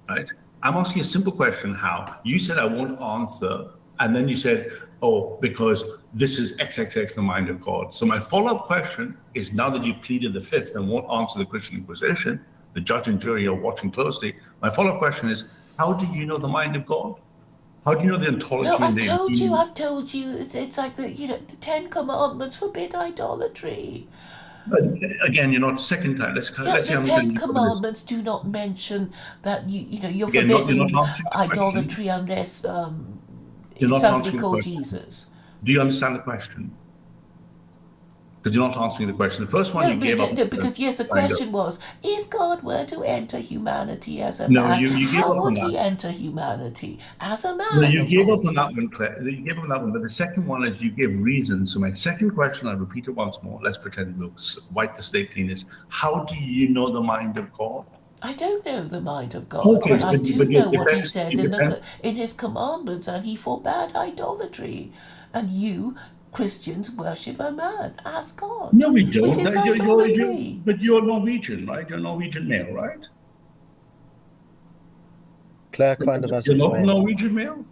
right? I'm asking a simple question. How? You said I won't answer, and then you said, "Oh, because this is XXX, the mind of God." So my follow-up question is: now that you've pleaded the fifth and won't answer the Christian Inquisition, the judge and jury are watching closely. My follow-up question is: how do you know the mind of God? How do you know the ontology No, and the I've told you, it's like the the Ten Commandments forbid idolatry. Again, second time. Let's No, see the how many Ten times you cover this. Commandments do not mention that you're Again, you're forbidden not answering the question. idolatry unless You're it's not somebody answering the called question. Jesus. Do you understand the question? Because you're not answering the question. The first one No, you gave up. because yes, the Kind of. question was, if God were to enter humanity as a No, man, you gave how up on would that. he enter humanity? As a No, man, you of gave up on course. that one, Claire. You gave up on that one. But the second one is you give reasons. So my second question, I'll repeat it once more. Let's pretend we'll wipe the slate clean. Is how do you know the mind of God? I don't know the mind of God, Okay, but I do but your know what he defense, said in his commandments, and he forbade idolatry. And you, Christians, worship a man as God, No, we which don't. is idolatry. But you're Norwegian, right? You're Norwegian male, right? Claire kind of has a You're not point. Norwegian male?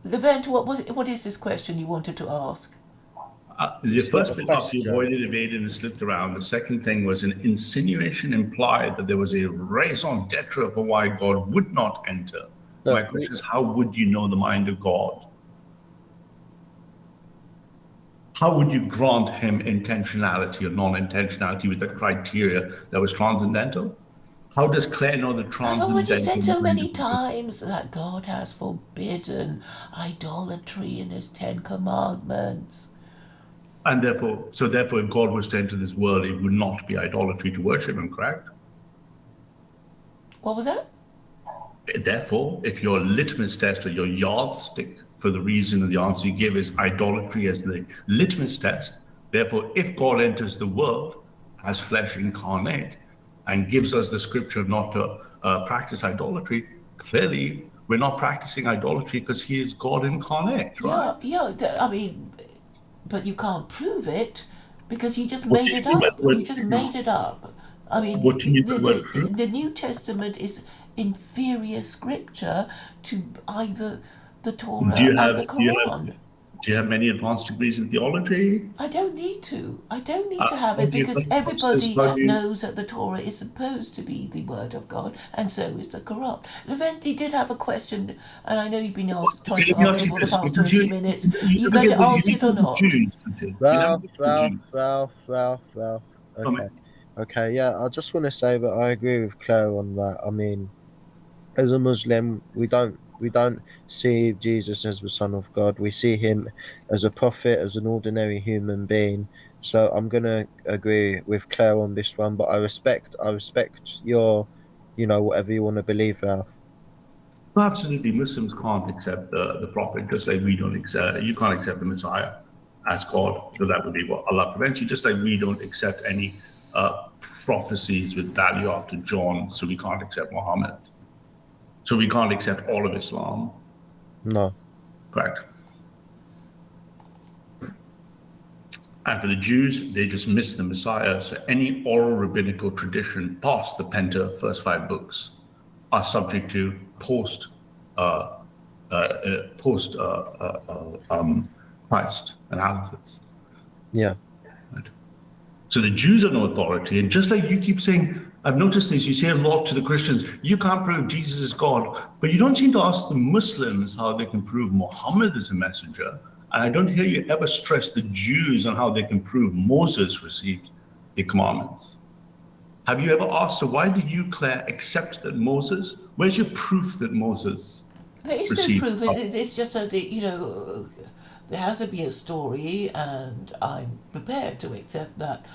Levent, what is this question you wanted to ask? The It's not first a bit off, you question. avoided, evaded, and slipped around. The second thing was an insinuation implied that there was a raison d'etre for why God would not enter. No, My question is, how would you know the mind of God? How would you grant him intentionality or non-intentionality with the criteria that was transcendental? How does Claire know the I've already said transcendental so mind many of God? times that God has forbidden idolatry in his Ten Commandments. And therefore, if God was to enter this world, it would not be idolatry to worship him, correct? What was that? Therefore, if your litmus test or your yardstick for the reason and the answer you give is idolatry as the litmus test, therefore, if God enters the world as flesh incarnate and gives us the scripture not to practice idolatry, clearly we're not practicing idolatry because he is God incarnate, right? I mean, but you can't prove it because you just What made do you it mean by up. the word You just prove? made it up. I mean, What do you mean by the word prove? the New Testament is inferior scripture to either the Torah Do you and have the Quran. do you have many advanced degrees in theology? I don't need to. I don't need to have How it do you because think- everybody how do you- knows that the Torah is supposed to be the word of God, and so is the Quran. Leventi did have a question, and I know you've been trying to Let me ask ask it you for the this, past because 20 minutes. you You never going get to the, you ask it or never get the not? Jews, you never get the Jews. Ralph. Okay, yeah, I just want to say that I agree with Claire on that. I mean, as a Muslim, we don't see Jesus as the Son of God. We see him as a prophet, as an ordinary human being. So I'm gonna agree with Claire on this one, but I respect your, whatever you want to believe, Ralph. Absolutely, Muslims can't accept the Prophet, just like we don't accept, you can't accept the Messiah as God, because that would be what Allah prevents you, just like we don't accept any prophecies with value after John, so we can't accept Muhammad. So we can't accept all of Islam, No. correct? And for the Jews, they just miss the Messiah. So any oral rabbinical tradition past the first 5 books, are subject to post Christ analysis. Yeah. Right? So the Jews are no authority, and just like you keep saying, I've noticed this. You say a lot to the Christians, you can't prove Jesus is God, but you don't seem to ask the Muslims how they can prove Muhammad is a messenger. And I don't hear you ever stress the Jews on how they can prove Moses received the commandments. Have you ever asked, so why do you, Claire, accept that Moses? Where's your proof that Moses There is no received? proof. It's just that, there has to be a story, and I'm prepared to accept that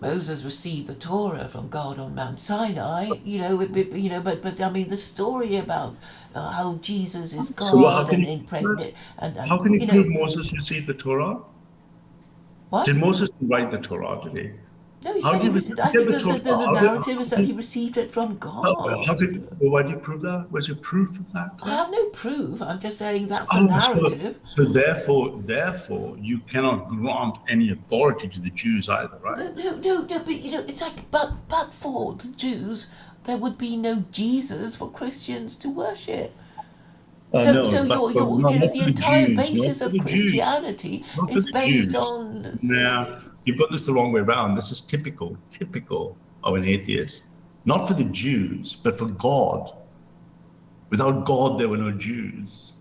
Moses received the Torah from God on Mount Sinai. But I mean the story about how Jesus is So how God can and you, impregnate how can you prove Moses received the Torah? what? Did Moses write the Torah, did he? No, he How said did he I get think the Torah? the narrative is that he received it from God. Why do you prove that? Where's your proof of that, I Claire? have no proof. I'm just saying that's a Oh, narrative. so therefore, you cannot grant any authority to the Jews either, right? No. But it's like, but for the Jews, there would be no Jesus for Christians to worship. So But not the for the entire Jews, not basis for of the Jews, Christianity not for is the based Jews. on. Now, you've got this the wrong way around. This is typical of an atheist. Not for the Jews, but for God. Without God, there were no Jews.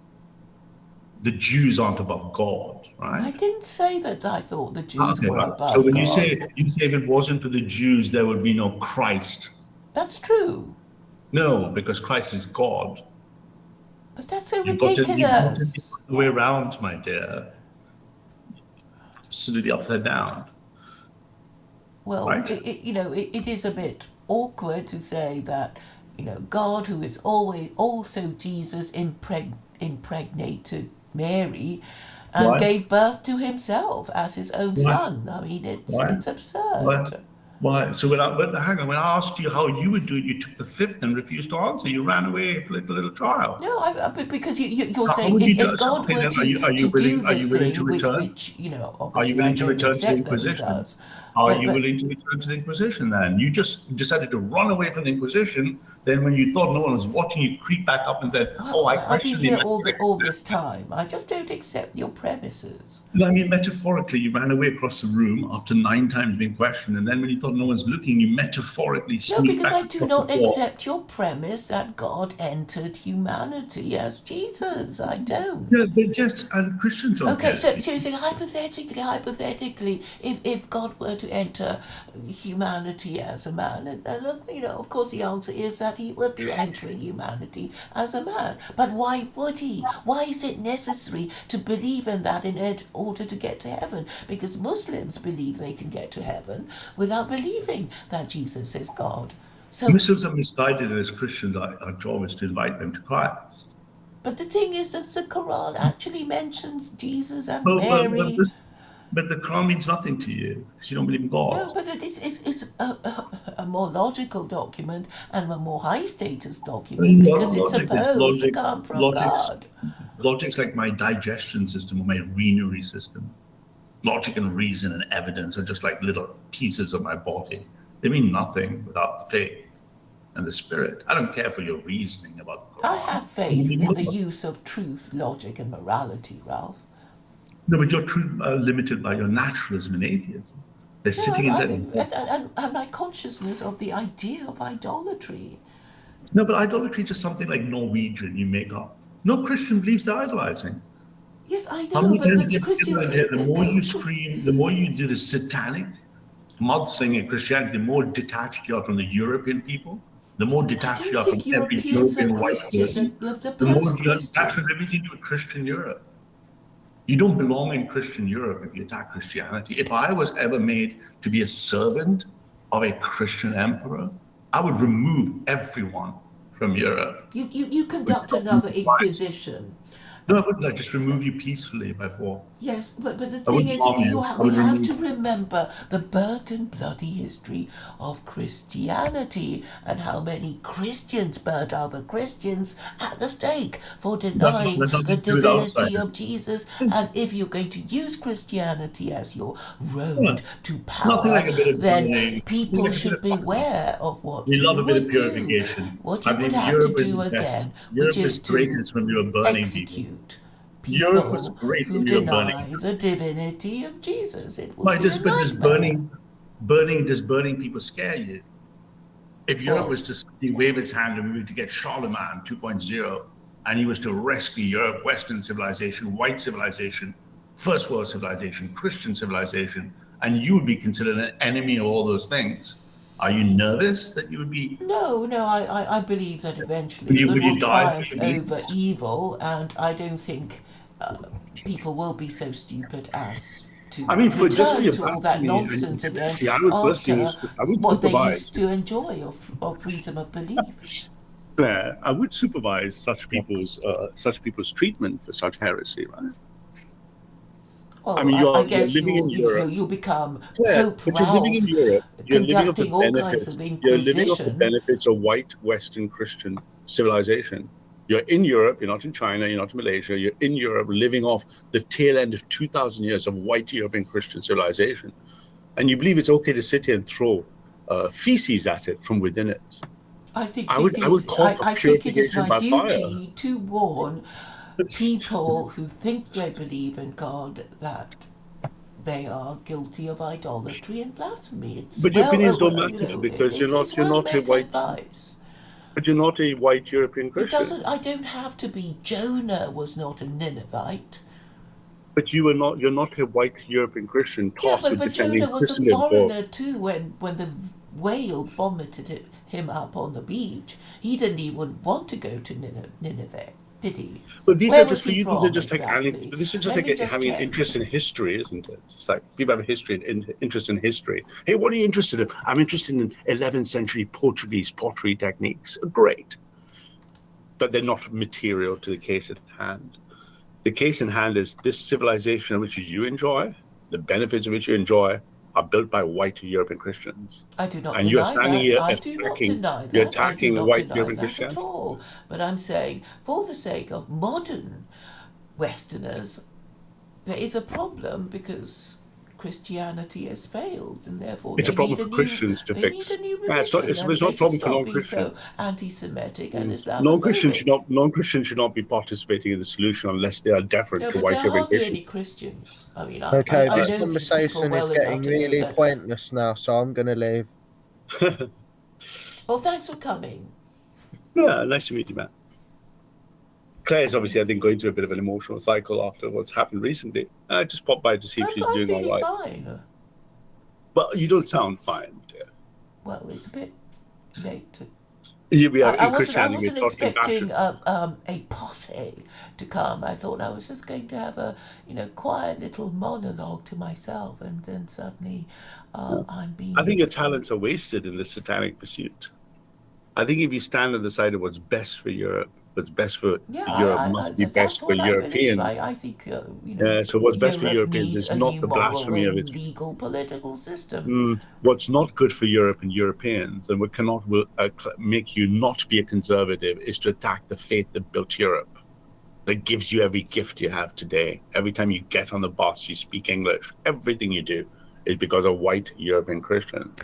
The Jews aren't above God, right? I didn't say that I thought the Jews Okay, were right. above So when God. you say if it wasn't for the Jews, there would be no Christ. That's true. No, because Christ is God. But that's so You've got it the ridiculous. other way around, my dear. Absolutely upside down, Well, right? it is a bit awkward to say that, God, who is always also Jesus, impregnated Mary and Why? gave birth to himself as his own Why? son. I mean, it's Why? it's absurd. Why? So hang on, when I asked you how you would do it, you took the fifth and refused to answer. You ran away like a little child. No, but because you're How saying would you if do God something were then? to do Are you this willing to thing, return? which Are you obviously I willing to don't return to the accept that he Inquisition? does, Are but you willing to return to the Inquisition then? You just decided to run away from the Inquisition. Then when you thought no one was watching, you creep back up and said, well, oh, I I've been question the here Messianic all this existence. time. I just don't accept your premises. No, I mean, metaphorically, you ran away across the room after 9 times being questioned. And then when you thought no one's looking, you metaphorically No, sneaked because back I do across the not floor. accept your premise that God entered humanity as Jesus. I don't. Yeah, but just, and Christians don't Okay, get so it. seriously, hypothetically, if God were to enter humanity as a man, and of course the answer is that he would be entering humanity as a man. But why would he? Why is it necessary to believe in that in order to get to heaven? Because Muslims believe they can get to heaven without believing that Jesus is God. So, Muslims are misguided, and as Christians, our job is to invite them to Christ. but the thing is that the Quran actually mentions Jesus and But, but, but, Mary. this, but the Quran means nothing to you because you don't believe in No, God. but it's a more logical document and a more high status document because it's Logic is supposed to come from God. logic's like my digestion system or my urinary system. Logic and reason and evidence are just like little pieces of my body. They mean nothing without faith and the spirit. I don't care for your reasoning about the Quran. I have faith in the use of truth, logic, and morality, Ralph. No, but your truth are limited by your naturalism and atheism. They're sitting inside. And my consciousness of the idea of idolatry. No, but idolatry is just something like Norwegian you make up. No Christian believes they're idolizing. Yes, I How know, many times but do you Christians. get the more you scream, the more you do the satanic mudslinging Christianity, the more detached you are from the European people, the more I detached don't you are from think every Europeans are European white Christians. person, They're the more you are post-Christian. detached from everything to do with Christian Europe. You don't belong in Christian Europe if you attack Christianity. If I was ever made to be a servant of a Christian emperor, I would remove everyone from Europe. You conduct another inquisition. No, I wouldn't. I'd just remove you peacefully by force. Yes, but the I thing wouldn't is, harm you. I we would have remove to remember the burnt and bloody history of Christianity and how many Christians burnt other Christians at the stake for denying that's the nothing to do with divinity outsiders. of Jesus. And if you're going to use Christianity as your road to Nothing power, like a bit of then bullying. people Nothing like a bit should of fun. beware of what We love you a bit of would do. purification. What I you would believe have to Europe is do the best. again, Europe which is is greatest to when we were burning people. execute Europe was people great who when we were burning. deny the divinity of Jesus. It would Why be a does but does nightmare. burning people scare you? If Europe Well- was to suddenly wave its hand and we were to get Charlemagne 2.0, and he was to rescue Europe, Western civilization, white civilization, first world civilization, Christian civilization, and you would be considered an enemy of all those things, are you nervous that you would be? No, I believe that eventually Would good you will die for triumph your beliefs? over evil, and I don't think people will be so stupid as to I mean, just for return your to all that blasphemy and nonsense again heresy, I would personally, after I would what they supervise. used to enjoy of freedom of belief. Yeah, I would supervise such people's treatment for such heresy, right? Well, I mean, I you're guess living in Europe. you'll become Yeah, Pope but you're living in Ralph, Europe. You're living off the conducting all kinds benefits. of You're living off the inquisition. benefits of white Western Christian civilization. You're in Europe. You're not in China. You're not in Malaysia. You're in Europe, living off the tail end of 2,000 years of white European Christian civilization, and you believe it's okay to sit here and throw feces at it from within it. I think I would call for I think it is purification my by duty to warn people who think they believe in God that they are guilty of idolatry and blasphemy. It's But your opinions don't you matter know, because you're it's not a well-meant white. advice. But you're not a white European It Christian. doesn't. I don't have to be. Jonah was not a Ninevite. But you're not a white European Christian Yeah, tasked with but defending Jonah was a Christendom. foreigner too. When the whale vomited him up on the beach, he didn't even want to go to Nineveh, did he? But these Where are was just for he you. These are from just like exactly? this is just Let me like just having an check. interest in history, isn't it? It's like people have a history and interest in history. Hey, what are you interested in? I'm interested in 11th century Portuguese pottery techniques. Great, but they're not material to the case at hand. The case in hand is this civilization which you enjoy, the benefits of which you enjoy, are built by white European Christians. I do not And you're deny standing that. here I do not attacking. deny You're that. I do attacking not white deny European that at Christians. all. But I'm saying, for the sake of modern Westerners, there is a problem because Christianity has failed, and therefore It's they a problem need for new, Christians to they fix. need a new Yeah, it's not- religion, it's and not they a problem should for stop being so non-Christians. anti-Semitic and Islamophobic. Non-Christians should not be participating in the solution unless they are deferent No, to but white there are hardly European any Christians. I mean, Okay, I this know these people conversation well is enough getting to know really that. pointless now, so I'm going to leave. Well, thanks for coming. Yeah, nice to meet you, man. Claire's obviously, I think, going through a bit of an emotional cycle after what's happened recently. I just popped by to see if she's I'm doing all feeling right. fine. But you don't sound fine, dear. Well, it's a bit late to We are I in Christianity. wasn't we're talking expecting baptism. a posse to come. I thought I was just going to have a quiet little monologue to myself, and then suddenly I'm being. I think your talents are wasted in this satanic pursuit. I think if you stand on the side of what's best for Europe, what's best for Europe must be that's best for what I believe. Europeans. I think So what's best for Europe Europeans needs is a not new the moral blasphemy of and it. legal political system. What's not good for Europe and Europeans, and what cannot will make you not be a conservative, is to attack the faith that built Europe, that gives you every gift you have today. Every time you get on the bus, you speak English. Everything you do is because of white European Christians.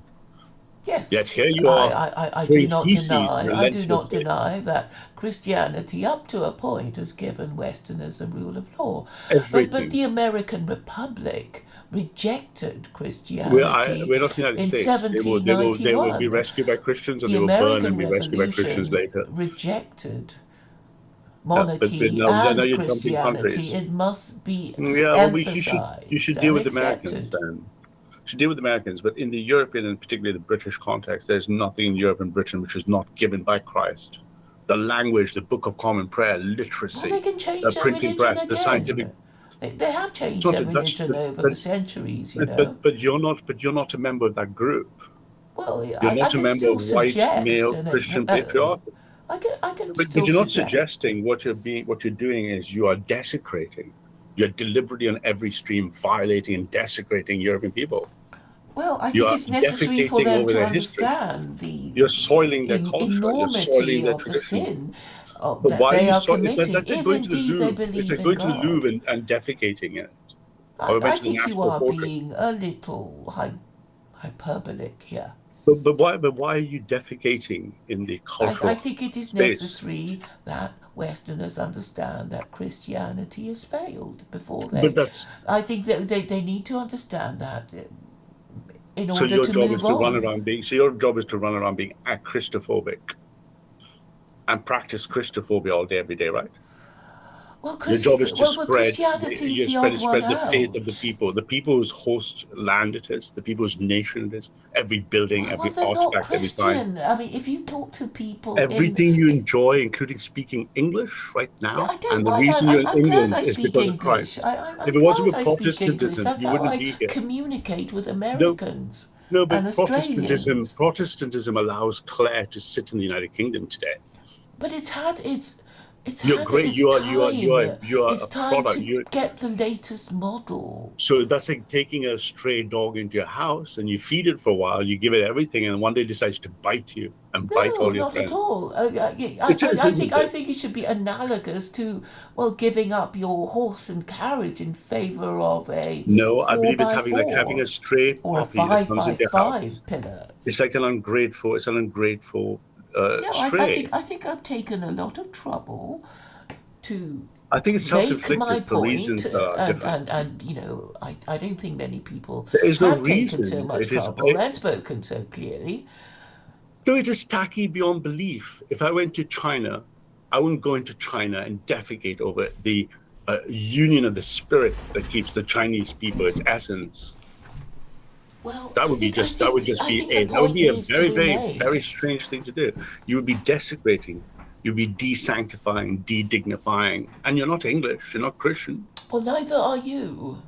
Yes. Yet here you are. I do not feces deny. I do not relentlessly. deny that Christianity, up to a point, has given Westerners a rule of law. Everything. But the American Republic rejected Christianity We're not the United in States. 1791. They will be rescued by Christians, and The they will burn American and be rescued by Christians Revolution later. rejected but monarchy now and you're jumping countries. Christianity. It must be Yeah, well, emphasized. you should deal and with Americans accepted. then. You should deal with Americans, but in the European and particularly the British context, there's nothing in Europe and Britain which is not given by Christ. The language, the Book of Common Prayer, literacy, Well, they can change the their printing religion press, again. the scientific. They have changed It's not their that that's- religion over but- the centuries, you know. But you're not a member of that group. Well, You're I not a can member still of white suggest, male and Christian patriarchy. I can But still you're not suggest. suggesting what you're doing is you are desecrating. You're deliberately on every stream violating and desecrating European people. Well, I You think are it's necessary for defecating them over to their history. understand the You're soiling their culture. You're enormity soiling their of the tradition. sin But that why they are are you so? committing, That's like if going to the indeed they Louvre. It's believe like in going to the God. Louvre and defecating it. Or I eventually the think you National are Portrait. being a little hyperbolic here. But why are you defecating in the cultural I think it is space? necessary that Westerners understand that Christianity has failed before they. But that's I think that they need to understand that in So order your to job move is to on. run around being. So your job is to run around being Christophobic, and practice Christophobia all day, every day, right? Well, Your job is to Christianity is the odd one spread the faith of out. the people whose host land it is, the people whose nation it is, every building, Well, every they're not artifact, every sign, Christian. I mean, if you talk to people in, everything you enjoy, including speaking English right yeah, now. I don't And the mind. reason you're in I'm glad England I is speak because of English. Christ. If I'm it wasn't glad for I speak English. Protestantism, That's you how wouldn't I be here. communicate with No, Americans no, and but Australians. Protestantism allows Claire to sit in the United Kingdom today. But it's You're had great. its time. You are It's a time product. to get the latest model. So that's like taking a stray dog into your house and you feed it for a while, you give it everything, and one day decides to bite you and bite No, all your not at friends. all. It is, isn't I it? think it should be analogous to, well, giving up your horse and carriage in favour of a No, I four believe it's by like having four a stray or a puppy that five comes by into your house. five pillars. It's like an ungrateful. It's an ungrateful No, stray. I think I've taken a lot of trouble to I think it's make my self-inflicted for point, reasons that are different. and I don't think many people There is no have taken so reason. much It is. trouble and spoken so clearly. No, it is tacky beyond belief. If I went to China, I wouldn't go into China and defecate over the union of the spirit that keeps the Chinese people its essence. Well, That would be that would just be a that would be a very, very, very strange thing to do. You would be desecrating, you'd be desanctifying, de-dignifying, and you're not English, you're not Christian. Well, neither are you.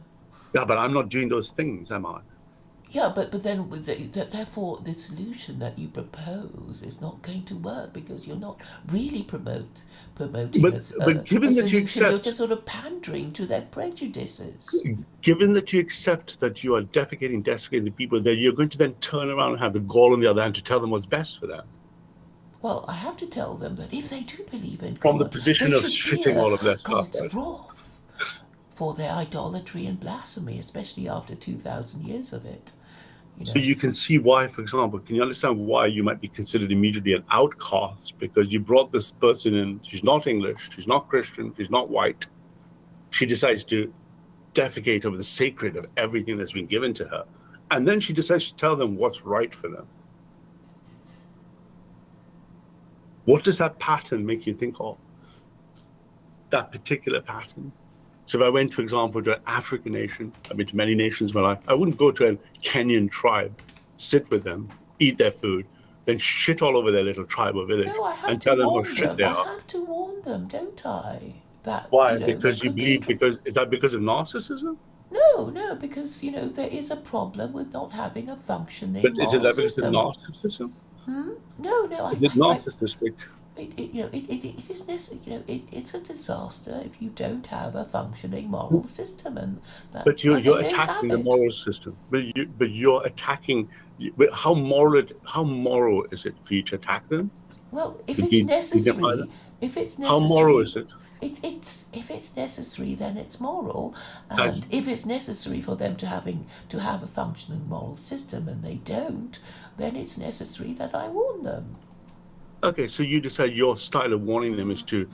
Yeah, but I'm not doing those things, am I? Yeah, but then therefore the solution that you propose is not going to work because you're not really promoting But given a that you solution. You're accept, just sort of pandering to their prejudices. given that you accept that you are defecating, desecrating the people, then you're going to then turn around and have the gall on the other hand to tell them what's best for them. Well, I have to tell them that if they do believe in From God, the position they of should shitting fear all of their stuff, God's right? wrath for their idolatry and blasphemy, especially after 2,000 years of it. So you can see why, for example, can you understand why you might be considered immediately an outcast because you brought this person in, she's not English, she's not Christian, she's not white. She decides to defecate over the sacred of everything that's been given to her. And then she decides to tell them what's right for them. What does that pattern make you think of? That particular pattern? So if I went, for example, to an African nation, I've been to many nations in my life, I wouldn't go to a Kenyan tribe, sit with them, eat their food, then shit all over their little tribe or village No, I have and to tell them how warn shit them. they I are. have to warn them, don't I? That Why? they Because you could be believe, because is that because of narcissism? No, because there is a problem with not having a functioning But is it moral that because of system. narcissism? No, Is it narcissistic? it is necessary. It's a disaster if you don't have a functioning moral system, and that. But and they you're don't attacking have the it. moral system. But you're attacking. But how moral is it for you to attack them? Well, if To it's dignify them? necessary, if it's How moral necessary, is it? if it's necessary, then it's moral, That's- and if it's necessary for them to have a functioning moral system, and they don't, then it's necessary that I warn them. Okay, so you decide your style of warning them is to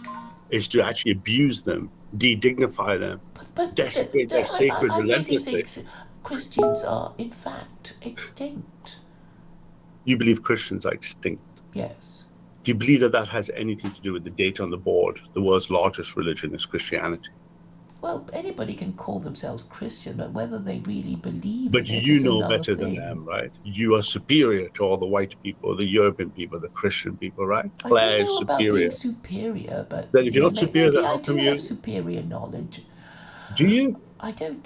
actually abuse them, de-dignify them, But desecrate their sacred I really relentlessly. think Christians are in fact extinct. You believe Christians are extinct. Yes. Do you believe that that has anything to do with the data on the board? The world's largest religion is Christianity. Well, anybody can call themselves Christian, but whether they really believe But in it you is know another better thing. than them, right? You are superior to all the white people, the European people, the Christian people, right? I Claire don't is know about superior. being superior, but Then if you're not superior, maybe then I how do come you? have superior knowledge. Do you? I don't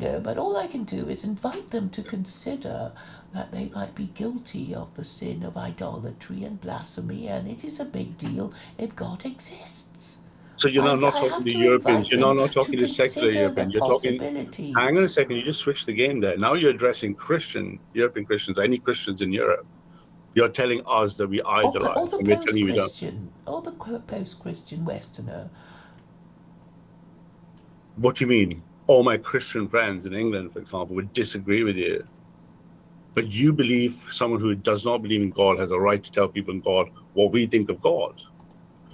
know, but all I can do is invite them to consider that they might be guilty of the sin of idolatry and blasphemy, and it is a big deal if God exists. So you're now not I have talking to to Europeans. invite You're now them not talking to secular consider Europeans. the You're talking. possibility. Hang on a second. You just switched the game there. Now you're addressing European Christians, any Christians in Europe. You're telling us that we idolize, Or the and we're telling you we don't. post-Christian, or the post-Christian Westerner. What do you mean? All my Christian friends in England, for example, would disagree with you. But you believe someone who does not believe in God has a right to tell people in God what we think of God.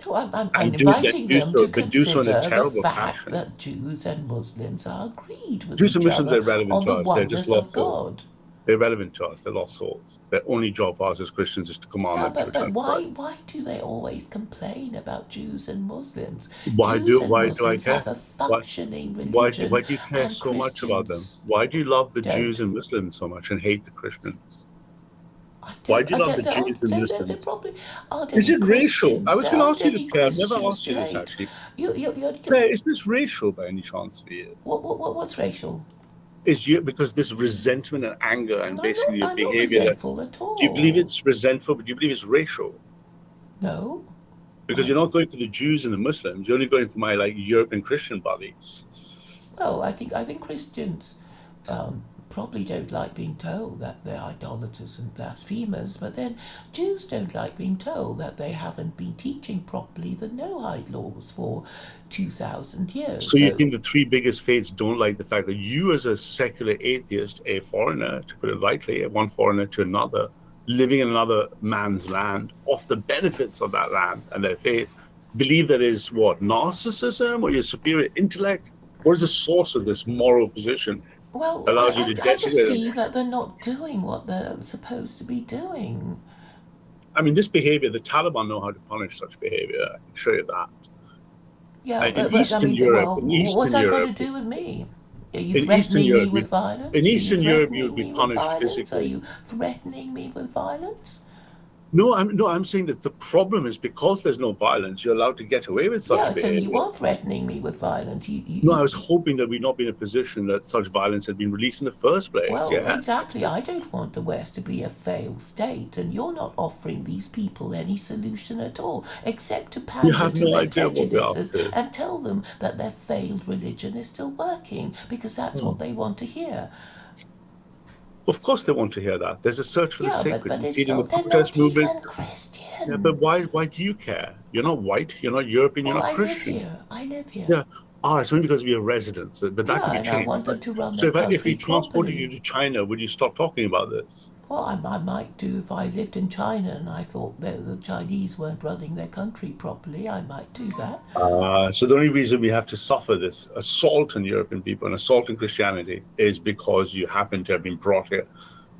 No, I'm And inviting them to but do so in a consider the terrible fact fashion. that Jews and Muslims are agreed with Jews and each Muslims other are irrelevant on to the us. They're just oneness of lawful. God. They're irrelevant to us. They're lost souls. Their only job for us as Christians is to command Yeah, them to but return to Christ. why do they always complain about Jews and Muslims? Why Jews and do I Muslims care? have a Why functioning why religion, do you care and so much about them? Christians Why do you love the Jews don't. and Muslims so much and hate the Christians? I Why don't. do you love the Jews and There Muslims? probably aren't Is any it racial? I Christians. was There going to aren't ask you any this, Claire. I've never Christians asked you to this hate. actually. You're Claire, is this racial by any chance for you? what's racial? Is you because this resentment and anger and basically your I'm not behavior that resentful at do you believe all. it's resentful, but do you believe it's racial? No. Because you're not going for the Jews and the Muslims, you're only going for my like European Christian buddies. Well, I think Christians probably don't like being told that they're idolaters and blasphemers, but then Jews don't like being told that they haven't been teaching properly the Noahide laws for 2,000 years. So you think the three biggest faiths don't like the fact that you, as a secular atheist, a foreigner, to put it lightly, one foreigner to another, living in another man's land, off the benefits of that land and their faith, believe that is what, narcissism or your superior intellect? What is the source of this moral position? Well, Allows you to I just desecrate see that they're not doing what they're supposed to be doing. I mean, this behavior, the Taliban know how to punish such behavior. I can show you that. Yeah, In Eastern Europe, what's that got to do with me? Are you in Eastern threatening me Europe, with violence? in Eastern Europe, you Are would be you threatening me with punished violence? Are physically. you threatening me with violence? No, I'm saying that the problem is because there's no violence, you're allowed to get away with such Yeah, so behavior. you are threatening me with violence. No, I was hoping that we'd not be in a position that such violence had been released in the first place. Well, Yeah. exactly. I don't want the West to be a failed state, and you're not offering these people any solution at all, except to pander have to no their idea what we're up prejudices to. and tell them that their failed religion is still working, because that's what they want to hear. Of course they want to hear that. There's a search for the Yeah, sacred. but it's Dealing not, with they're protest not movement. even Christian. Yeah, but why do you care? You're not white, you're not European, you're Well, not I live Christian. here. I live here. Yeah. It's only because of your residence. But that Yeah, could be and I changed. want them to run So their if we country transported you properly. to China, would you stop talking about this? Well, I might do if I lived in China and I thought that the Chinese weren't running their country properly. I might do that. So the only reason we have to suffer this assault on European people and assault on Christianity is because you happen to have been brought here,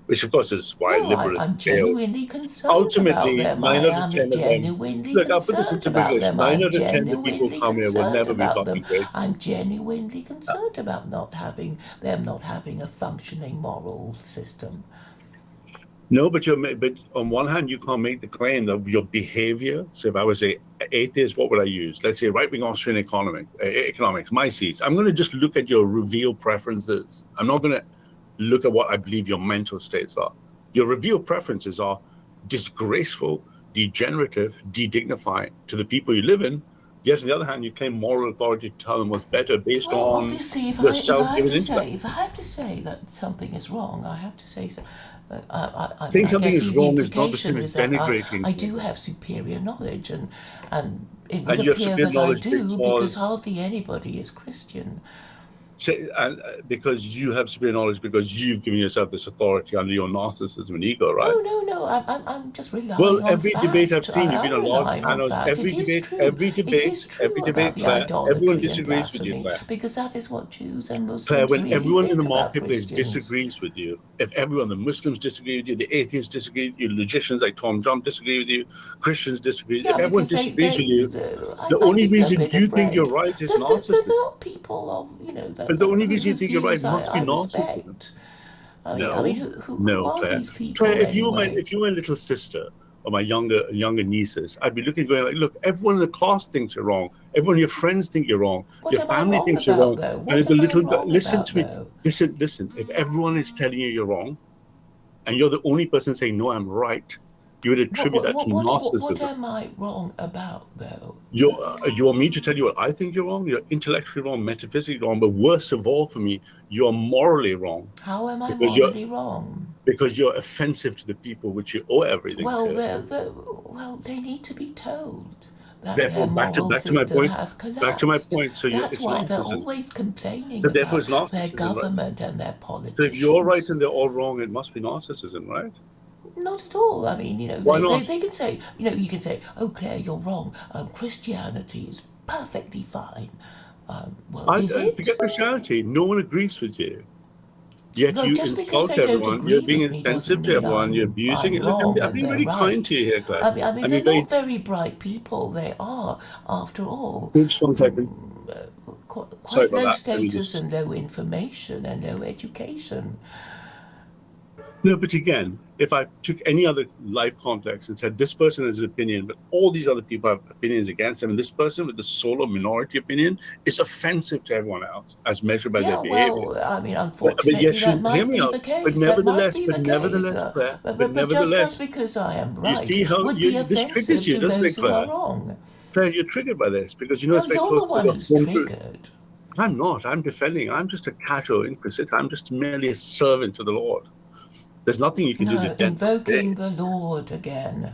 which of course is why No, liberalism I'm failed. genuinely concerned Ultimately, about them. 9 I out of am 10 of them. genuinely Look, I'll put this concerned into about English. them. 9 I'm out of 10 of the people genuinely come here will concerned never be about them. fucking great. I'm genuinely concerned about not having a functioning moral system. No, but on one hand, you can't make the claim that your behavior. So if I was a atheist, what would I use? Let's say right-wing Austrian economics, Mises. I'm going to just look at your revealed preferences. I'm not going to look at what I believe your mental states are. Your revealed preferences are disgraceful, degenerative, de-dignifying to the people you live in. Yet on the other hand, you claim moral authority to tell them what's better based Well, on obviously, if your I have self-given to intellect. say, if I have to say that something is wrong, I have to say so. Saying I something guess is the wrong is not the implication same as is that denigrating. I do have superior knowledge, and it would And you have appear superior that I knowledge do because- because hardly anybody is Christian. Because you have superior knowledge because you've given yourself this authority under your narcissism and ego, right? No. I'm just relying Well, on every fact. debate I've seen, you've I been am on large relying on panels. fact. Every It is debate, true. every It is true debate, about the Claire, idolatry everyone and disagrees with you, blasphemy, Claire. because that is what Jews and Muslims Claire, when really everyone think in the about marketplace Christians. disagrees with you, if everyone, the Muslims disagree with you, the atheists disagree with you, logicians like Tom Jump disagree with you, Christians disagree with you, if everyone because disagrees with you, I the only think they're a reason bit you think you're afraid. right is They're narcissism. not people of, But the only reason you whose think you're right views must be I narcissism. respect. I mean, who No, are Claire. these people Claire, if anyway? you were my little sister or my younger nieces, I'd be looking, going like, look, everyone in the class thinks you're wrong. Everyone, your friends think you're wrong. What Your am I family wrong thinks you're about, wrong. though? And What if the am I little girl, wrong listen about, to me, though? listen. If everyone is telling you you're wrong, and you're the only person saying no, I'm right, you would attribute that to What narcissism. am I wrong about, though? You want me to tell you what I think you're wrong? You're intellectually wrong, metaphysically wrong, but worst of all for me, you're morally wrong. How am I Because morally wrong? Because you're offensive to the people which you owe everything Well, to. they need to be told that Therefore, their back to moral my system point. has collapsed. Back to my point. So That's it's why they're narcissism. always complaining So therefore it's about their narcissism, right? government and their So politicians. if you're right and they're all wrong, it must be narcissism, right? Not at all. I mean, Why not? they can say, you can say, oh, Claire, you're wrong. Christianity is perfectly fine. Well, is it? Forget Christianity. No one agrees with you. Yet Well, you just because insult they don't everyone. agree You're being with me doesn't insensitive to mean everyone. You're abusing I'm it. Look, wrong I'm and being they're very kind right. to you here, Claire. I mean, they're not very bright people. They are, after all, Just 1 second. Sorry quite about low that. Let me status just. and low information and low education. No, but again, if I took any other life context and said this person has an opinion, but all these other people have opinions against them, and this person with the solo minority opinion is offensive to everyone else as measured by their Yeah, behavior. well, I mean, But yet, unfortunately, that hear might me be out. the case. But nevertheless, Claire. But just because I am You right see how would be this triggers offensive you, to doesn't those it, who are Claire? wrong. Claire, you're triggered by this because you know No, it's very you're close the to one the who's home truth. triggered. I'm not. I'm defending. I'm just a casual inquisitor. I'm just merely a servant to the Lord. There's nothing you can do to No, dent my invoking day. the Lord again.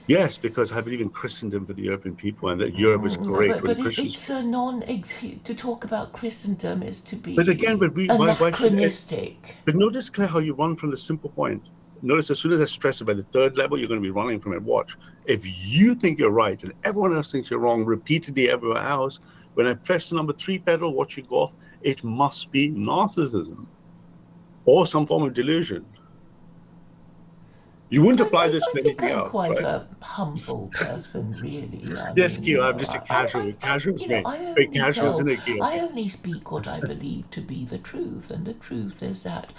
Yes, because I believe in Christendom for the European people and that Europe is great when But Christians. it's a to talk about Christendom is to But again, be why should it? anachronistic. But notice, Claire, how you run from the simple point. Notice as soon as I stress it by the third level, you're going to be running from it. Watch. If you think you're right and everyone else thinks you're wrong repeatedly everywhere else, when I press the number 3 pedal, watch you go off, it must be narcissism or some form of delusion. You wouldn't apply this I to think anything I'm else, quite right? a humble person, really. I Yes, mean, Kyo, I'm just a casual. Casuals, mate. Very casuals, isn't it, Kyo? I only speak what I believe to be the truth, and the truth is that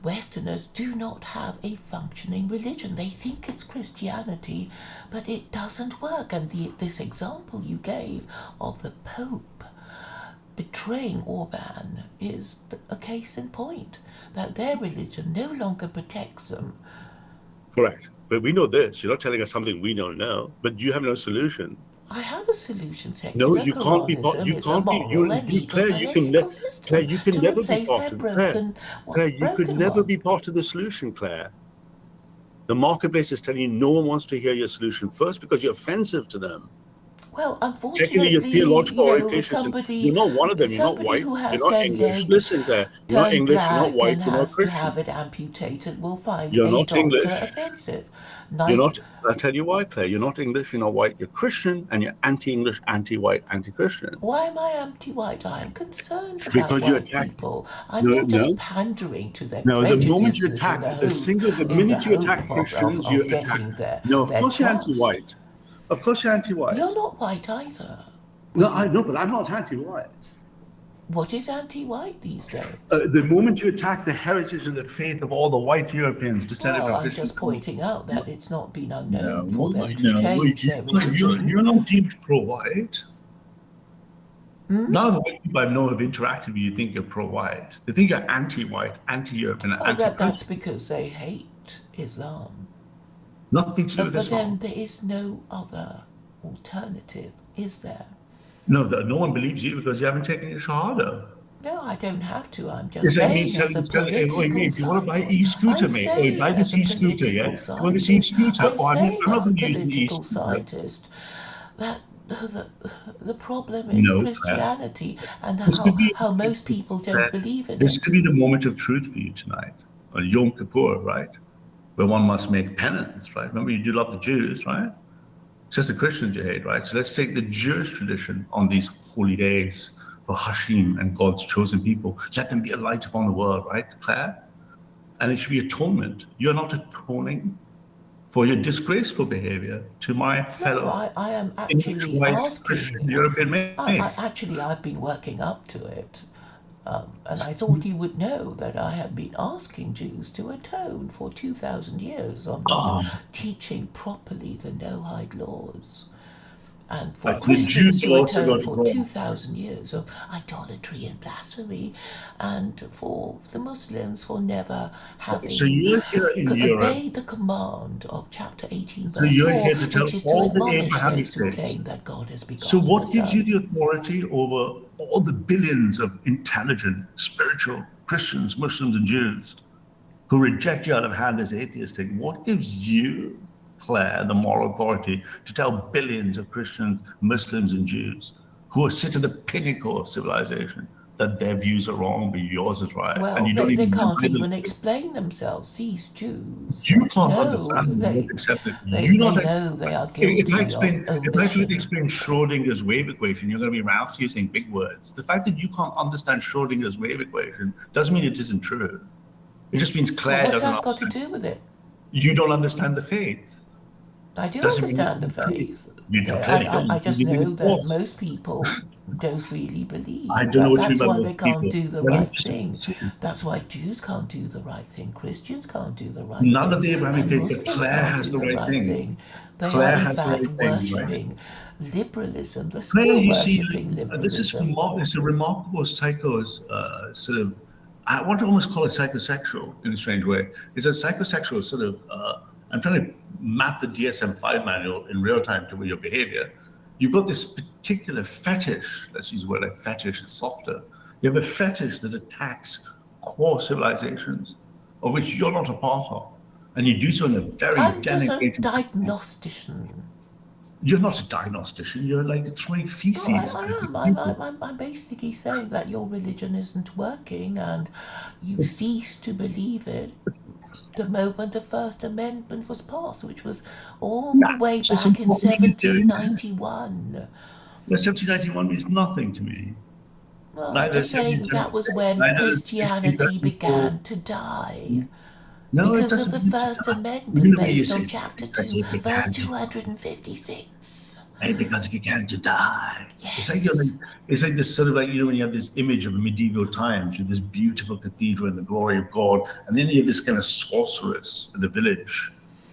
Westerners do not have a functioning religion. They think it's Christianity, but it doesn't work. And this example you gave of the Pope betraying Orban is a case in point, that their religion no longer protects them. Correct. But we know this. You're not telling us something we don't know, but you have no solution. I have a solution. No, Secular you can't be part. Quranism You is a can't be. moral and legal Claire, political Claire, system you can to never be replace part their of Claire. Claire, you could broken never one. be part of the solution, Claire. The marketplace is telling you no one wants to hear your solution. First, because you're offensive to them. Well, Secondly, your unfortunately, theological orientation. You're not one of them. You're not somebody white. who You're has not their English. leg Listen, Claire. You're not turned English. You're not black white. and You're not has to Christian. have it amputated will find You're a not doctor English. offensive. You're not. I'll tell you why, Claire. You're not English. You're not white. You're Christian, and you're anti-English, anti-white, anti-Christian. Why am I anti-white? I am concerned about Because you white attack. people. I'm not just pandering to their No, the moment you prejudices attack the minute you attack Christians, you of attack. getting No, of their course you're trust. anti-white. Of course you're anti-white. You're not white either. No, I know, but I'm not anti-white. What is anti-white these days? The moment you attack the heritage and the faith of all the white Europeans descended Well, from I'm Christians, just pointing out that it's not been unknown No, for them to change their religion. you're not deemed pro-white. None of the white people I know have interacted with you think you're pro-white. They think you're anti-white, anti-European, Well, that's anti-Christian. because they hate Islam. Nothing to do with But Islam. then there is no other alternative, is there? No, no one believes you because you haven't taken your Shahada. No, I don't have to. I'm just Yes, that saying means as a political if you want to buy scientist. e-scooter, I'm mate, or saying buy this as a e-scooter, yeah? political You want this scientist. e-scooter? I'm Oh, I'm saying not as a going to use the political e-scooter. scientist that the problem is No, Christianity and This could be- how most people don't believe in This it. could be the moment of truth for you tonight, on Yom Kippur, right? Where one must make penance, right? Remember, you do love the Jews, right? It's just the Christians you hate, right? So let's take the Jewish tradition on these holy days for Hashim and God's chosen people. Let them be a light upon the world, right, Claire? And it should be atonement. You're not atoning for your disgraceful behavior to my fellow No, I am English, actually white, asking. Christian, European mates. I've been working up to it. And I thought you would know that I have been asking Jews to atone for 2,000 years on not teaching properly the Noahide laws. And for But the Christians Jews to also atone got for wrong. 2,000 years of idolatry and blasphemy, and for the Muslims for never having So you're here in Europe. obeyed the command of chapter 18, So verse you're 4, here to tell which is to all the admonish Abrahamic those who faiths. claim that God has begotten So what the gives Son. you the authority over all the billions of intelligent, spiritual Christians, Muslims, and Jews who reject you out of hand as atheistic? What gives you, Claire, the moral authority to tell billions of Christians, Muslims, and Jews who sit at the pinnacle of civilization that their views are wrong, but yours is right. And Well, you don't they even can't deny even them. explain themselves. These Jews You don't can't know. understand them, They, except that they, you they not. know they are If I guilty of explain, if I try to omission. explain Schrodinger's wave equation, you're going to be Ralph using big words. The fact that you can't understand Schrodinger's wave equation doesn't mean it isn't true. It just means Well, Claire what's doesn't that got to understand. do with it? You don't understand the faith. I do Doesn't mean understand the it's true. faith. You clearly don't. I just You live in know a that force. most people don't really I believe don't know that. what you mean That's by why most they can't people. do the Let me right just thing. see. That's why Jews can't do the right thing. Christians can't do the right None thing. of the Abrahamic And faith, but Muslims Claire can't has do the the right right thing. thing. They are, Claire in has the fact, right thing, right? worshipping liberalism. They're Claire, still you see, worshipping this is liberalism. it's a remarkable sort of. I want to almost call it psychosexual in a strange way. It's a psychosexual sort of. I'm trying to map the DSM-5 manual in real time to your behavior. You've got this particular fetish. Let's use the word like fetish. It's softer. You have a fetish that attacks core civilizations, of which you're not a part of, and you do so in a very I'm just a denigrating. diagnostician. You're not a diagnostician. You're like throwing No, feces. I am. I'm basically saying that your religion isn't working and you cease to believe it the moment the First Amendment was passed, which was all the way So back in what are you doing there? 1791. The 1791 means nothing to me. Well, I'm Neither just saying that 1776, was when neither Christianity 1634. began to die. No, it Because of doesn't the mean to First die. Even Amendment the way you based say on it, chapter because 2, it verse began to, 256. because it began to die. It's like Yes. it's like this sort of like when you have this image of medieval times with this beautiful cathedral and the glory of God, and then you have this kind of sorceress in the village,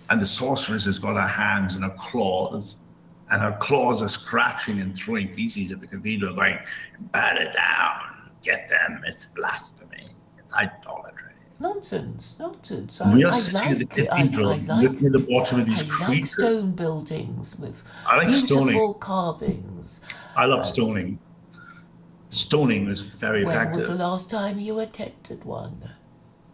and the sorceress has got her hands and her claws, and her claws are scratching and throwing feces at the cathedral, going, "Burn it down, get them! It's blasphemy, it's idolatry." Nonsense, nonsense. We are sitting at the cathedral, looking at the bottom of these I like creatures. stone buildings with I like stoning. beautiful carvings. I love stoning. Stoning is very When was effective. the last time you attended one?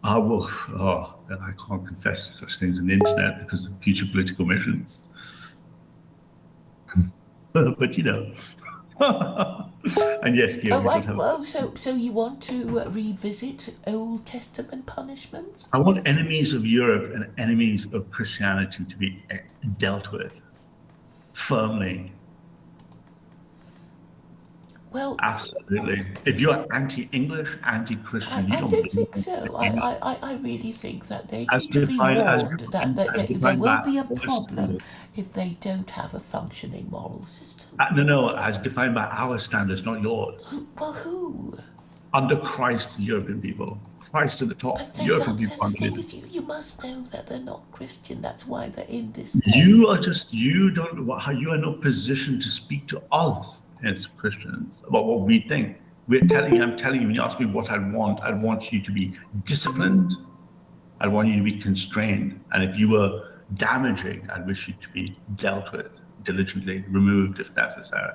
And I can't confess to such things on the internet because of future political missions. But and yes, Guillaume, we don't have. So you want to revisit Old Testament punishments? I want enemies of Europe and enemies of Christianity to be dealt with firmly. Well, Absolutely. If you're anti-English, anti-Christian, you I don't don't believe think so. in I really think that they as need to be defined as warned that defined, as there defined by will be a our problem standards. if they don't have a functioning moral system. No, as defined by our standards, not yours. Well, who? Under Christ, the European people. Christ at the top. But The European people the thing underneath. is, you must know that they're not Christian. That's why they're in this You state. you are in no position to speak to us as Christians about what we think. I'm telling you, when you ask me what I'd want you to be disciplined. I'd want you to be constrained. And if you were damaging, I'd wish you to be dealt with diligently, removed if necessary.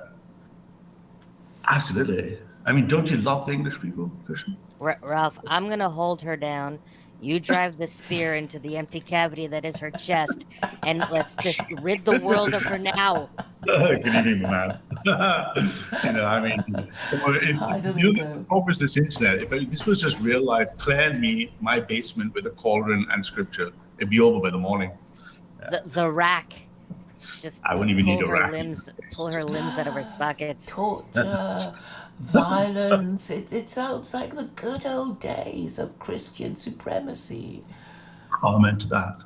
Absolutely. I mean, don't you love the English people, Christian? Ralph, I'm gonna hold her down. You drive the spear into the empty cavity that is her chest, and let's just rid the world of her now. Good evening, man. I mean, Hi, the Domingo. problem is this internet. If this was just real life, Claire and me, my basement with a cauldron and scripture, it'd be over by the morning. The rack. Just I wouldn't even need a rack. Pull her limbs out of her sockets. Torture, violence. It sounds like the good old days of Christian supremacy. Comment to that.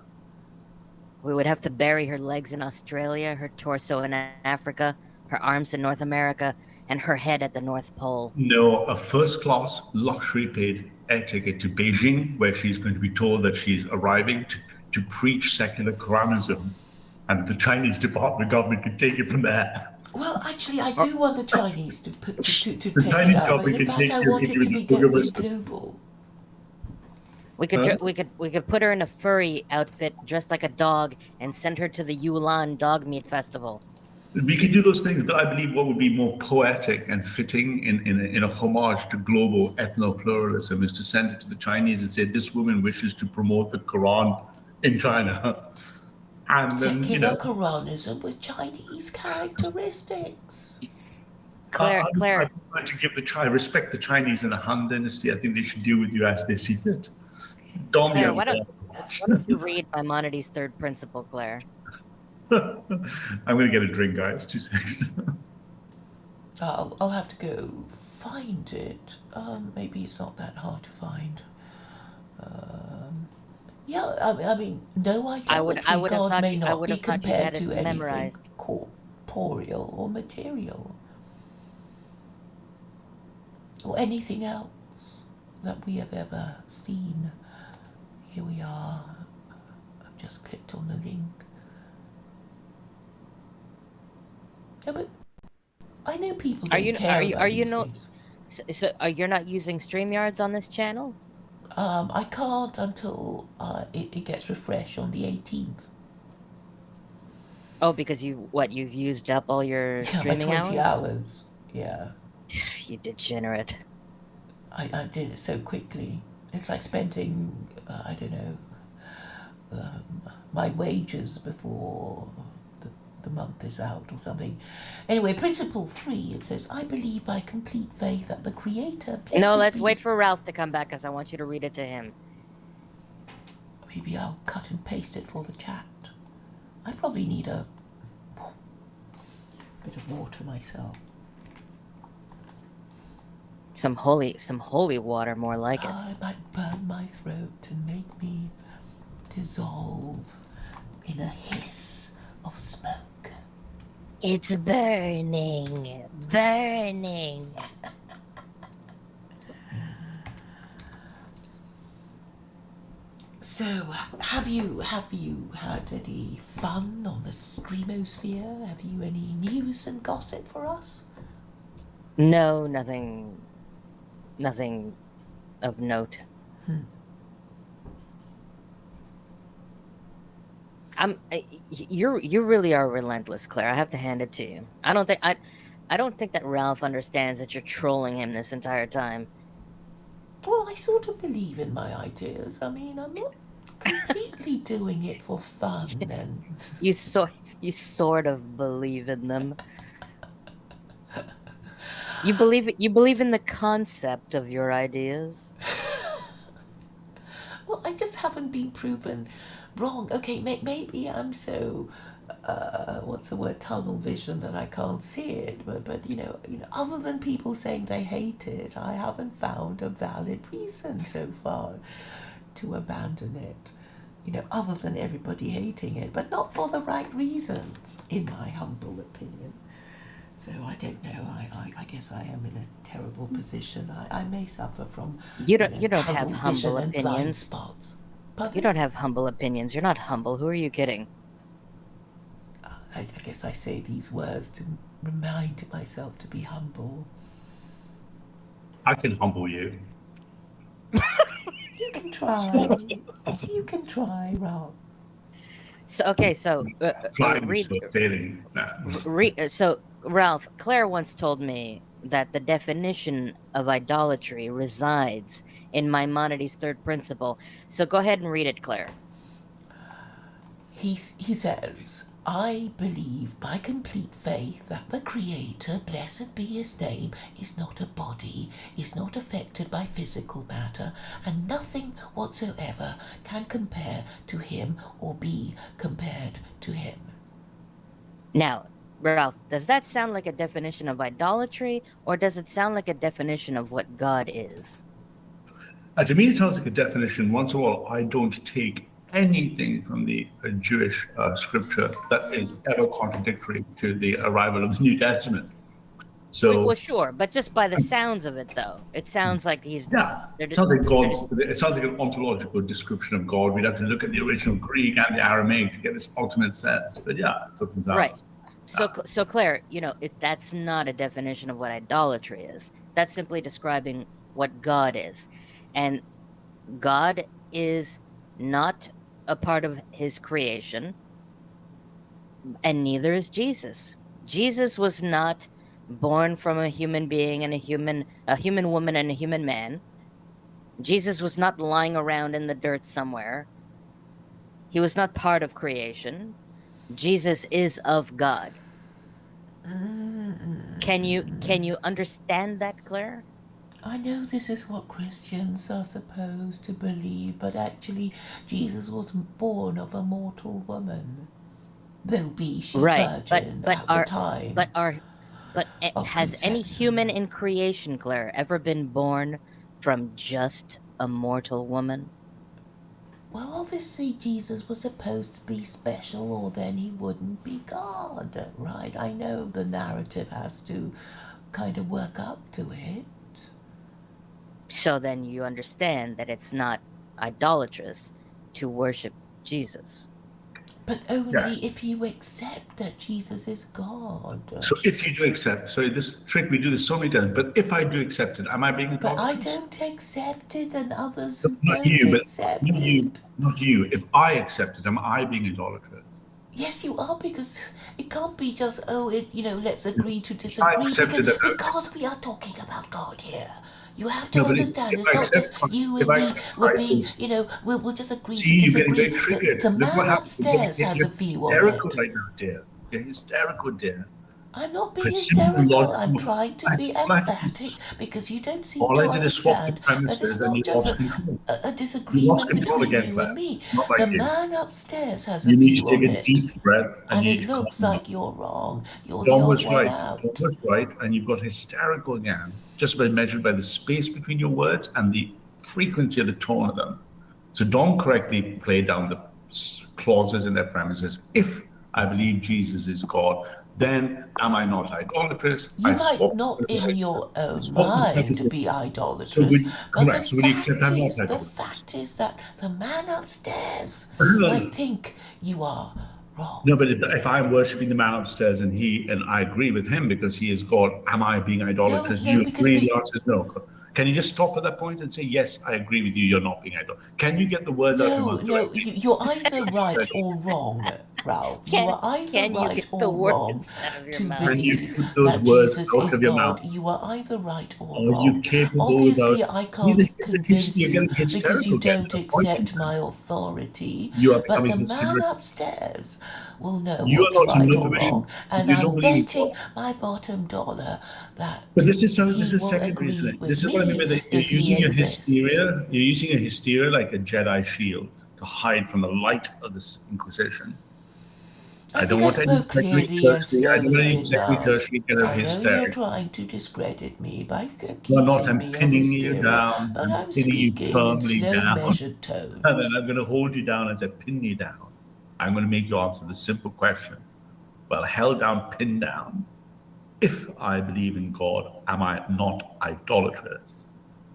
We would have to bury her legs in Australia, her torso in Africa, her arms in North America, and her head at the North Pole. No, a first-class luxury paid air ticket to Beijing, where she's going to be told that she's arriving to preach secular Quranism, and the Chinese Department of Government can take it from there. Well, actually, I do want the Chinese to take The it Chinese out. But government in can fact, take I your want it to be global. We could put her in a furry outfit dressed like a dog and send her to the Yulin Dog Meat Festival. We can do those things, but I believe what would be more poetic and fitting in a homage to global ethno-pluralism is to send it to the Chinese and say, this woman wishes to promote the Quran in China. And then, Secular Quranism with Chinese characteristics. Claire, I'd like to give respect the Chinese in a Han Dynasty. I think they should deal with you as they see fit. Don't be Claire, over why there. don't you read Maimonides' third principle, Claire? I'm going to get a drink, guys. 2 seconds. I'll have to go find it. Maybe it's not that hard to find. Yeah, I mean, no idolatry. I would have God thought may you, I not would be have thought you had compared it to anything memorized. corporeal or material. Or anything else that we have ever seen. Here we are. I've just clicked on the link. Yeah, but I know people don't care about these things. So you're not using StreamYards on this channel? I can't until it gets refreshed on the 18th. Oh, because you've used up all your Yeah, my streaming 20 hours. Yeah. You degenerate. I did it so quickly. It's like spending, I don't know, my wages before the month is out or something. Anyway, principle 3, it says, I believe by complete faith that the Creator... No, let's wait for Ralph to come back because I want you to read it to him. Maybe I'll cut and paste it for the chat. I probably need a bit of water myself. Some holy water, more like it. It might burn my throat and make me dissolve in a hiss of smoke. It's burning. So, have you had any fun on the streamosphere? Have you any news and gossip for us? No, nothing of note. You really are relentless, Claire. I have to hand it to you. I don't think that Ralph understands that you're trolling him this entire time. Well, I sort of believe in my ideas. I mean, I'm not completely doing it for fun and... You sort of believe in them. You believe in the concept of your ideas. Well, I just haven't been proven wrong. Okay, maybe I'm so, what's the word, tunnel vision that I can't see it. But you know, other than people saying they hate it, I haven't found a valid reason so far to abandon it. You know, other than everybody hating it, but not for the right reasons, in my humble opinion. So I don't know. I guess I am in a terrible position. I may suffer from You don't have humble and blind opinions. spots. Pardon? You don't have humble opinions. You're not humble. Who are you kidding? I guess I say these words to remind myself to be humble. I can humble you. You can try. You can try, Rob. So Trying for failing. So Ralph, Claire once told me that the definition of idolatry resides in Maimonides' third principle. So go ahead and read it, Claire. He says, I believe by complete faith that the Creator, blessed be his name, is not a body, is not affected by physical matter, and nothing whatsoever can compare to him or be compared to him. Now, Ralph, does that sound like a definition of idolatry, or does it sound like a definition of what God is? To me, it sounds like a definition. Once in a while, I don't take anything from the Jewish scripture that is ever contradictory to the arrival of the New Testament. So, well, sure, but just by the sounds of it, though, it sounds like he's it sounds like it sounds like an ontological description of God. We'd have to look at the original Greek and the Aramaic to get this ultimate sense. But yeah, it doesn't sound right. So Claire, that's not a definition of what idolatry is. That's simply describing what God is, and God is not a part of his creation, and neither is Jesus. Jesus was not born from a human being and a human woman and a human man. Jesus was not lying around in the dirt somewhere. He was not part of creation. Jesus is of God. Can you understand that, Claire? I know this is what Christians are supposed to believe, but actually Jesus was born of a mortal woman. Though be she Right, virgin at the time of has any conception. human in creation, Claire, ever been born from just a mortal woman? Well, obviously Jesus was supposed to be special, or then he wouldn't be God, right? I know the narrative has to kind of work up to it. So then you understand that it's not idolatrous to worship Jesus. But only Yes. if you accept that Jesus is God. So if you do accept, so this trick, we do this so many times, but if I do accept it, am I being But I idolatrous? don't accept it, and others who Not don't you, but accept not you, it. not you. If I accept it, am I being idolatrous? Yes, you are, because it can't be just, let's agree to If I disagree, accepted that, because we are talking about God here. You have to no, but understand, if it's I not accept just Christ, you if and I me accept will Christ be, as, we'll just agree to see, you're getting disagree. very triggered. The Look what man happens. upstairs has You're a view on hysterical it. right now, dear. You're hysterical, dear. I'm not being For simple hysterical, logic, I'm trying to be all I did emphatic, is because you don't seem all to I did is swap the understand that it's premises, and not you just lost control. a You lost disagreement control between again, you and Claire. me. Not The like you. man upstairs has a You need view to take on a it. deep breath, and And you it need to calm looks down. like you're wrong. You're the Dom odd was one right. Dom out. was right, and you've got hysterical again, just by measured by the space between your words and the frequency of the tone of them. So Dom correctly played down the clauses in their premises. If I believe Jesus is God, then am I not idolatrous? You I might swap not the in premises. your I own swap the mind premises. be So idolatrous, but correct. So will you accept I'm not idolatrous? fact is that the man upstairs No, might think you are wrong. but if I'm worshiping the man upstairs and I agree with him because he is God, am I being idolatrous? Do No, you because agree? The answer is no. Can you just stop at that point and say, yes, I agree with you, you're not being idolatrous? Can you get the words out of your mouth directly? you're either right or wrong, Ralph. You are either Can you right get the or wrong words out of your to mouth? Can you believe put those that words Jesus out is of your God. mouth? You are either right or Are you wrong. capable without? Obviously, I can't convince You're you getting because you hysterical again. don't The point I'm accept trying my to say. authority, You are but becoming the man considerate. upstairs will know You are what's not in right no or wrong, position. and You don't I'm believe in betting God. my bottom dollar that But this is he will secondary, isn't agree it? This with is what I mean by me that you're if he using a exists. hysteria. You're using a hysteria like a Jedi shield to hide from the light of this Inquisition. I I don't think I want any spoke clearly and I don't want any slowly secondary enough. tertiary kind of I know you're hysterics. trying to discredit me by No, not. accusing I'm me of pinning you hysteria, down. but I'm I'm pinning you speaking in firmly slow, down. measured And then tones. I'm going to hold you down as I pin you down. I'm going to make you answer the simple question. Well, held down, pinned down. If I believe in God, am I not idolatrous?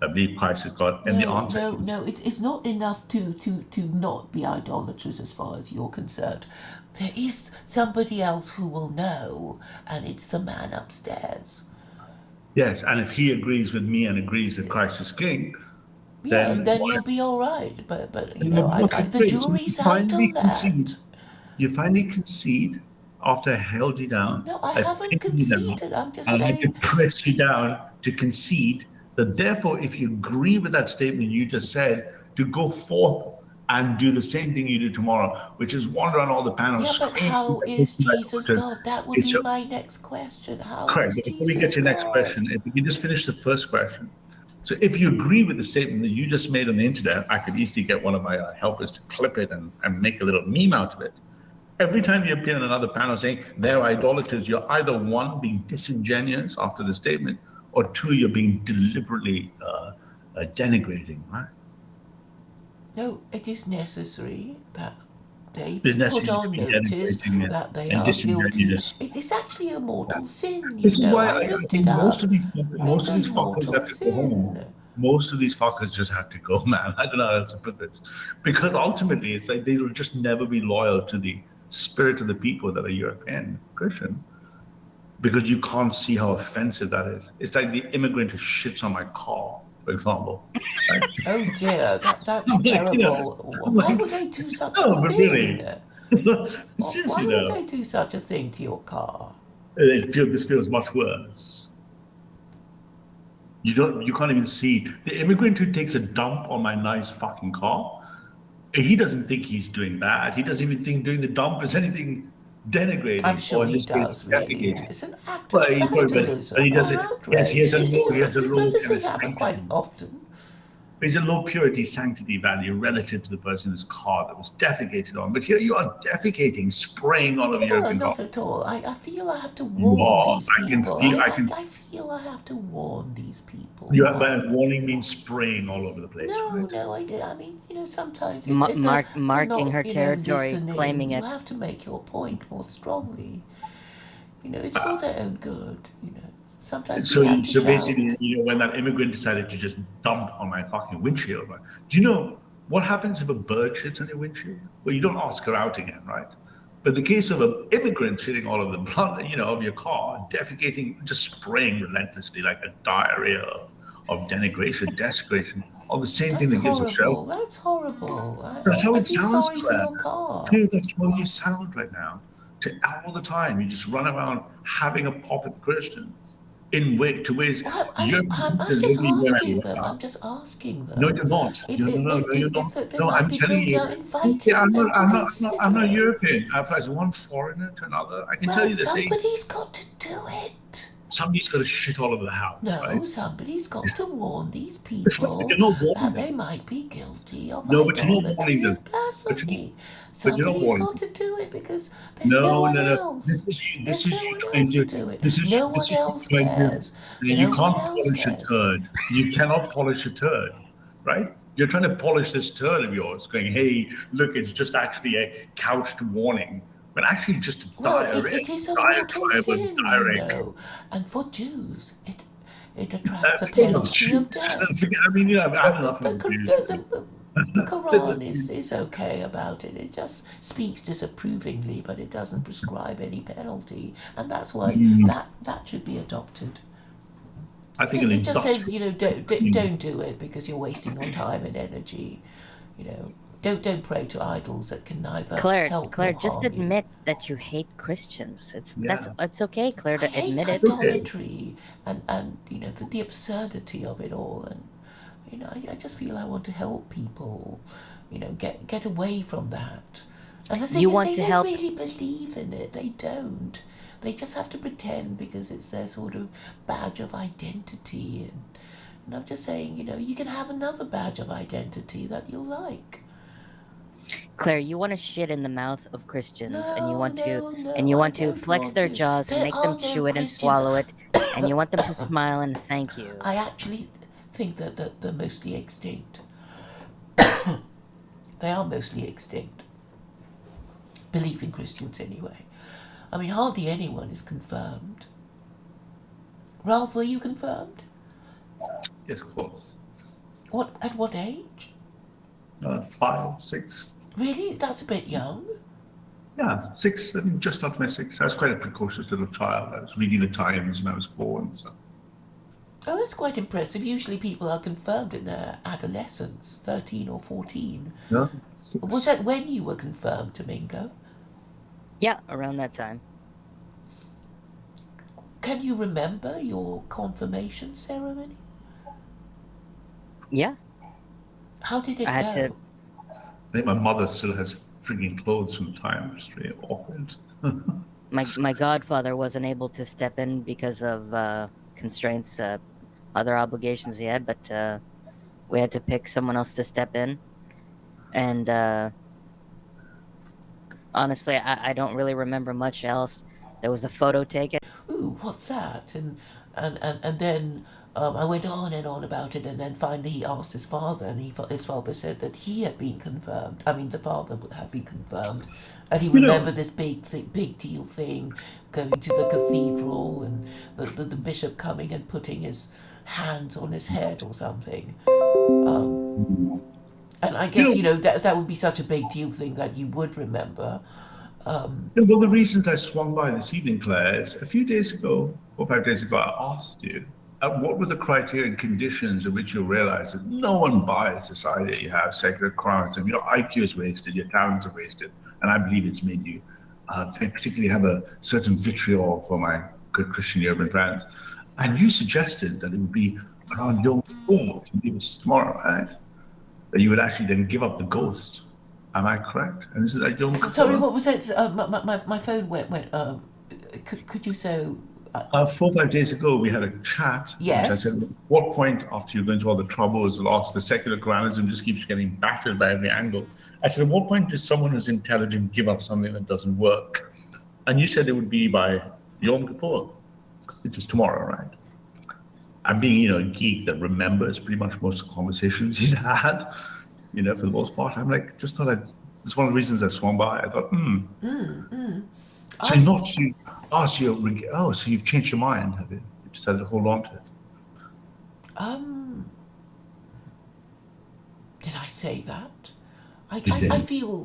I believe Christ is God. And the answer is It's not enough to not be idolatrous as far as you're concerned. There is somebody else who will know, and it's the man upstairs. yes. And if he agrees with me and agrees that Christ is King, Yeah, then then you'll be all right. But okay, the great. So you jury's out finally on that. concede. You finally concede after I held you down, No, I I haven't pinned you down, conceded. I'm just and I had to saying. press you down to concede that therefore, if you agree with that statement you just said, to go forth and do the same thing you do tomorrow, which is wander on all the panels Yeah, but screaming how at is my Jesus daughters. God? That would It's be so my next question. How correct. is But before we get Jesus to your next God? question, if we can just finish the first question. So if you agree with the statement that you just made on the internet, I could easily get one of my helpers to clip it and make a little meme out of it. Every time you appear in another panel saying they're idolaters, you're either one, being disingenuous after the statement, or two, you're being deliberately denigrating, right? No, it is necessary that they It's be put necessary to on be notice denigrating that they and are guilty. disingenuous. It is actually a mortal sin, This is why I I looked it think up. most It's of a these fuckers mortal have to go home. sin. Most of these fuckers just have to go, man. I don't know how else to put this, because ultimately it's like they will just never be loyal to the spirit of the people that are European Christian, because you can't see how offensive that is. It's like the immigrant who shits on my car, for example. Right? Oh dear, that's Like, terrible. I'm Why like, would they do such a no, but thing? really, Why seriously would though, they do such a thing to your car? this feels much worse. You can't even see the immigrant who takes a dump on my nice fucking car. He doesn't think he's doing bad. He doesn't even think doing the dump is anything denigrating, I'm sure or in he this case, does, really. defecating. It's an act Well, of he probably, but vandalism. he does I'm it. Yes, outraged. he has a low Does this kind of thing happen quite sanctity. often? There's a low purity sanctity value relative to the person whose car that was defecated on. But here you are defecating, spraying all over your No, car. not at all. I feel I have to You warn are. these I can people. feel. I can. I feel I have to warn these people. You have, but warning means spraying all over the place, No, right? no, I do. I mean, sometimes Ma- if mark- they're marking not, her territory, listening, claiming you it. have to make your point more strongly. It's for their own good. Sometimes So, you have to so shout. basically, when that immigrant decided to just dump on my fucking windshield, right? Do you know what happens if a bird shits on your windshield? Well, you don't ask her out again, right? But the case of an immigrant shitting all over the blood, of your car, defecating, just spraying relentlessly like a diarrhea of denigration, desecration, all the same thing That's that gives a horrible. shelter. That's horrible. That's how I it feel sounds, sorry for Claire. your car. Dude, that's how you sound right now. All the time, you just run around having a pop at Christians in ways. Well, You're I'm just literally where I asking them. am. I'm just asking them. No, you're not. If, No, if, no, no, you're not. if there No, might I'm be telling guilt, you. I'm inviting Yeah, them to consider. I'm not European. As one foreigner to another, I can tell Well, you this. somebody's got to do it. Somebody's got to shit all over the house, No, right? somebody's got to warn these But people you're not warning that them. they might be guilty of No, but you're not warning idolatry them. and blasphemy. But you're not Somebody's warning got to do it because there's No, no one no, no. else. This There's is no you one trying else to. to do it. This is No this one is else you trying to. cares. You No can't one else polish a cares. turd. You cannot polish a turd, right? You're trying to polish this turd of yours, going, "Hey, look, it's just actually a couched warning." But actually, just a Well, diarrhea. it is a mortal Diatribe of sin, diarrhea. and for Jews, it attracts a Forget about penalty of Jews. death. I mean, I have enough But of Jews. the Quran is okay about it. It just speaks disapprovingly, but it doesn't prescribe any penalty, and that's why that should be adopted. I think It just says, industrial- don't do it because you're wasting your time and energy. Don't pray to idols that can neither help Claire, nor just harm you. admit that you hate Christians. Yeah. It's okay, Claire, I to hate admit it. idolatry and the absurdity of it all, and I just feel I want to help people, get away from that. And the thing You is, want they to don't help- really believe in it. They don't. They just have to pretend because it's their sort of badge of identity. And I'm just saying, you can have another badge of identity that you'll like. Claire, you want to shit in the mouth of Christians, and you want to I don't flex want their to. jaws, There make are them no chew it and Christians. swallow it, and you want them to smile and thank you. I actually think that they're mostly extinct. They are mostly extinct. Believing Christians, anyway. I mean, hardly anyone is confirmed. Ralph, were you confirmed? Yes, of course. At what age? 5, 6. Really? That's a bit young. Yeah, 6. I mean, just after my 6. I was quite a precocious little child. I was reading the Times when I was 4 and stuff. Oh, that's quite impressive. Usually people are confirmed in their adolescence, 13 or 14. Yeah. Was that when you were confirmed, Domingo? Yeah, around that time. Can you remember your confirmation ceremony? Yeah. How did it I had go? to- I think my mother still has freaking clothes from the time. It's really awkward. My godfather wasn't able to step in because of constraints, other obligations he had, but we had to pick someone else to step in. And honestly, I don't really remember much else. There was a photo taken. Ooh, what's that? And then I went on and on about it, and then finally he asked his father, and his father said that he had been confirmed. I mean, the father had been confirmed, and he remembered this big deal thing, going to the cathedral, and the bishop coming and putting his hands on his head or something. And I guess, that would be such a big deal thing that you would remember. Well, the reasons I swung by this evening, Claire, is a few days ago, 4 or 5 days ago, I asked you, what were the criteria and conditions in which you realized that no one buys this idea you have secular crimes and your IQ is wasted, your talents are wasted, and I believe it's made you particularly have a certain vitriol for my good Christian urban friends. And you suggested that it would be around Yom Kippur, tomorrow, right? That you would actually then give up the ghost Am I correct? And this is like Yom Kippur. Sorry, what was it? My phone went. Could you so? 4 or 5 days ago, we had a chat. Yes. Which I said, at what point, after you've been through all the troubles, lost, the secular pluralism just keeps getting battered by every angle. I said, at what point does someone who's intelligent give up something that doesn't work? And you said it would be by Yom Kippur, which is tomorrow, right? I'm being, a geek that remembers pretty much most of the conversations he's had, for the most part. I'm like, just thought it's one of the reasons I swung by. I thought, So you've changed your mind, have you? You decided to hold on to it. Did I say that? I did. feel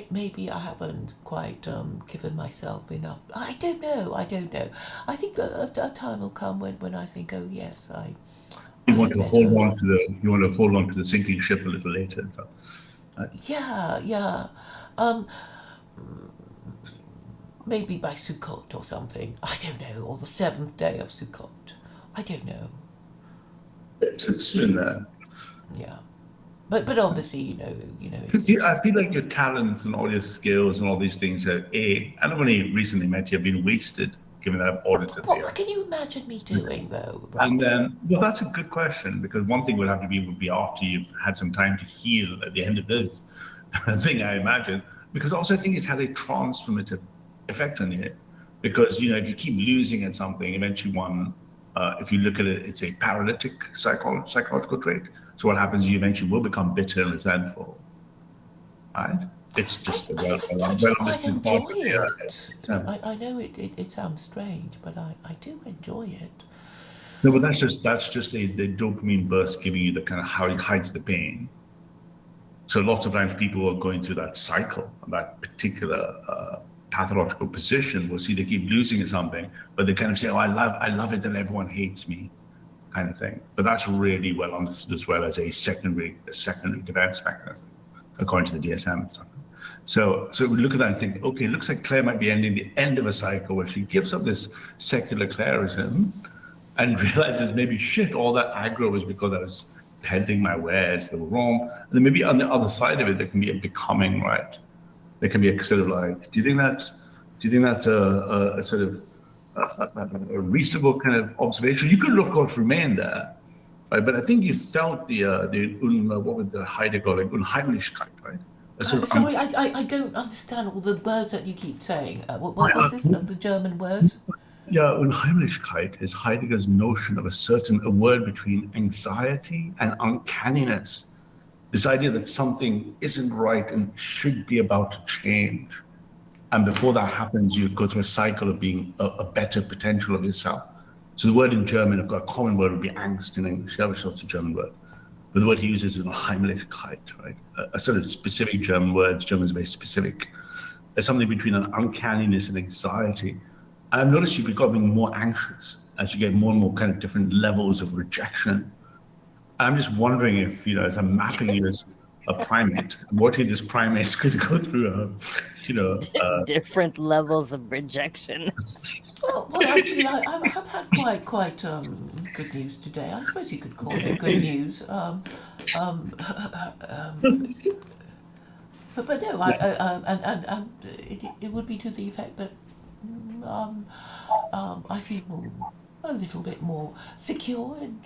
maybe I haven't quite given myself enough. I don't know. I think a time will come when I think, oh yes, You want to hold on to the sinking ship a little later. Yeah. Maybe by Sukkot or something. I don't know. Or the 7th day of Sukkot. I don't know. It's soon there. Yeah. But obviously, I feel like your talents and all your skills and all these things have and I've only recently met you, have been wasted, given that I've audited you. What can you imagine me doing, though? Right? And then, that's a good question, because one thing would be after you've had some time to heal at the end of this thing, I imagine. Because also I think it's had a transformative effect on you. Because, if you keep losing at something, eventually if you look at it, it's a paralytic psychological trait. So what happens, you eventually will become bitter and resentful, right? It's just I actually quite enjoy it. I know it sounds strange, but I do enjoy it. No, but that's just the dopamine burst giving you the kind of how it hides the pain. So lots of times people are going through that cycle, that particular pathological position. We'll see they keep losing at something, but they kind of say, "Oh, I love it that everyone hates me," kind of thing. But that's really well understood as well as a secondary defense mechanism, according to the DSM and stuff. So we look at that and think, okay, it looks like Claire might be ending the end of a cycle where she gives up this secular Clairism and realizes maybe all that aggro was because I was peddling my wares that were wrong. And then maybe on the other side of it, there can be a becoming, right? There can be a sort of like, do you think that's a sort of a reasonable kind of observation? You could, of course, remain there, right? But I think you felt what would the Heidegger call it, Unheimlichkeit, right? Sorry, I don't understand all the words that you keep saying. What was this? The German words? Yeah, Unheimlichkeit is Heidegger's notion of a word between anxiety and uncanniness. This idea that something isn't right and should be about to change. And before that happens, you go through a cycle of being a better potential of yourself. So the word in German, a common word would be Angst in English. Yeah, which is also a German word. But the word he uses is Unheimlichkeit, right? A sort of specific German word. German is very specific. There's something between an uncanniness and anxiety. And I've noticed you've becoming more anxious as you get more and more kind of different levels of rejection. I'm just wondering if, as I'm mapping you as a primate, what if this primate is going to go through different levels of rejection. Well, actually, I have had quite good news today. I suppose you could call it good news. But no, and it would be to the effect that I feel a little bit more secure in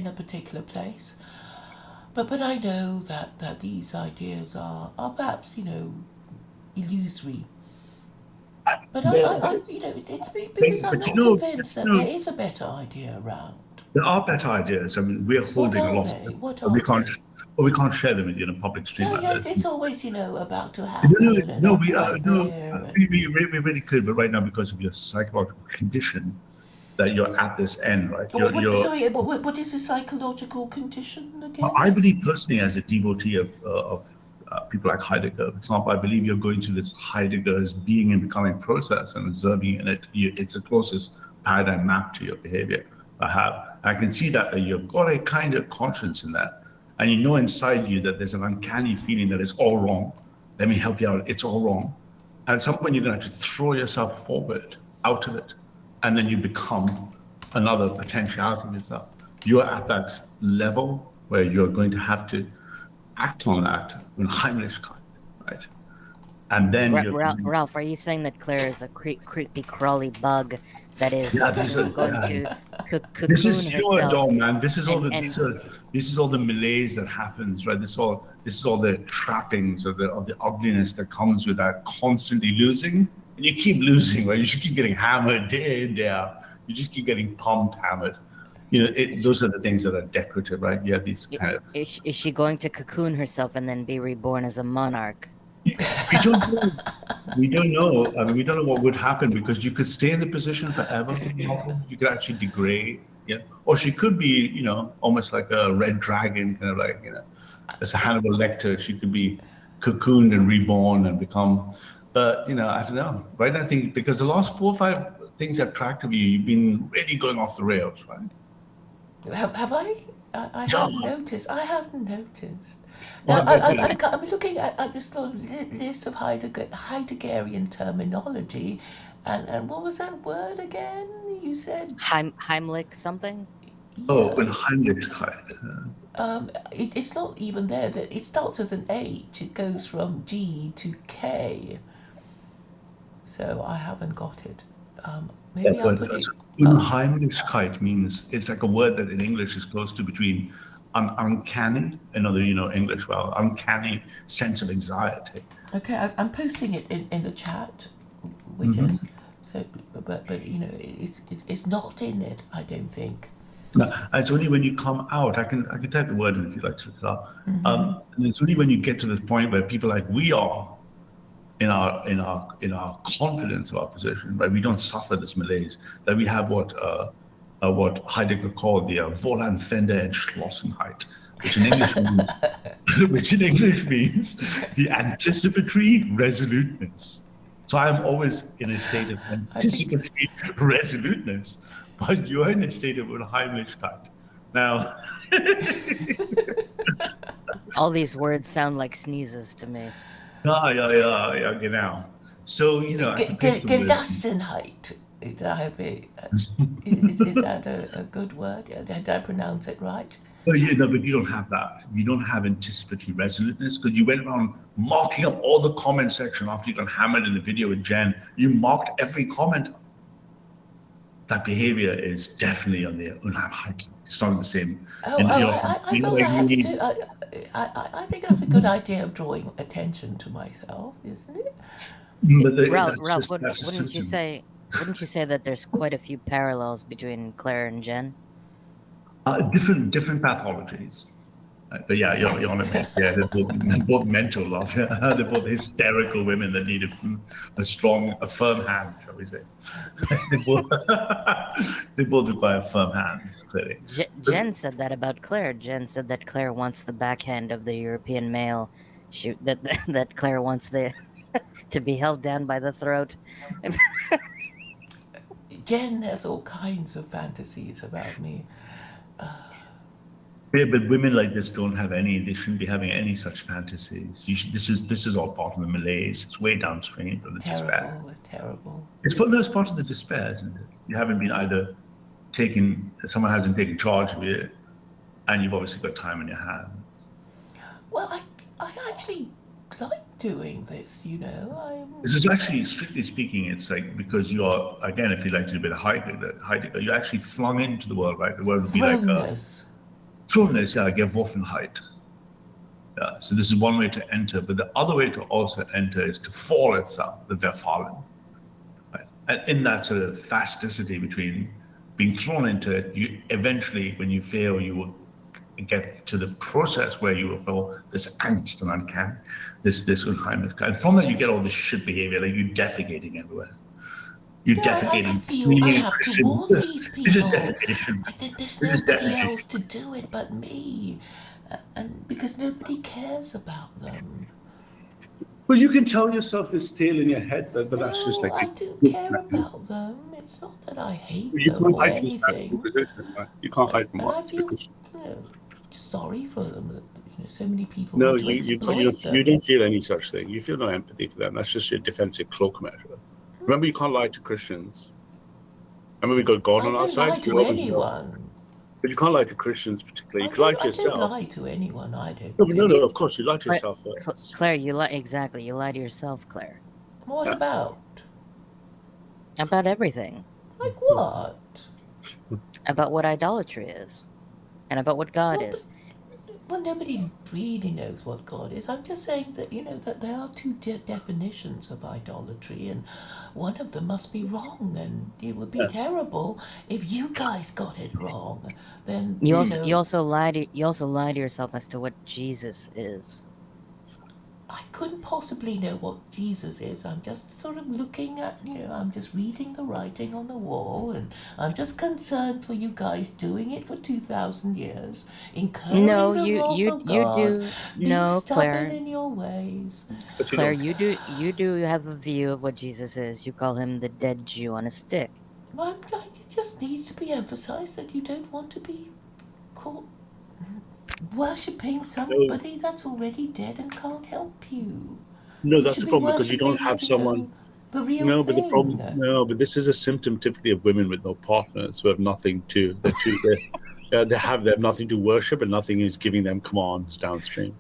a particular place. But I know that these ideas are perhaps illusory. But it's because I'm not convinced that there is a better idea around. There are better ideas. I mean, we're holding a lot of them. What are they? We can't share them in a public stream like this. It's always about to happen. We really could, but right now, because of your psychological condition, that you're at this end, right? What is a psychological condition again? I believe personally, as a devotee of people like Heidegger, for example, I believe you're going through this Heidegger's being and becoming process and observing in it. It's the closest paradigm map to your behavior I have. I can see that you've got a kind of conscience in that. And you know inside you that there's an uncanny feeling that it's all wrong. Let me help you out. It's all wrong. And at some point, you're going to have to throw yourself forward out of it. And then you become another potentiality of yourself. You're at that level where you're going to have to act on that in Heimlichkeit, right? And then Ralph, are you saying that Claire is a creepy, crawly bug that is yeah, this is going yeah. to This cocoon is you know what, herself? Dom, man. This is all and- this is all the malaise that happens, right? This is all the trappings of the ugliness that comes with that constantly losing, and you keep losing, right? You just keep getting hammered day in day out. You just keep getting pumped, hammered. You know, those are the things that are decorative, right? You have these kind of. Is she going to cocoon herself and then be reborn as a monarch? We don't know. We don't know. I mean, we don't know what would happen because you could stay in the position forever. You could actually degrade, yeah. Or she could be, you know, almost like a red dragon, kind of like, you know, as a Hannibal Lecter. She could be cocooned and reborn and become. But you know, I don't know. Right? I think because the last 4 or 5 things I've tracked of you, you've been really going off the rails, right? Have I? I Yeah. haven't noticed. I haven't noticed. Well, Now, I'm looking at this little list of Heideggerian terminology, and what was that word again? You said Heimlich something? Oh, in Heimlichkeit. it's not even there. That it starts with an H. It goes from G to K. So I haven't got it. Maybe I'll put it. Unheimlichkeit means it's like a word that in English is close to between uncanny, another, you know, English, well, uncanny sense of anxiety. Okay, I'm posting it in the chat, which is so. But you know, it's not in it. I don't think. No, it's only when you come out. I can type the word in if you'd like to look it up. And it's only when you get to the point where people like we are, in our confidence of our position, right? We don't suffer this malaise, that we have what Heidegger called the Wohlanfänder Entschlossenheit, which in English means the anticipatory resoluteness. So I'm always in a state of anticipatory resoluteness, but you're in a state of Unheimlichkeit. Now, All these words sound like sneezes to me. yeah, genau. So, you know, Gelassenheit. Is that a good word? Did I pronounce it right? Well, you know, but you don't have that. You don't have anticipatory resoluteness because you went around marking up all the comment section after you got hammered in the video with Jen. You marked every comment. That behavior is definitely on the Unheimlichkeit. It's not the same. I thought I had to do. I think that's a good idea of drawing attention to myself, isn't it? But Ralph, wouldn't you say that there's quite a few parallels between Claire and Jen? different pathologies. But yeah, you're on it. Yeah, they're both mental love. They're both hysterical women that need a firm hand, shall we say? they both require firm hands, clearly. Jen said that about Claire. Jen said that Claire wants the backhand of the European male. That Claire wants to be held down by the throat. Jen has all kinds of fantasies about me. Yeah, but women like this don't have any. They shouldn't be having any such fantasies. This is all part of the malaise. It's way downstream from the despair. Terrible. It's part of the despair, isn't it? You haven't been either someone hasn't taken charge of it, and you've obviously got time in your hands. Well, I actually like doing this. You know, This is actually, strictly speaking, it's like because you are, again, if you like to do a bit of Heidegger, you're actually flung into the world, right? The world would be like Thrownness, yeah, Geworfenheit. Yeah, so this is one way to enter, but the other way to also enter is to fall itself, the Verfallen. Right? And in that sort of fasticity between being thrown into it, you eventually, when you fail, you will get to the process where you will feel this angst and uncanny, this Unheimlichkeit. And from that, you get all this shit behavior, like you defecating everywhere. You're defecating. I feel I have to warn these people. There's nobody else to do it but me, and because nobody cares about them. Well, you can tell yourself this tale in your head, but that's just like I do care about them. It's not that I hate them or anything. You can't hide from and I what? feel sorry for them. So many people. No, want to exploit them. you don't feel any such thing. You feel no empathy for them. That's just your defensive cloak measure. Remember, you can't lie to Christians. Remember, we got God on our side. I don't lie to anyone. But you can't lie to Christians particularly. You can lie to I don't yourself. lie to anyone. I don't. No, but no, do. no. Of course, you lie to yourself first. Claire, you lie exactly. You lie to yourself, Claire, What Yeah. about? about everything, Like what? about what idolatry is, and about what God Well, is. Well, nobody really knows what God is. I'm just saying that, that there are two definitions of idolatry, and one of them must be wrong, and it would be Yes. terrible if you guys got it wrong. Then, You also lie to yourself as to what Jesus is. I couldn't possibly know what Jesus is. I'm just sort of looking at, I'm just reading the writing on the wall, and I'm just concerned for you guys doing it for 2,000 years, incurring No, the wrath you of God, do. being No, stubborn Claire. in your ways. But you Claire, don't. you do have a view of what Jesus is. You call him the dead Jew on a stick. It just needs to be emphasized that you don't want to be caught worshipping somebody that's already dead and can't help you. No, You that's should the be problem because you don't worshipping, have someone. the real No, thing. but the problem. No, but this is a symptom typically of women with no partners who have nothing to. They have nothing to worship, and nothing is giving them commands downstream.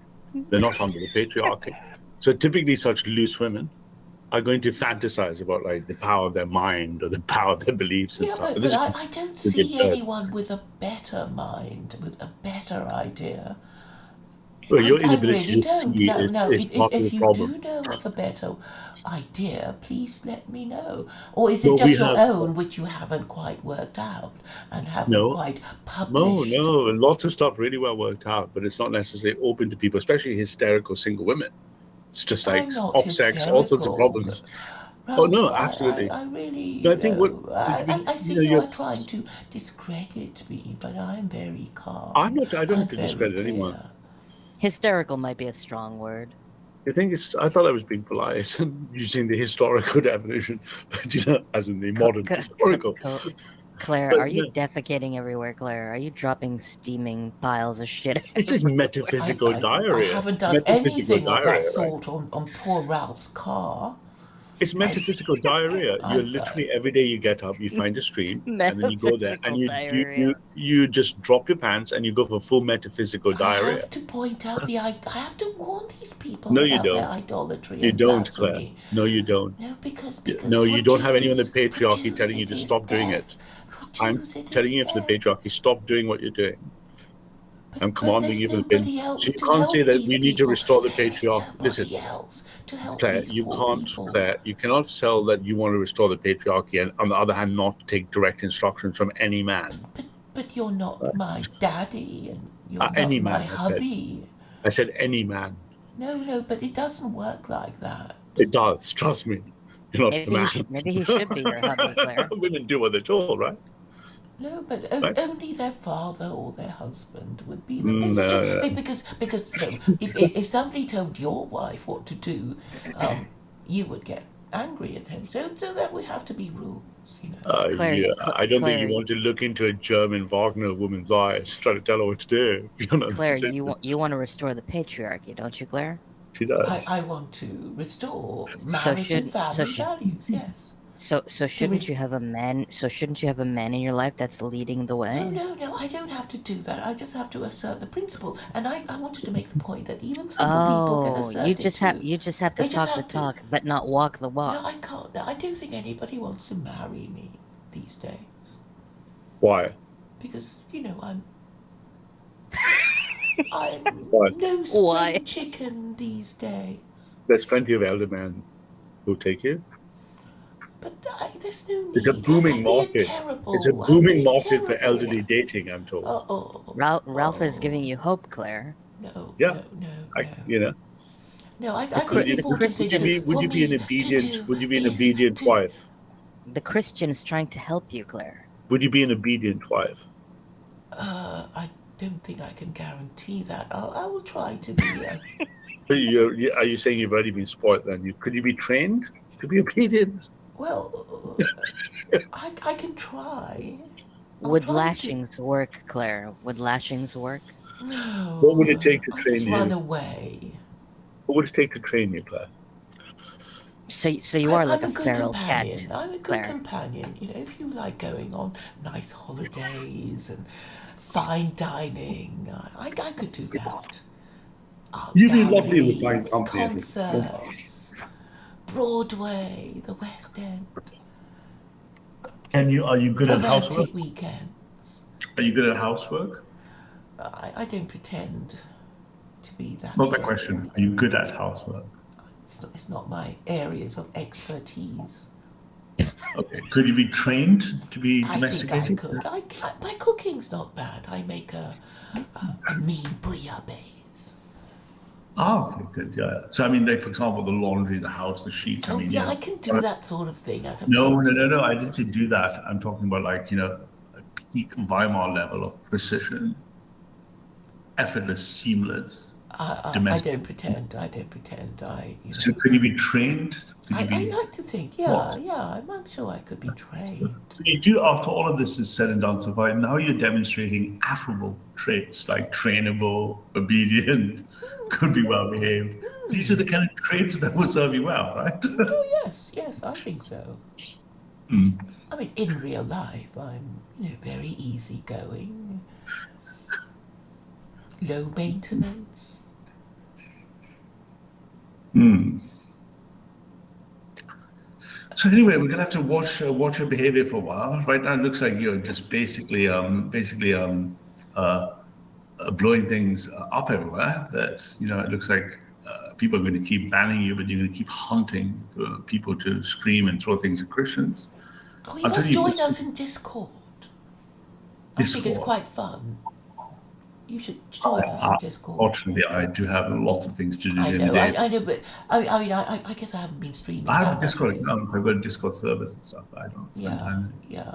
They're not under the patriarchy. So typically, such loose women are going to fantasize about like the power of their mind or the power of their beliefs and Yeah, stuff. but I don't it's see absurd. anyone with a better mind, with a better idea. Well, your I inability really to don't. see No, is part of if the you problem. do know of a better idea, please let me know. Or is it Well, just we your have- own which you haven't quite worked out and haven't No. quite No, published? lots of stuff really well worked out, but it's not necessarily open to people, especially hysterical single women. It's just like I'm not op sex, all sorts of hysterical. problems. Ralph, Oh no, absolutely. I really, No, I think what I see you know, you're trying to discredit me, but I'm very calm. I'm not. I don't have to very discredit anyone. clear. Hysterical might be a strong word. I think it's. I thought I was being polite and using the historical definition, but as in the modern historical. Claire, But are you no. defecating everywhere, Claire? Are you dropping steaming piles of shit? It's just metaphysical I diarrhea. haven't done Metaphysical anything of that diarrhea, right? sort on poor Ralph's car. It's metaphysical diarrhea. I- You're literally every day you get up, you find a stream, and then you go there, and Metaphysical you diarrhea. you just drop your pants and you go for full metaphysical I diarrhea. have to point out I have to warn these people No, you about their don't. idolatry You and don't, Claire. blasphemy. No, you don't. No, because No, for you don't have anyone in Jews- the for patriarchy Jews telling you to is stop doing death. it. For I'm Jews it telling is you from the death. patriarchy, stop doing what you're doing. I'm But commanding there's you from the nobody patriarchy. else So you to can't help say that these we need to people. restore the There is patriarchy. Listen, nobody else to help Claire, these you poor can't. people. Claire, you cannot sell that you want to restore the patriarchy, and on the other hand, not take direct instructions from any man. But you're not my daddy, and you're not Any my man, I said. hubby. I said any man. No, but it doesn't work like that. It does. Trust me. You're not the man. Maybe he should be your hubby, Claire. Women do what they're told, right? No, but Right. only their father or their husband would be in No, the position. no. Because if somebody told your wife what to do, you would get angry at him. So that would have to be rules, Claire, Yeah, I don't think Claire, you want to look into a German Wagner woman's eyes, try to tell her what to do. You know, Claire, so you want to restore the patriarchy, don't you, Claire? she does. I want to restore So marriage and family should- values. Yes. So shouldn't you have a man? So shouldn't you have a man in your life that's leading the way? No, I don't have to do that. I just have to assert the principle. And I wanted to make the point that even single people can Oh, assert you it just too. have to They just talk the have to. talk, but not walk the walk. No, I can't. No, I don't think anybody wants to marry me these days. Why? Because, I'm What? no spring Why? chicken these days. There's plenty of elder men who'll take you. But there's no need. It's a booming I'd be market. terrible. It's a I'd booming be market for terrible. elderly dating, I'm told. Ralph is giving you hope, Claire. No, Yeah. no. You know. No, I The think Chris- the the important thing to- Would for you be an me to obedient? do Would you be an is obedient to- wife? The Christian is trying to help you, Claire. Would you be an obedient wife? I don't think I can guarantee that. I will try to be. Are you saying you've already been spoiled? Then could you be trained to be obedient? Well, I can try. Would lashings work, Claire? Would lashings work? No. What would it take to I train just you? run away. What would it take to train you, Claire? So you are like I'm a good feral companion. cat, I'm a good Claire. companion. If you like going on nice holidays and fine dining. I could do that. You'd be lovely with fine Galleries, company. concerts, Broadway, the West End, Are you good at housework? romantic weekends. Are you good at housework? I don't pretend to be that. Not the good. question. Are you good at housework? It's not my areas of expertise. Okay. Could you be trained to be I think I domesticated? could. My cooking's not bad. I make a mean bouillabaisse. Oh, okay, good. Yeah. So I mean, like for example, the laundry, the house, the sheets. I Oh mean, yeah, you know, I can do that sort of thing. I can No. I didn't say do that. I'm talking about like a peak Weimar level of precision, effortless, seamless. I don't pretend. I don't pretend. So could you be trained? Could you I be? like to think. What? Yeah. I'm sure I could be trained. So you do, after all of this is said and done so far, now you're demonstrating affable traits like trainable, obedient, could be well behaved. These are the kind of traits that will serve you well, right? Oh yes, I think so. Mm. I mean, in real life, I'm very easygoing, low maintenance. Hmm. So anyway, we're gonna have to watch your behavior for a while. Right now, it looks like you're just basically blowing things up everywhere. That it looks like people are going to keep banning you, but you're going to keep hunting for people to scream and throw things at Christians. Oh, you I'll must tell you, join us in Discord. I think it's Discord. quite fun. You should join us in Discord. Fortunately, I do have lots of things to do I during the know, day. I know, but I guess I haven't been streaming. I have that a much Discord because- account. I've got a Discord service and stuff. I don't spend time. Yeah.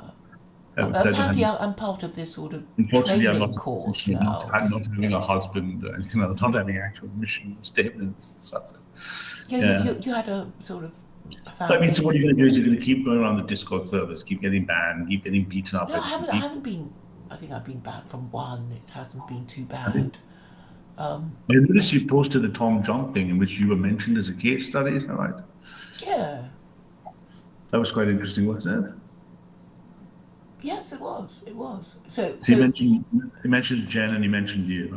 I have a pleasure Apparently, having- I'm part of this sort of Unfortunately, I'm training not, course not, now. not having a husband or anything like that, not having actual mission statements and stuff. Yeah, you had a sort of So, I mean, so what family. you're going to do is you're going to keep going around the Discord servers, keep getting banned, keep getting beaten up. No, I haven't been. I think I've been banned from one. It hasn't been too bad. I noticed you posted the Tom Jump thing in which you were mentioned as a case study, is that right? Yeah. That was quite interesting, wasn't it? Yes, it was. It was. So So he mentioned Jen and he mentioned you,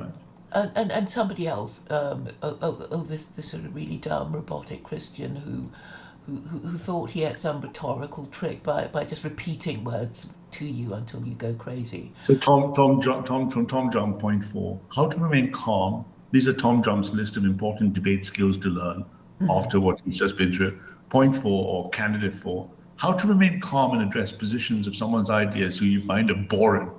right? and somebody else. This sort of really dumb robotic Christian who thought he had some rhetorical trick by just repeating words to you until you go crazy. So Tom from Tom Jump point 4. How to remain calm. These are Tom Jump's list of important debate skills to learn after what he's just been through. Point 4 or candidate 4. How to remain calm and address positions of someone's ideas who you find abhorrent.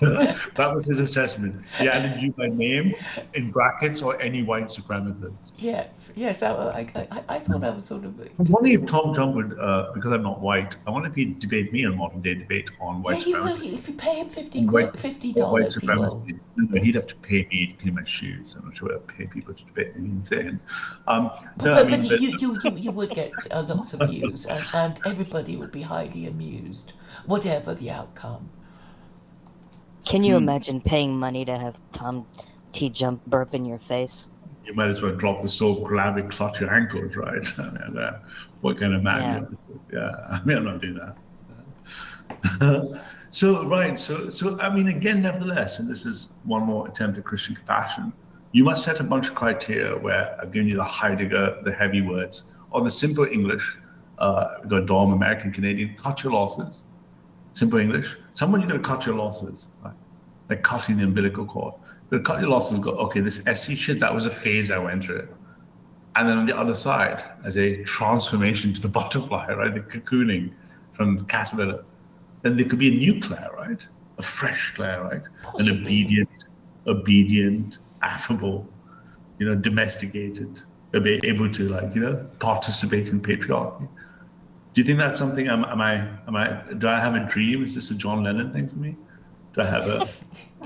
That was his assessment. He added you by name in brackets or any white supremacist. Yes. I thought I was sort of. I wonder if Tom Jump would, because I'm not white, I wonder if he'd debate me on modern day debate on white Yeah, he will. supremacy. If you pay him $50, On white he will. supremacy. No, he'd have to pay me to clean my shoes. I'm not sure I'd pay people to debate me. Insane. But you would get lots of views, and everybody would be highly amused, whatever the outcome. Can you imagine paying money to have Tom T. Jump burp in your face? You might as well drop the soap, grab it, clutch your ankles, right? I mean, what kind of man? Yeah. I mean, I'm not doing that. So I mean, again, nevertheless, and this is one more attempt at Christian compassion. You must set a bunch of criteria where I've given you the Heidegger, the heavy words, or the simple English. We've got Dom, American, Canadian, cut your losses. Simple English. Someone you're going to cut your losses, right? Like cutting the umbilical cord. You're going to cut your losses. Go, okay, this SC shit, that was a phase I went through. And then on the other side, as a transformation to the butterfly, right? The cocooning from the caterpillar. Then there could be a new Claire, right? A fresh Claire, right? Possibly. An obedient, affable, domesticated, able to participate in patriarchy. Do you think that's something? Do I have a dream? Is this a John Lennon thing for me? Do I have a?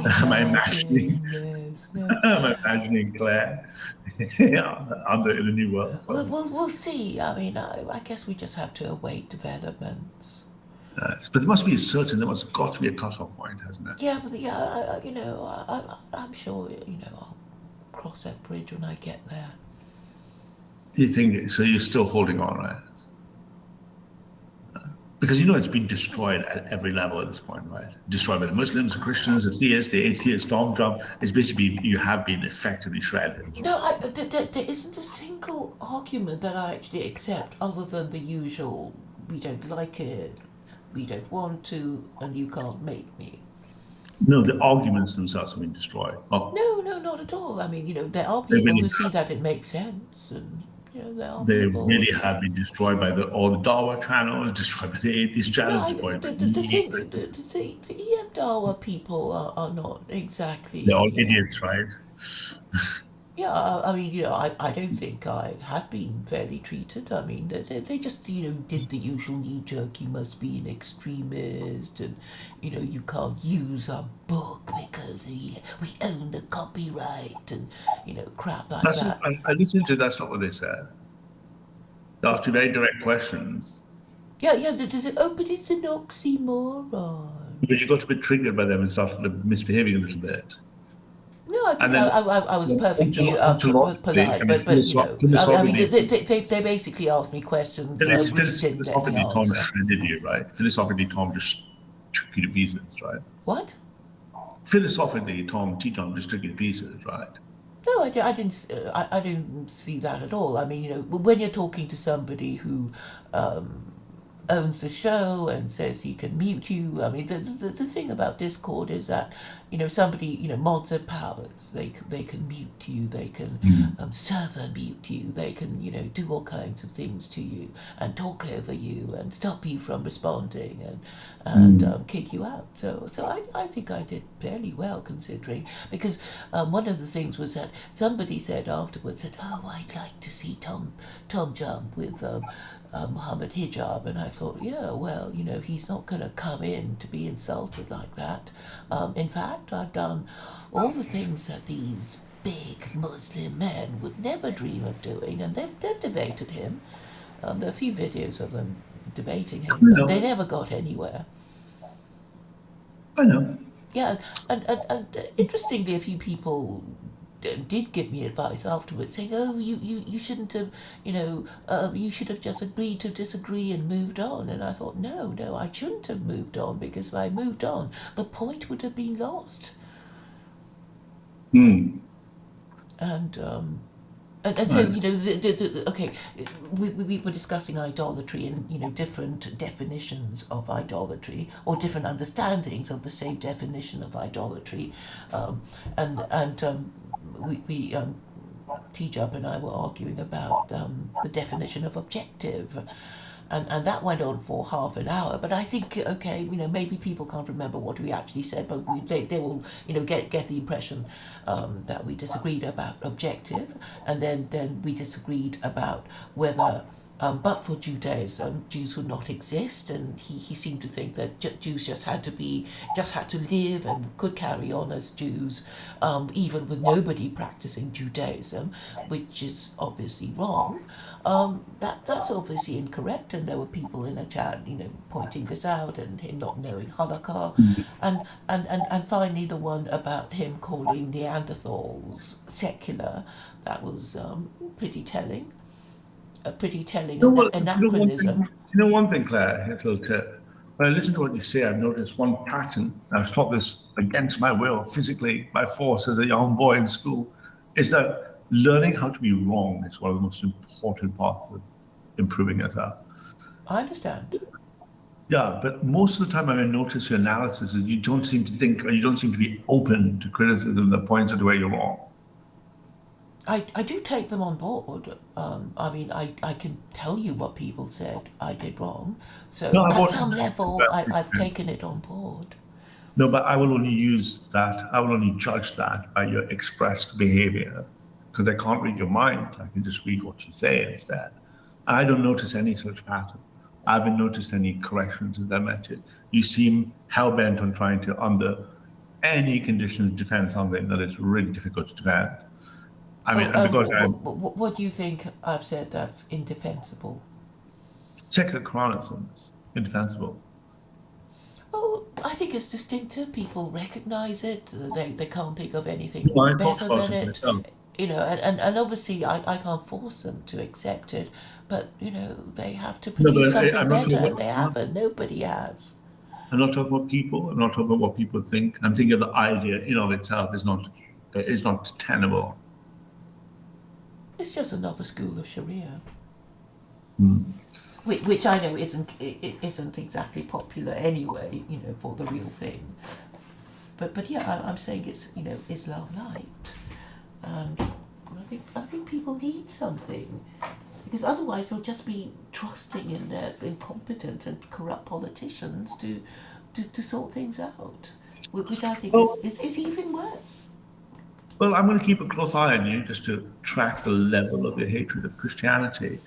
Am I imagining? Am I imagining Claire under in a new world? We'll see. I mean, I guess we just have to await developments. But there must be there must got to be a cutoff point, hasn't it? Yeah, I'm sure I'll cross that bridge when I get there. You think so? You're still holding on, right? Because it's been destroyed at every level at this point, right? Destroyed by the Muslims, the Christians, the theists, the atheists, Donald Trump. It's basically you have been effectively shredded. No, there isn't a single argument that I actually accept other than the usual, we don't like it, we don't want to, and you can't make me. No, the arguments themselves have been destroyed. Well, No, not at all. I mean, there are They people really who see that it makes sense, and, there are they people... really have been destroyed by all the Dawa channels, destroyed by the atheist No, channels, I, destroyed by the thing, the EM Dawa people are not exactly... they're all idiots, right? Yeah, I mean, I don't think I have been fairly treated. I mean, they just, did the usual knee-jerk, you must be an extremist, and, you can't use our book because we own the copyright, and, crap like That's that. I listened to. That's not what they said. They asked you very direct questions, Yeah, oh, but it's an oxymoron. but you got a bit triggered by them and started misbehaving a little bit. No, I think And then I was perfectly ontologically, polite, I mean, but I mean, philosophically, they basically asked me questions, really didn't let me philosophically, Tom answer. shredded you, right? Philosophically, Tom just took you to pieces, right? What? Philosophically, Tom just took you to pieces, right? No, I didn't see that at all. I mean, when you're talking to somebody who owns the show and says he can mute you, I mean, the thing about Discord is that, somebody, mods have powers. They can mute you, they can server mute you, they can, do all kinds of things to you and talk over you and stop you from responding and kick you out. So I think I did fairly well considering, because one of the things was that somebody said afterwards that, oh, I'd like to see Tom jump with Muhammad Hijab, and I thought, yeah, well, he's not going to come in to be insulted like that. In fact, I've done all the things that these big Muslim men would never dream of doing, and they've debated him. There are a few videos of them debating him, No. and they never got anywhere. I know. Yeah, and interestingly, a few people did give me advice afterwards, saying, "Oh, you shouldn't have, you should have just agreed to disagree and moved on." And I thought, no, I shouldn't have moved on, because if I moved on, the point would have been lost. And so, okay, we were discussing idolatry and, different definitions of idolatry, or different understandings of the same definition of idolatry. We T-Jump and I were arguing about the definition of objective. And that went on for half an hour. But I think, okay, maybe people can't remember what we actually said, but they will, get the impression that we disagreed about objective, and then we disagreed about whether, but for Judaism, Jews would not exist, and he seemed to think that Jews just had to live and could carry on as Jews, even with nobody practicing Judaism, which is obviously wrong. That's obviously incorrect, and there were people in a chat, pointing this out, and him not knowing halakha, and finally the one about him calling Neanderthals secular. That was pretty telling. A pretty telling anachronism. One thing, Claire, a little tip. When I listen to what you say, I've noticed one pattern. I was taught this against my will, physically, by force, as a young boy in school, is that learning how to be wrong is one of the most important parts of improving yourself. I understand. Yeah, but most of the time I notice your analysis is you don't seem to think, or you don't seem to be open to criticism that points out where you're wrong. I do take them on board. I mean, I can tell you what people said I did wrong. So at some level, I've taken it on board. No, but I will only use that. I will only judge that by your expressed behavior, because I can't read your mind. I can just read what you say instead. I don't notice any such pattern. I haven't noticed any corrections since I met you. You seem hell-bent on trying to, under any conditions, defend something that is really difficult to defend. I mean, because what do you think I've said that's indefensible? Secular Quranism is indefensible. Well, I think it's distinctive. People recognize it. They can't think of anything I better thought about than it it. myself. you know, and obviously I can't force them to accept it, but, you know, they have to No, produce but something I'm not better, talking and they about. haven't. Nobody has. I'm not talking about people. I'm not talking about what people think. I'm thinking of the idea in of itself is not tenable. It's just another school of Sharia, Hmm. which I know it isn't exactly popular anyway, you know, for the real thing. But yeah, I'm saying it's, you know, Islam light, and I think people need something, because otherwise they'll just be trusting in their incompetent and corrupt politicians to sort things out, which I think Well, is even worse. well, I'm going to keep a close eye on you just to track the level of your hatred of Christianity,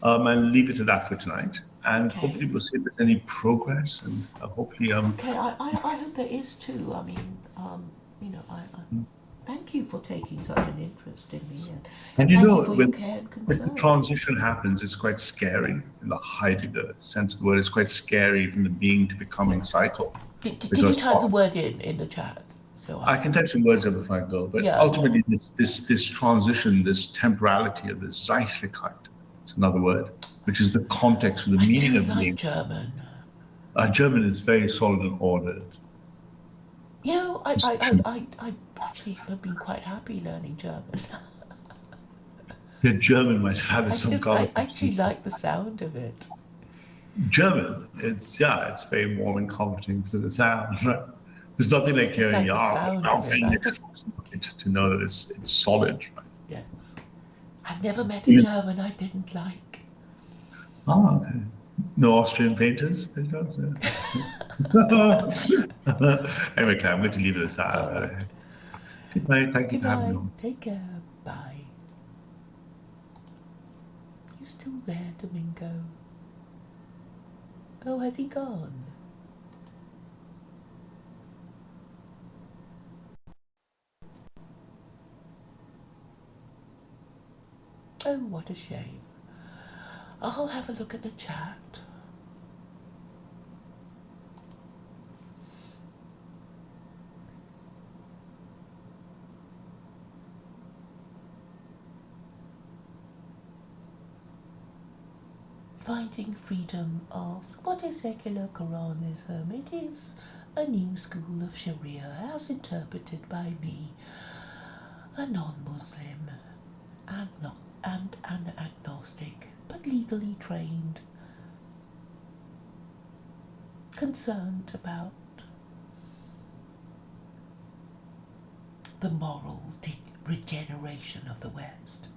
and leave it to that for tonight. And Okay. hopefully we'll see if there's any progress, and hopefully Okay, I hope there is too. I mean, you know, I thank you for taking such an interest in me, And and you thank know, you for your care and when the concern. transition happens, it's quite scary in the Heidegger sense of the word. It's quite scary from the being to becoming cycle. Did you Because type the word in the chat? So I can type some words up before I go, but yeah, yeah. ultimately this transition, this temporality of the Zeitlichkeit, it's another word, which is the context for the I meaning do of like being. German. German is very solid and ordered. You know, Precision. I actually have been quite happy learning German. Yeah, German might have some I color. actually like the sound of it. German, it's very warm and comforting to the sound. Right? There's nothing I like just hearing like the "ja" sound of it. I just to know that it's solid. Right? yes. I've never met a Even, German I didn't like. okay. No Austrian painters, perchance? Yeah. Anyway, Claire, I'm going to leave it as that. Good night. Thank you Good for having me night. on. Take care. Bye. You still there, Domingo? Oh, has he gone? Oh, what a shame. I'll have a look at the chat. Finding Freedom asks, what is secular Quranism? It is a new school of Sharia as interpreted by me, a non-Muslim and not and an agnostic, but legally trained, concerned about the moral regeneration of the West.